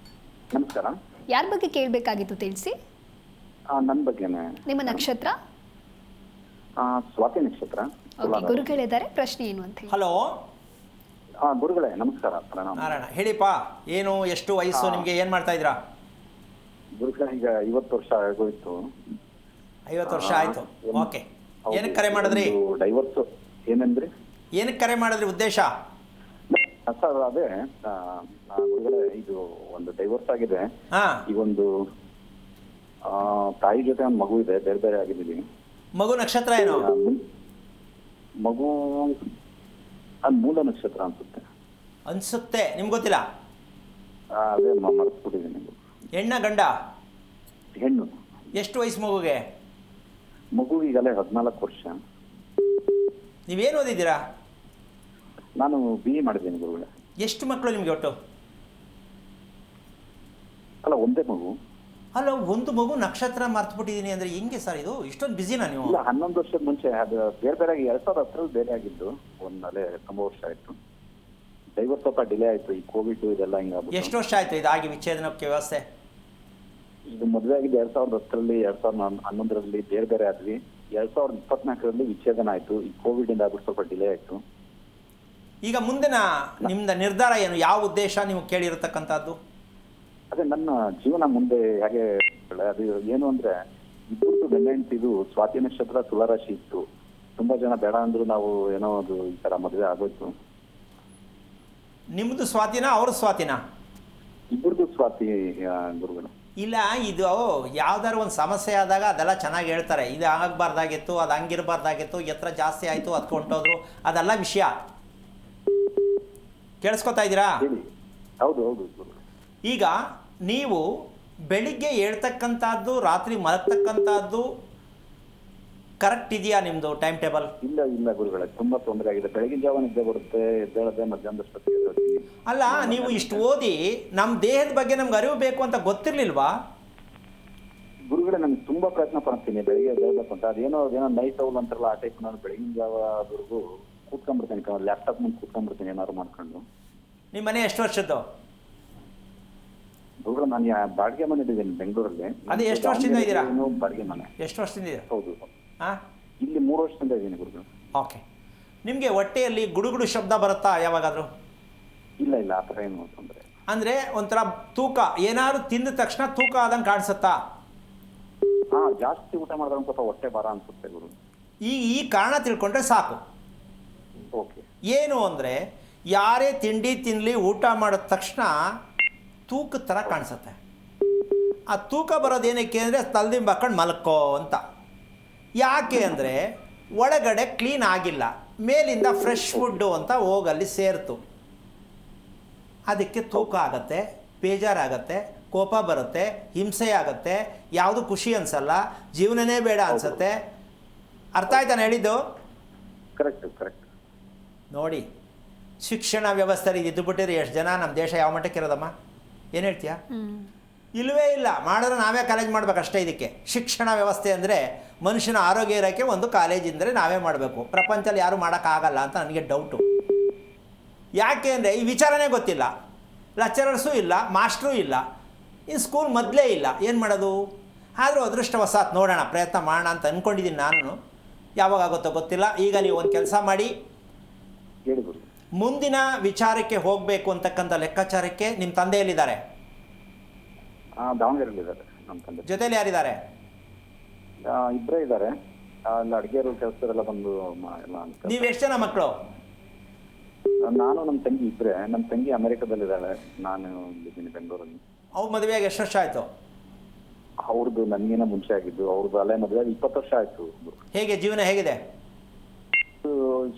ನಮಸ್ಕಾರ. ಯಾರ ಬಗ್ಗೆ ಕೇಳಬೇಕಾಗಿತ್ತು ತಿಳಿಸಿ? ನನ್ನ ಬಗ್ಗೆನೇ. ನಿಮ್ಮ ನಕ್ಷತ್ರ? ಸ್ವಾತಿ ನಕ್ಷತ್ರ. ಓಕೆ, ಗುರುಗಳಿದ್ದಾರೆ, ಪ್ರಶ್ನೆ ಏನು ಅಂತ ಹೇಳಿ. ಹಲೋ ಗುರುಗಳೇ ನಮಸ್ಕಾರ. ನಾರಾಯಣ, ಹೇಳಿಪ್ಪ. ಏನು, ಎಷ್ಟು ವಯಸ್ಸು ನಿಮಗೆ? ಏನು ಮಾಡ್ತಾ ಇದ್ದೀರಾ? ಗುರುಗಳೇ ಈಗ 50 ವರ್ಷ ಆಗೋಯ್ತು. 50 ವರ್ಷ ಆಯಿತು. ಓಕೆ, ಏನಕ್ಕೆ ಕರೆ ಮಾಡಿದ್ರಿ? ಡೈವರ್ಸ್ ಏನಂದ್ರಿ? ಏನಕ್ಕೆ ಕರೆ ಮಾಡಿದ್ರಿ? ಉದ್ದೇಶ? ಸರ್ ಅದೇ ಗುರುಗಳೇ, ಇದು ಒಂದು ಡೈವರ್ಸ್ ಆಗಿದೆ. ಈಗ ಒಂದು ತಾಯಿ ಜೊತೆ ಒಂದು ಮಗು ಇದೆ, ಬೇರೆ ಬೇರೆ ಆಗಿದ್ದೀವಿ. ಮಗು ನಕ್ಷತ್ರ ಏನು? ಮಗು ಅದು ಮೂಲ ನಕ್ಷತ್ರ ಅನ್ಸುತ್ತೆ. ನಿಮ್ಗೆ ಗೊತ್ತಿಲ್ಲ? ಅದೇ ಮರ್ಸ್ಬಿಟ್ಟಿದ್ದೀನಿ. ಹೆಣ್ಣ ಗಂಡ? ಹೆಣ್ಣು. ಎಷ್ಟು ವಯಸ್ಸು ಮಗುಗೆ? ಮಗು ಈಗಲೇ 14 ವರ್ಷ. ನೀವೇನು ಓದಿದ್ದೀರಾ? ನಾನು BE ಮಾಡಿದ್ದೀನಿ ಗುರುಗಳೇ. ಎಷ್ಟು ಮಕ್ಕಳು ನಿಮಗೆ ಒಟ್ಟು? ಅಲ್ಲ, ಒಂದೇ ಮಗು. ಅಲ್ಲ, ಒಂದು ಮಗು ನಕ್ಷತ್ರ ಮರ್ತ್ಬಿಟ್ಟಿದ್ದೀನಿ ಅಂದರೆ ಹೆಂಗೆ ಸರ್ ಇದು? ಇಷ್ಟೊಂದು ಬಿಸಿನಾ ನೀವು? ಇಲ್ಲ, 11 ವರ್ಷದ ಮುಂಚೆ ಅದು ಬೇರೆ ಬೇರೆ 2010 ಬೇರೆ ಆಗಿದ್ದು. ಒಂದಲ್ಲೇ ತುಂಬ ವರ್ಷ ಆಯ್ತು. ಡೈವರ್ಸ್ ಸ್ವಲ್ಪ ಡಿಲೇ ಆಯ್ತು, ಈ ಕೋವಿಡ್ ಇದೆಲ್ಲ ಹಿಂಗಾಗ್ಬಿಟ್ಟು. ಎಷ್ಟು ವರ್ಷ ಆಯ್ತು ಇದಾಗಿ ವಿಚ್ಛೇದನಕ್ಕೆ ವ್ಯವಸ್ಥೆ? ಇದು ಮದುವೆ ಆಗಿದ್ದು 2010ರಲ್ಲಿ, 2011ರಲ್ಲಿ ಬೇರೆ ಬೇರೆ ಆದ್ವಿ. 2024ರಲ್ಲಿ ವಿಚ್ಛೇದನ ಆಯ್ತು. ಈ ಕೋವಿಡ್ ಇಂದ ಆಗ್ಬಿಟ್ಟು ಸ್ವಲ್ಪ ಡಿಲೇ ಆಯ್ತು. ಈಗ ಮುಂದಿನ ನಿಮ್ದು ನಿರ್ಧಾರ ಏನು? ಯಾವ ಉದ್ದೇಶ ನೀವು ಕೇಳಿರತಕ್ಕಂಥದ್ದು? ಅದೇ ನನ್ನ ಜೀವನ ಮುಂದೆ ಹೇಗೆ ಅದು ಏನು ಅಂದ್ರೆ, ಇಬ್ಬರದು ಗಂಡ-ಹೆಂಡತಿದು ಸ್ವಾತಿ ನಕ್ಷತ್ರ ತುಲಾರಾಶಿ ಇತ್ತು. ತುಂಬಾ ಜನ ಬೇಡ ಅಂದ್ರು, ನಾವು ಏನೋ ಅದು ಈ ತರ ಮದುವೆ ಆಗೋಯ್ತು. ನಿಮ್ಮದು ಸ್ವಾತಿನ ಅವ್ರ ಸ್ವಾತಿನ? ಇಬ್ಬರದು ಸ್ವಾತಿ ಗುರುಗಳು. ಇಲ್ಲ, ಇದು ಯಾವ್ದಾದ್ರು ಒಂದು ಸಮಸ್ಯೆ ಆದಾಗ ಅದೆಲ್ಲ ಚೆನ್ನಾಗಿ ಹೇಳ್ತಾರೆ. ಇದು ಆಗಬಾರ್ದಾಗಿತ್ತು, ಅದು ಹಂಗಿರಬಾರ್ದಾಗಿತ್ತು, ಎತ್ತರ ಜಾಸ್ತಿ ಆಯಿತು, ಅದಕ್ಕೆ ಹೊಂಟೋದ್ರು, ಅದೆಲ್ಲ ವಿಷಯ. ಕೇಳಿಸ್ಕೊತಾ ಇದ್ದೀರಾ? ಹೌದು ಹೌದು. ಈಗ ನೀವು ಬೆಳಿಗ್ಗೆ ಹೇಳ್ತಕ್ಕಂಥದ್ದು, ರಾತ್ರಿ ಮಲಗ್ತಕ್ಕಂಥದ್ದು ಕರೆಕ್ಟ್ ಇದೆಯಾ ನಿಮ್ಮದು ಟೈಮ್ ಟೇಬಲ್? ಇಲ್ಲ ಇಲ್ಲ ಗುರುಗಳೇ, ತುಂಬಾ ತೊಂದರೆ ಆಗಿದೆ. ಬೆಳಗಿನ ಜಾವ ನಿದ್ದೆ ಬರುತ್ತೆ, ಎದ್ದೇಳದೆ ಮಧ್ಯಾಹ್ನದಷ್ಟೊತ್ತಿಗೆ. ಅಲ್ಲ, ನೀವು ಇಷ್ಟು ಓದಿ ನಮ್ಮ ದೇಹದ ಬಗ್ಗೆ ನಮ್ಗೆ ಅರಿವು ಬೇಕು ಅಂತ ಗೊತ್ತಿರ್ಲಿಲ್ವಾ? ಗುರುಗಳೇ, ನನಗೆ ತುಂಬಾ ಪ್ರಯತ್ನ ಪಡ್ತೀನಿ ಬೆಳಿಗ್ಗೆ ಎದ್ದೇಳಬೇಕು ಅಂತ. ಅದೇನೋ ನೈಟ್ ಔಲ್ ಅಂತಾರಲ್ಲ, ಆ ಟೈಪ್. ನಾನು ಬೆಳಗಿನ ಜಾವವರೆಗೂ ಕೂತ್ಕೊಂಡ್ಬಿಡ್ತೀನಿ, ಲ್ಯಾಪ್ಟಾಪ್ ಮುಂದೆ ಕೂತ್ಕೊಂಡ್ಬಿಡ್ತೀನಿ ಏನಾದ್ರು ಮಾಡ್ಕೊಂಡು. ನಿಮ್ಮ ಮನೆ ಎಷ್ಟು ವರ್ಷದ್ದು? ಗುರುಗಳು, ನಾನು ಬಾಡಿಗೆ ಮನೆ ಇದ್ದೀನಿ ಬೆಂಗಳೂರಲ್ಲಿ. ಅದೇ ಎಷ್ಟು ವರ್ಷದಿಂದ ಇದ್ದೀರಾ? ಬಾಡಿಗೆ ಮನೆ. ಎಷ್ಟು ವರ್ಷದಿಂದ ಇದ್ದೀರಾ? ಹೌದು. ಹಾಂ, ಇಲ್ಲಿ 3 ವರ್ಷದಿಂದ ಇದ್ದೀನಿ ಗುರುಗಳು. ಓಕೆ. ನಿಮಗೆ ಹೊಟ್ಟೆಯಲ್ಲಿ ಗುಡುಗುಡು ಶಬ್ದ ಬರುತ್ತಾ ಯಾವಾಗಾದರೂ? ಇಲ್ಲ ಇಲ್ಲ, ಆ ಥರ ಏನು ತೊಂದರೆ. ಅಂದರೆ ಒಂಥರ ತೂಕ, ಏನಾದ್ರು ತಿಂದ ತಕ್ಷಣ ತೂಕ ಆದಂಗೆ ಕಾಣಿಸುತ್ತಾ? ಜಾಸ್ತಿ ಊಟ ಮಾಡಿದ್ರೆ ಸ್ವಲ್ಪ ಹೊಟ್ಟೆ ಭಾರ ಅನ್ಸುತ್ತೆ ಗುರು. ಈ ಕಾರಣ ತಿಳ್ಕೊಂಡ್ರೆ ಸಾಕು. ಓಕೆ. ಏನು ಅಂದರೆ, ಯಾರೇ ತಿಂಡಿ ತಿನ್ನಲಿ, ಊಟ ಮಾಡಿದ ತಕ್ಷಣ ತೂಕದ ಥರ ಕಾಣಿಸುತ್ತೆ. ಆ ತೂಕ ಬರೋದೇನಕ್ಕೆ ಅಂದರೆ, ತಲೆದಿಂಬು ಹಾಕೊಂಡು ಮಲ್ಕೋ ಅಂತ. ಯಾಕೆ ಅಂದರೆ, ಒಳಗಡೆ ಕ್ಲೀನ್ ಆಗಿಲ್ಲ, ಮೇಲಿಂದ ಫ್ರೆಶ್ ಫುಡ್ಡು ಅಂತ ಹೋಗಲ್ಲಿ ಸೇರ್ತು. ಅದಕ್ಕೆ ತೂಕ ಆಗತ್ತೆ, ಬೇಜಾರಾಗತ್ತೆ, ಕೋಪ ಬರುತ್ತೆ, ಹಿಂಸೆ ಆಗುತ್ತೆ, ಯಾವುದು ಖುಷಿ ಅನಿಸಲ್ಲ, ಜೀವನನೇ ಬೇಡ ಅನಿಸುತ್ತೆ. ಅರ್ಥ ಆಯ್ತಾನೆ ಹೇಳಿದ್ದು? Correct correct. ನೋಡಿ, ಶಿಕ್ಷಣ ವ್ಯವಸ್ಥೆ ಇದ್ದುಬಿಟ್ಟಿದ್ರೆ ಎಷ್ಟು ಜನ ನಮ್ಮ ದೇಶ ಯಾವ ಮಟ್ಟಕ್ಕೆ ಇರೋದಮ್ಮ? ಏನು ಹೇಳ್ತೀಯಾ? ಇಲ್ಲವೇ ಇಲ್ಲ. ಮಾಡಿದ್ರೆ ನಾವೇ ಕಾಲೇಜ್ ಮಾಡಬೇಕಷ್ಟೇ. ಇದಕ್ಕೆ ಶಿಕ್ಷಣ ವ್ಯವಸ್ಥೆ ಅಂದರೆ ಮನುಷ್ಯನ ಆರೋಗ್ಯ ಇರೋಕ್ಕೆ ಒಂದು ಕಾಲೇಜ್ ಅಂದರೆ ನಾವೇ ಮಾಡಬೇಕು. ಪ್ರಪಂಚದಲ್ಲಿ ಯಾರೂ ಮಾಡೋಕ್ಕಾಗಲ್ಲ ಅಂತ ನನಗೆ ಡೌಟು. ಯಾಕೆ ಅಂದರೆ ಈ ವಿಚಾರನೇ ಗೊತ್ತಿಲ್ಲ. ಲೆಕ್ಚರರ್ಸೂ ಇಲ್ಲ, ಮಾಸ್ಟ್ರೂ ಇಲ್ಲ, ಇನ್ನು ಸ್ಕೂಲ್ ಮೊದಲೇ ಇಲ್ಲ, ಏನು ಮಾಡೋದು? ಆದರೂ ಅದೃಷ್ಟವಶಾತ್ ನೋಡೋಣ, ಪ್ರಯತ್ನ ಮಾಡೋಣ ಅಂತ ಅಂದ್ಕೊಂಡಿದ್ದೀನಿ ನಾನು. ಯಾವಾಗ ಆಗುತ್ತೋ ಗೊತ್ತಿಲ್ಲ. ಈಗ ನೀವು ಒಂದು ಕೆಲಸ ಮಾಡಿ, ಹೇಳಿ ಗುರು. ಮುಂದಿನ ವಿಚಾರಕ್ಕೆ ಹೋಗಬೇಕು ಅಂತಕ್ಕಂಥ ಲೆಕ್ಕಾಚಾರಕ್ಕೆ ನಿಮ್ಮ ತಂದೆಯಲ್ಲಿದ್ದಾರೆ? ದಾವಣಗೆರೆಯಲ್ಲಿದ್ದಾರೆ ನಮ್ಮ ತಂದೆ. ಜೊತೆಲಿ ಯಾರಿದ್ದಾರೆ? ಇಬ್ಬರೇ ಇದ್ದಾರೆ. ಅಲ್ಲಿ ಅಡುಗೆಯವರು ಕೆಲಸದವರೆಲ್ಲ ಬಂದು ಎಲ್ಲ ಅಂತ. ನೀವು ಎಷ್ಟು ಜನ ಮಕ್ಕಳು? ನಾನು ನಮ್ಮ ತಂಗಿ ಇಬ್ಬರೇ. ನಮ್ಮ ತಂಗಿ ಅಮೆರಿಕದಲ್ಲಿದ್ದಾಳೆ, ನಾನು ಇದ್ದೀನಿ ಬೆಂಗಳೂರಲ್ಲಿ. ಅವ್ರ ಮದುವೆಯಾಗಿ ಎಷ್ಟು ವರ್ಷ ಆಯಿತು? ಅವ್ರದ್ದು ನನಗೇನ ಮುಂಚೆ ಆಗಿದ್ದು. ಅವ್ರದ್ದು ಅಲ್ಲೇ ಮದುವೆ 20 ವರ್ಷ ಆಯ್ತು. ಹೇಗೆ ಜೀವನ ಹೇಗಿದೆ?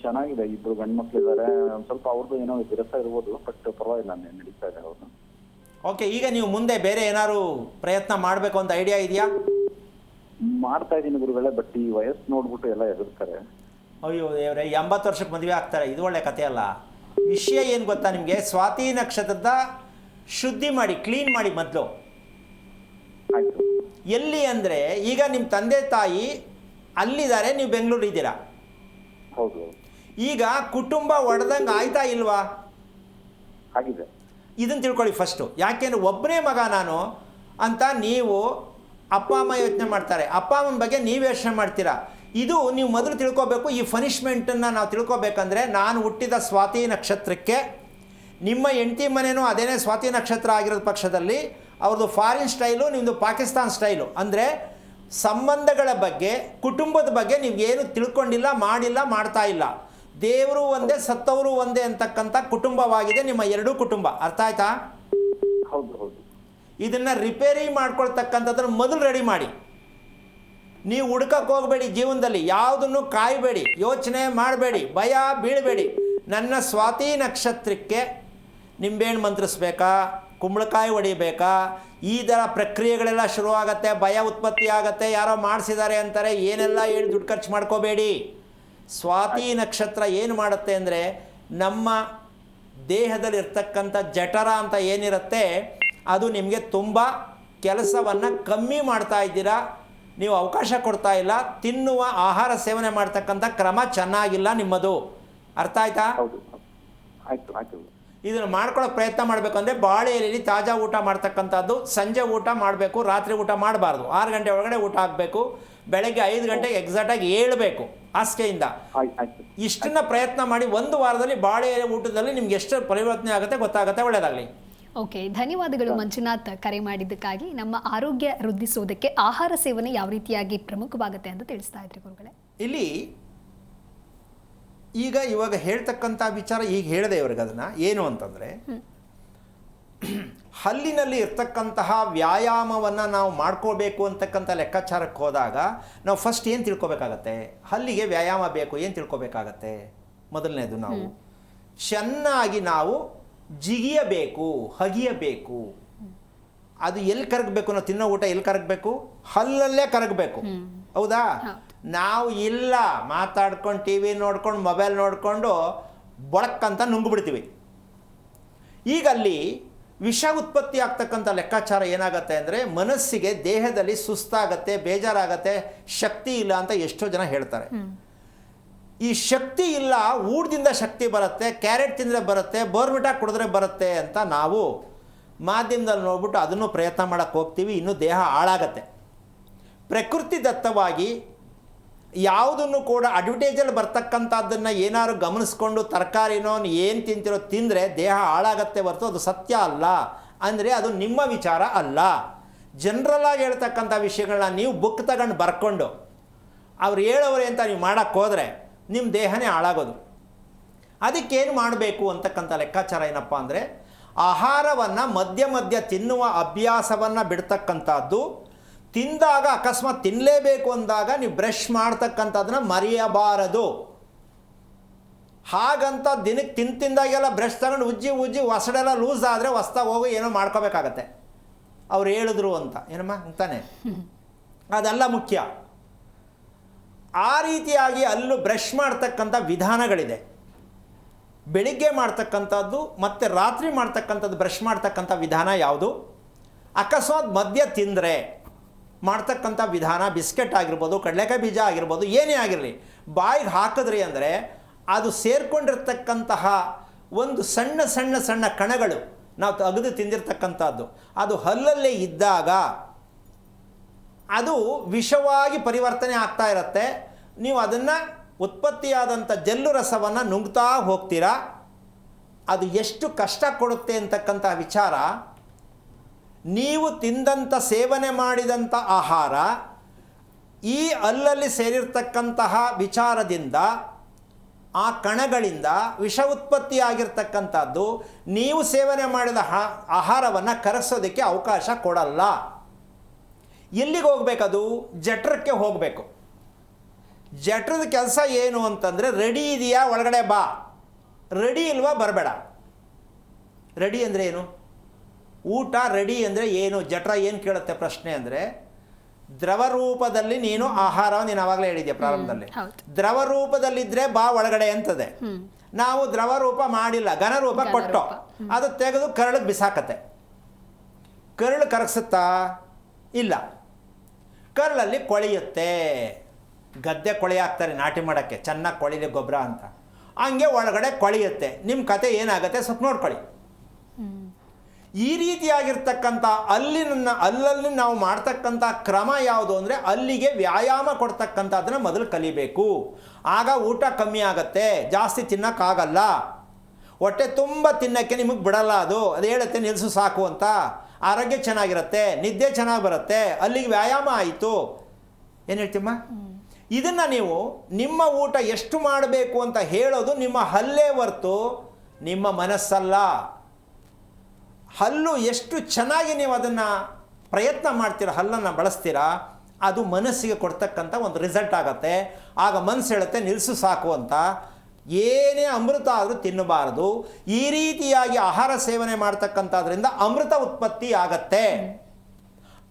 ಚೆನ್ನಾಗಿದೆ. ಇಬ್ರು ಗಂಡು ಮಕ್ಳಿದ್ದಾರೆ. ಒಂದ್ ಸ್ವಲ್ಪ ಅವ್ರದ್ದು ಏನೋ ವಿರಸ ಇರ್ಬೋದು, ಬಟ್ ಪರವಾಗಿಲ್ಲ, ನಡೀತಾ ಇದೆ ಅವ್ರದ್ದು. ಓಕೆ, ಈಗ ನೀವು ಮುಂದೆ ಬೇರೆ ಏನಾದ್ರು ಪ್ರಯತ್ನ ಮಾಡಬೇಕು ಅಂತ ಐಡಿಯಾ ಇದೆಯಾ? ಮಾಡ್ತಾ ಇದ್ದೀನಿ ಗುರುಗಳೇ, ಬಟ್ ಈ ವಯಸ್ಸು ನೋಡ್ಬಿಟ್ಟು ಎಲ್ಲ ಎದುರ್ತಾರೆ. ಅಯ್ಯೋ ದೇವ್ರೆ, 80 ವರ್ಷಕ್ಕೆ ಮದುವೆ ಆಗ್ತಾರೆ, ಇದು ಒಳ್ಳೆ ಕಥೆ ಅಲ್ಲ. ವಿಷಯ ಏನು ಗೊತ್ತಾ ನಿಮಗೆ? ಸ್ವಾತಿ ನಕ್ಷತ್ರದ ಶುದ್ಧಿ ಮಾಡಿ, ಕ್ಲೀನ್ ಮಾಡಿ ಮೊದಲು. ಆಯ್ತು. ಎಲ್ಲಿ ಅಂದರೆ, ಈಗ ನಿಮ್ಮ ತಂದೆ ತಾಯಿ ಅಲ್ಲಿದ್ದಾರೆ, ನೀವು ಬೆಂಗಳೂರು ಇದ್ದೀರಾ. ಹೌದು. ಈಗ ಕುಟುಂಬ ಒಡೆದಂಗೆ ಆಯ್ತಾ ಇಲ್ವಾ? ಆಗಿದೆ. ಇದನ್ನು ತಿಳ್ಕೊಳ್ಳಿ ಫಸ್ಟು. ಯಾಕೆಂದರೆ ಒಬ್ಬನೇ ಮಗ ನಾನು ಅಂತ ನೀವು ಅಪ್ಪ ಅಮ್ಮ ಯೋಚನೆ ಮಾಡ್ತಾರೆ, ಅಪ್ಪ ಅಮ್ಮನ ಬಗ್ಗೆ ನೀವು ಯೋಚನೆ ಮಾಡ್ತೀರಾ. ಇದು ನೀವು ಮೊದಲು ತಿಳ್ಕೊಬೇಕು. ಈ ಪನಿಷ್ಮೆಂಟನ್ನು ನಾವು ತಿಳ್ಕೊಬೇಕಂದ್ರೆ, ನಾನು ಹುಟ್ಟಿದ ಸ್ವಾತಿ ನಕ್ಷತ್ರಕ್ಕೆ ನಿಮ್ಮ ಹೆಂಡತಿ ಮನೆಯೂ ಅದೇನೇ ಸ್ವಾತಿ ನಕ್ಷತ್ರ ಆಗಿರೋದು ಪಕ್ಷದಲ್ಲಿ ಅವ್ರದ್ದು ಫಾರಿನ್ ಸ್ಟೈಲು, ನಿಮ್ಮದು ಪಾಕಿಸ್ತಾನ್ ಸ್ಟೈಲು. ಅಂದರೆ ಸಂಬಂಧಗಳ ಬಗ್ಗೆ, ಕುಟುಂಬದ ಬಗ್ಗೆ ನೀವೇನು ತಿಳ್ಕೊಂಡಿಲ್ಲ, ಮಾಡಿಲ್ಲ, ಮಾಡ್ತಾ ಇಲ್ಲ. ದೇವರು ಒಂದೇ, ಸತ್ತವರು ಒಂದೇ ಅಂತಕ್ಕಂಥ ಕುಟುಂಬವಾಗಿದೆ ನಿಮ್ಮ ಎರಡೂ ಕುಟುಂಬ. ಅರ್ಥ ಆಯ್ತಾ? ಹೌದು ಹೌದು. ಇದನ್ನು ರಿಪೇರಿ ಮಾಡ್ಕೊಳ್ತಕ್ಕಂಥದ್ದನ್ನು ಮೊದಲು ರೆಡಿ ಮಾಡಿ. ನೀವು ಹುಡ್ಕಕ್ಕೆ ಹೋಗಬೇಡಿ ಜೀವನದಲ್ಲಿ, ಯಾವುದನ್ನು ಕಾಯಬೇಡಿ, ಯೋಚನೆ ಮಾಡಬೇಡಿ, ಭಯ ಬೀಳಬೇಡಿ. ನನ್ನ ಸ್ವಾತಿ ನಕ್ಷತ್ರಕ್ಕೆ ನಿಂಬೆಹಣ್ಣು ಮಂತ್ರಿಸ್ಬೇಕಾ, ಕುಂಬಳಕಾಯಿ ಹೊಡಿಬೇಕಾ, ಈ ಥರ ಪ್ರಕ್ರಿಯೆಗಳೆಲ್ಲ ಶುರುವಾಗತ್ತೆ, ಭಯ ಉತ್ಪತ್ತಿ ಆಗತ್ತೆ. ಯಾರೋ ಮಾಡಿಸಿದ್ದಾರೆ ಅಂತಾರೆ, ಏನೆಲ್ಲ ಹೇಳಿ ದುಡ್ಡು ಖರ್ಚು ಮಾಡ್ಕೋಬೇಡಿ. ಸ್ವಾತಿ ನಕ್ಷತ್ರ ಏನು ಮಾಡುತ್ತೆ ಅಂದರೆ, ನಮ್ಮ ದೇಹದಲ್ಲಿರ್ತಕ್ಕಂಥ ಜಠರ ಅಂತ ಏನಿರುತ್ತೆ, ಅದು ನಿಮಗೆ ತುಂಬ ಕೆಲಸವನ್ನು ಕಮ್ಮಿ ಮಾಡ್ತಾ ಇದ್ದೀರಾ, ನೀವು ಅವಕಾಶ ಕೊಡ್ತಾ ಇಲ್ಲ. ತಿನ್ನುವ ಆಹಾರ ಸೇವನೆ ಮಾಡ್ತಕ್ಕಂಥ ಕ್ರಮ ಚೆನ್ನಾಗಿಲ್ಲ ನಿಮ್ಮದು. ಅರ್ಥ ಆಯ್ತಾ? ಹೌದು. ಆಯ್ತು ಆಯ್ತು. ಇದನ್ನು ಮಾಡ್ಕೊಳ್ಳೋಕೆ ಪ್ರಯತ್ನ ಮಾಡಬೇಕು ಅಂದರೆ, ಬಾಳೆ ಎಲೆಯಲ್ಲಿ ತಾಜಾ ಊಟ ಮಾಡ್ತಕ್ಕಂಥದ್ದು. ಸಂಜೆ ಊಟ ಮಾಡಬೇಕು, ರಾತ್ರಿ ಊಟ ಮಾಡಬಾರ್ದು. 6 ಗಂಟೆ ಒಳಗಡೆ ಊಟ ಆಗಬೇಕು. ಬೆಳಗ್ಗೆ 5 ಗಂಟೆಗೆ ಎಕ್ಸಾಕ್ಟಾಗಿ ಏಳಬೇಕು ಹಾಸಿಗೆಯಿಂದ. ಇಷ್ಟನ್ನ ಪ್ರಯತ್ನ ಮಾಡಿ. 1 ವಾರದಲ್ಲಿ ಬಾಳೆ ಎಲೆ ಊಟದಲ್ಲಿ ನಿಮ್ಗೆ ಎಷ್ಟು ಪರಿವರ್ತನೆ ಆಗುತ್ತೆ ಗೊತ್ತಾಗುತ್ತೆ. ಒಳ್ಳೆಯದಾಗಲಿ. ಓಕೆ, ಧನ್ಯವಾದಗಳು ಮಂಜುನಾಥ್ ಕರೆ ಮಾಡಿದ್ದಕ್ಕಾಗಿ. ನಮ್ಮ ಆರೋಗ್ಯ ವೃದ್ಧಿಸೋದಕ್ಕೆ ಆಹಾರ ಸೇವನೆ ಯಾವ ರೀತಿಯಾಗಿ ಪ್ರಮುಖವಾಗುತ್ತೆ ಅಂತ ತಿಳಿಸ್ತಾ ಇದ್ರಿ ಗುರುಗಳೇ. ಇಲ್ಲಿ ಇವಾಗ ಹೇಳ್ತಕ್ಕಂಥ ವಿಚಾರ ಈಗ ಹೇಳಿದೆ ಇವ್ರಿಗೆ. ಅದನ್ನು ಏನು ಅಂತಂದರೆ, ಹಲ್ಲಿನಲ್ಲಿ ಇರ್ತಕ್ಕಂತಹ ವ್ಯಾಯಾಮವನ್ನು ನಾವು ಮಾಡ್ಕೋಬೇಕು ಅಂತಕ್ಕಂಥ ಲೆಕ್ಕಾಚಾರಕ್ಕೆ ಹೋದಾಗ ನಾವು ಫಸ್ಟ್ ಏನು ತಿಳ್ಕೊಬೇಕಾಗತ್ತೆ? ಹಲ್ಲಿಗೆ ವ್ಯಾಯಾಮ ಬೇಕು, ಏನು ತಿಳ್ಕೊಬೇಕಾಗತ್ತೆ? ಮೊದಲನೇದು, ನಾವು ಚೆನ್ನಾಗಿ ನಾವು ಜಿಗಿಯಬೇಕು, ಹಗಿಯಬೇಕು. ಅದು ಎಲ್ಲಿ ಕರಗಬೇಕು? ನಾವು ತಿನ್ನೋ ಊಟ ಎಲ್ಲಿ ಕರಗಬೇಕು? ಹಲ್ಲಲ್ಲೇ ಕರಗಬೇಕು. ಹೌದಾ? ನಾವು ಇಲ್ಲ ಮಾತಾಡ್ಕೊಂಡು, ಟಿ ವಿ ನೋಡ್ಕೊಂಡು, ಮೊಬೈಲ್ ನೋಡಿಕೊಂಡು ಬೊಳಕ್ಕಂತ ನುಂಗ್ಬಿಡ್ತೀವಿ. ಈಗ ಅಲ್ಲಿ ವಿಷ ಉತ್ಪತ್ತಿ ಆಗ್ತಕ್ಕಂಥ ಲೆಕ್ಕಾಚಾರ ಏನಾಗುತ್ತೆ ಅಂದರೆ, ಮನಸ್ಸಿಗೆ, ದೇಹದಲ್ಲಿ ಸುಸ್ತಾಗತ್ತೆ, ಬೇಜಾರಾಗತ್ತೆ, ಶಕ್ತಿ ಇಲ್ಲ ಅಂತ ಎಷ್ಟೋ ಜನ ಹೇಳ್ತಾರೆ. ಈ ಶಕ್ತಿ ಇಲ್ಲ, ಊಟದಿಂದ ಶಕ್ತಿ ಬರುತ್ತೆ, ಕ್ಯಾರೆಟ್ ತಿಂದರೆ ಬರುತ್ತೆ, ಬೋರ್ಮಿಟಾ ಕುಡಿದ್ರೆ ಬರುತ್ತೆ ಅಂತ ನಾವು ಮಾಧ್ಯಮದಲ್ಲಿ ನೋಡ್ಬಿಟ್ಟು ಅದನ್ನು ಪ್ರಯತ್ನ ಮಾಡೋಕ್ಕೆ ಹೋಗ್ತೀವಿ. ಇನ್ನೂ ದೇಹ ಹಾಳಾಗತ್ತೆ. ಪ್ರಕೃತಿ ದತ್ತವಾಗಿ ಯಾವುದನ್ನು ಕೂಡ ಅಡ್ವರ್ಟೈಸಲ್ಲಿ ಬರ್ತಕ್ಕಂಥದ್ದನ್ನು ಏನಾದ್ರು ಗಮನಿಸ್ಕೊಂಡು ತರಕಾರಿನೋ ಏನು ತಿಂತಿರೋ ತಿಂದರೆ ದೇಹ ಹಾಳಾಗತ್ತೆ ಹೊರತು ಅದು ಸತ್ಯ ಅಲ್ಲ. ಅಂದರೆ ಅದು ನಿಮ್ಮ ವಿಚಾರ ಅಲ್ಲ. ಜನರಲ್ಲಾಗಿ ಹೇಳ್ತಕ್ಕಂಥ ವಿಷಯಗಳನ್ನ ನೀವು ಬುಕ್ ತಗೊಂಡು ಬರ್ಕೊಂಡು ಅವ್ರು ಹೇಳೋರೆ ಅಂತ ನೀವು ಮಾಡೋಕ್ಕೆ ಹೋದರೆ ನಿಮ್ಮ ದೇಹನೇ ಹಾಳಾಗೋದು. ಅದಕ್ಕೇನು ಮಾಡಬೇಕು ಅಂತಕ್ಕಂಥ ಲೆಕ್ಕಾಚಾರ ಏನಪ್ಪ ಅಂದರೆ, ಆಹಾರವನ್ನು ಮಧ್ಯ ಮಧ್ಯ ತಿನ್ನುವ ಅಭ್ಯಾಸವನ್ನು ಬಿಡ್ತಕ್ಕಂಥದ್ದು. ತಿಂದಾಗ ಅಕಸ್ಮಾತ್ ತಿನ್ನಲೇಬೇಕು ಅಂದಾಗ ನೀವು ಬ್ರಷ್ ಮಾಡ್ತಕ್ಕಂಥದ್ದನ್ನ ಮರೆಯಬಾರದು. ಹಾಗಂತ ದಿನಕ್ಕೆ ತಿಂದಾಗೆಲ್ಲ ಬ್ರಷ್ ತಗೊಂಡು ಉಜ್ಜಿ ಹೊಸಡೆಲ್ಲ ಲೂಸ್ ಆದರೆ ಹೊಸ್ದಾಗಿ ಹೋಗಿ ಏನೋ ಮಾಡ್ಕೋಬೇಕಾಗತ್ತೆ. ಅವ್ರು ಹೇಳಿದ್ರು ಅಂತ ಏನಮ್ಮ ಅಂತಾನೆ, ಅದೆಲ್ಲ ಮುಖ್ಯ. ಆ ರೀತಿಯಾಗಿ ಅಲ್ಲೂ ಬ್ರಷ್ ಮಾಡ್ತಕ್ಕಂಥ ವಿಧಾನಗಳಿದೆ. ಬೆಳಿಗ್ಗೆ ಮಾಡ್ತಕ್ಕಂಥದ್ದು ಮತ್ತು ರಾತ್ರಿ ಮಾಡ್ತಕ್ಕಂಥದ್ದು ಬ್ರಷ್ ಮಾಡ್ತಕ್ಕಂಥ ವಿಧಾನ ಯಾವುದು? ಅಕಸ್ಮಾತ್ ಮಧ್ಯ ತಿಂದರೆ ಮಾಡ್ತಕ್ಕಂಥ ವಿಧಾನ ಬಿಸ್ಕೆಟ್ ಆಗಿರ್ಬೋದು, ಕಡಲೆಕಾಯಿ ಬೀಜ ಆಗಿರ್ಬೋದು, ಏನೇ ಆಗಿರಲಿ, ಬಾಯಿಗೆ ಹಾಕಿದ್ರಿ ಅಂದರೆ ಅದು ಸೇರ್ಕೊಂಡಿರ್ತಕ್ಕಂತಹ ಒಂದು ಸಣ್ಣ ಸಣ್ಣ ಸಣ್ಣ ಕಣಗಳು ನಾವು ತೆಗೆದು ತಿಂದಿರ್ತಕ್ಕಂಥದ್ದು, ಅದು ಹಲ್ಲಲ್ಲೇ ಇದ್ದಾಗ ಅದು ವಿಷವಾಗಿ ಪರಿವರ್ತನೆ ಆಗ್ತಾ ಇರುತ್ತೆ. ನೀವು ಅದನ್ನು ಉತ್ಪತ್ತಿಯಾದಂಥ ಜಲ್ಲು ರಸವನ್ನು ನುಂಗ್ತಾ ಹೋಗ್ತೀರಾ. ಅದು ಎಷ್ಟು ಕಷ್ಟ ಕೊಡುತ್ತೆ ಅಂತಕ್ಕಂಥ ವಿಚಾರ, ನೀವು ತಿಂದಂಥ ಸೇವನೆ ಮಾಡಿದಂಥ ಆಹಾರ ಈ ಹಲ್ಲಲ್ಲಿ ಸೇರಿರ್ತಕ್ಕಂತಹ ವಿಚಾರದಿಂದ, ಆ ಕಣಗಳಿಂದ ವಿಷ ಉತ್ಪತ್ತಿಯಾಗಿರ್ತಕ್ಕಂಥದ್ದು ನೀವು ಸೇವನೆ ಮಾಡಿದ ಆಹಾರವನ್ನು ಕರಗಿಸೋದಕ್ಕೆ ಅವಕಾಶ ಕೊಡಲ್ಲ. ಎಲ್ಲಿಗೆ ಹೋಗಬೇಕದು? ಜಠರಕ್ಕೆ ಹೋಗಬೇಕು. ಜಠರದ ಕೆಲಸ ಏನು ಅಂತಂದರೆ, ರೆಡಿ ಇದೆಯಾ ಒಳಗಡೆ ಬಾ, ರೆಡಿ ಇಲ್ವಾ ಬರಬೇಡ. ರೆಡಿ ಅಂದರೆ ಏನು? ಊಟ ರೆಡಿ ಅಂದರೆ ಏನು? ಜಠರ ಏನು ಕೇಳುತ್ತೆ ಪ್ರಶ್ನೆ ಅಂದರೆ, ದ್ರವ ರೂಪದಲ್ಲಿ ನೀನು ಆಹಾರವನ್ನು ನೀನು ಆವಾಗಲೇ ಹೇಳಿದ್ಯಾ ಪ್ರಾರಂಭದಲ್ಲಿ, ದ್ರವ ರೂಪದಲ್ಲಿದ್ದರೆ ಬಾ ಒಳಗಡೆ ಅಂತದೆ. ನಾವು ದ್ರವ ರೂಪ ಮಾಡಿಲ್ಲ, ಘನರೂಪ ಕೊಟ್ಟೋ, ಅದು ತೆಗೆದು ಕರಳಿಗೆ ಬಿಸಾಕತ್ತೆ. ಕರಳು ಕರಗಿಸುತ್ತಾ? ಇಲ್ಲ. ಕರಳಲ್ಲಿ ಕೊಳೆಯುತ್ತೆ. ಗದ್ದೆ ಕೊಳೆ ಹಾಕ್ತಾರೆ ನಾಟಿ ಮಾಡೋಕ್ಕೆ, ಚೆನ್ನಾಗಿ ಕೊಳಿಲಿ ಗೊಬ್ಬರ ಅಂತ, ಹಂಗೆ ಒಳಗಡೆ ಕೊಳೆಯುತ್ತೆ. ನಿಮ್ಮ ಕತೆ ಏನಾಗುತ್ತೆ ಸ್ವಲ್ಪ ನೋಡ್ಕೊಳ್ಳಿ. ಈ ರೀತಿಯಾಗಿರ್ತಕ್ಕಂಥ ಅಲ್ಲಲ್ಲಿ ನಾವು ಮಾಡ್ತಕ್ಕಂಥ ಕ್ರಮ ಯಾವುದು ಅಂದರೆ, ಅಲ್ಲಿಗೆ ವ್ಯಾಯಾಮ ಕೊಡ್ತಕ್ಕಂಥದ್ದನ್ನು ಮೊದಲು ಕಲಿಬೇಕು. ಆಗ ಊಟ ಕಮ್ಮಿ ಆಗುತ್ತೆ, ಜಾಸ್ತಿ ತಿನ್ನೋಕ್ಕಾಗಲ್ಲ. ಹೊಟ್ಟೆ ತುಂಬ ತಿನ್ನೋಕ್ಕೆ ನಿಮಗೆ ಬಿಡಲ್ಲ, ಅದು ಹೇಳುತ್ತೆ ನಿಲ್ಲಿಸು ಸಾಕು ಅಂತ. ಆರೋಗ್ಯ ಚೆನ್ನಾಗಿರುತ್ತೆ, ನಿದ್ದೆ ಚೆನ್ನಾಗಿ ಬರುತ್ತೆ, ಅಲ್ಲಿಗೆ ವ್ಯಾಯಾಮ ಆಯಿತು. ಏನು ಹೇಳ್ತೀಮ್ಮ? ಇದನ್ನು ನೀವು ನಿಮ್ಮ ಊಟ ಎಷ್ಟು ಮಾಡಬೇಕು ಅಂತ ಹೇಳೋದು ನಿಮ್ಮ ಹಲ್ಲೇ ಹೊರ್ತು ನಿಮ್ಮ ಮನಸ್ಸಲ್ಲ. ಹಲ್ಲು ಎಷ್ಟು ಚೆನ್ನಾಗಿ ನೀವು ಅದನ್ನು ಪ್ರಯತ್ನ ಮಾಡ್ತೀರ, ಹಲ್ಲನ್ನು ಬಳಸ್ತೀರಾ, ಅದು ಮನಸ್ಸಿಗೆ ಕೊಡ್ತಕ್ಕಂಥ ಒಂದು ರಿಸಲ್ಟ್ ಆಗುತ್ತೆ. ಆಗ ಮನಸ್ಸು ಹೇಳುತ್ತೆ ನಿಲ್ಲಿಸು ಸಾಕು ಅಂತ. ಏನೇ ಅಮೃತ ಆದರೂ ತಿನ್ನಬಾರದು. ಈ ರೀತಿಯಾಗಿ ಆಹಾರ ಸೇವನೆ ಮಾಡ್ತಕ್ಕಂಥದ್ರಿಂದ ಅಮೃತ ಉತ್ಪತ್ತಿ ಆಗತ್ತೆ.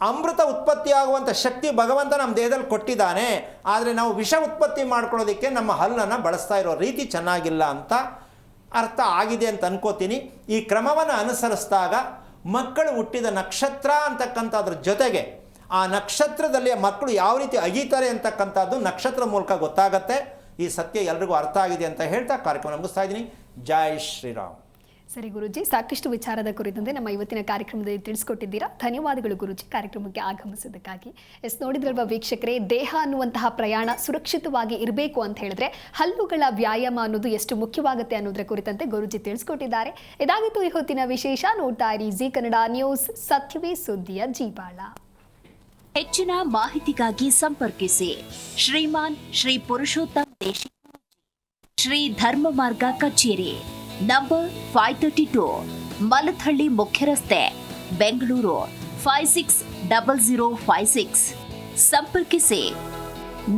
ಅಮೃತ ಉತ್ಪತ್ತಿ ಆಗುವಂಥ ಶಕ್ತಿ ಭಗವಂತ ನಮ್ಮ ದೇಹದಲ್ಲಿ ಕೊಟ್ಟಿದ್ದಾನೆ. ಆದರೆ ನಾವು ವಿಷ ಉತ್ಪತ್ತಿ ಮಾಡ್ಕೊಳ್ಳೋದಕ್ಕೆ ನಮ್ಮ ಹಲ್ಲನ್ನು ಬಳಸ್ತಾ ಇರೋ ರೀತಿ ಚೆನ್ನಾಗಿಲ್ಲ ಅಂತ ಅರ್ಥ ಆಗಿದೆ ಅಂತ ಅನ್ಕೋತೀನಿ. ಈ ಕ್ರಮವನ್ನು ಅನುಸರಿಸಿದಾಗ ಮಕ್ಕಳು ಹುಟ್ಟಿದ ನಕ್ಷತ್ರ ಅಂತಕ್ಕಂಥದ್ರ ಜೊತೆಗೆ ಆ ನಕ್ಷತ್ರದಲ್ಲಿ ಮಕ್ಕಳು ಯಾವ ರೀತಿ ಅಗೀತಾರೆ ಅಂತಕ್ಕಂಥದ್ದು ನಕ್ಷತ್ರ ಮೂಲಕ ಗೊತ್ತಾಗತ್ತೆ. ಈ ಸತ್ಯ ಎಲ್ರಿಗೂ ಅರ್ಥ ಆಗಿದೆ ಅಂತ ಹೇಳ್ತಾ ಕಾರ್ಯಕ್ರಮ ಮುಗಿಸ್ತಾ ಇದ್ದೀನಿ. ಜೈ ಶ್ರೀರಾಮ್. ಸರಿ ಗುರೂಜಿ, ಸಾಕಷ್ಟು ವಿಚಾರದ ಕುರಿತಂತೆ ನಮ್ಮ ಇವತ್ತಿನ ಕಾರ್ಯಕ್ರಮದಲ್ಲಿ ತಿಳಿಸ್ಕೊಟ್ಟಿದ್ದೀರಾ. ಧನ್ಯವಾದಗಳು ಗುರೂಜಿ ಕಾರ್ಯಕ್ರಮಕ್ಕೆ ಆಗಮಿಸೋದಕ್ಕಾಗಿ. ನೋಡಿದ್ರಲ್ವ ವೀಕ್ಷಕರೇ, ದೇಹ ಅನ್ನುವಂತಹ ಪ್ರಯಾಣ ಸುರಕ್ಷಿತವಾಗಿ ಇರಬೇಕು ಅಂತ ಹೇಳಿದ್ರೆ ಹಲ್ಲುಗಳ ವ್ಯಾಯಾಮ ಅನ್ನೋದು ಎಷ್ಟು ಮುಖ್ಯವಾಗುತ್ತೆ ಅನ್ನೋದರ ಕುರಿತಂತೆ ಗುರೂಜಿ ತಿಳಿಸ್ಕೊಟ್ಟಿದ್ದಾರೆ. ಇದಾಗಿತ್ತು ಈ ಹೊತ್ತಿನ ವಿಶೇಷ. ನೋಡ್ತಾ ಇರಿ ಜಿ ಕನ್ನಡ ನ್ಯೂಸ್, ಸತ್ಯವೇ ಸುದ್ದಿಯ ಜೀವಾಳ. ಹೆಚ್ಚಿನ ಮಾಹಿತಿಗಾಗಿ ಸಂಪರ್ಕಿಸಿ ಶ್ರೀಮಾನ್ ಶ್ರೀ ಪುರುಷೋತ್ತಮ್ ದೇಶಿ, ಶ್ರೀ ಧರ್ಮ ಮಾರ್ಗ ಕಚೇರಿ, ನಂಬರ್ 532, ಮಲಥಳ್ಳಿ ಮುಖ್ಯ ರಸ್ತೆ, ಬೆಂಗಳೂರು 560056. ಸಂಪರ್ಕಿಸಿ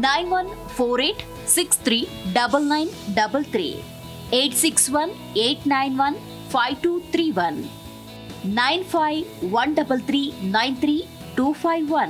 9148639933, 8618915231, 9513393251.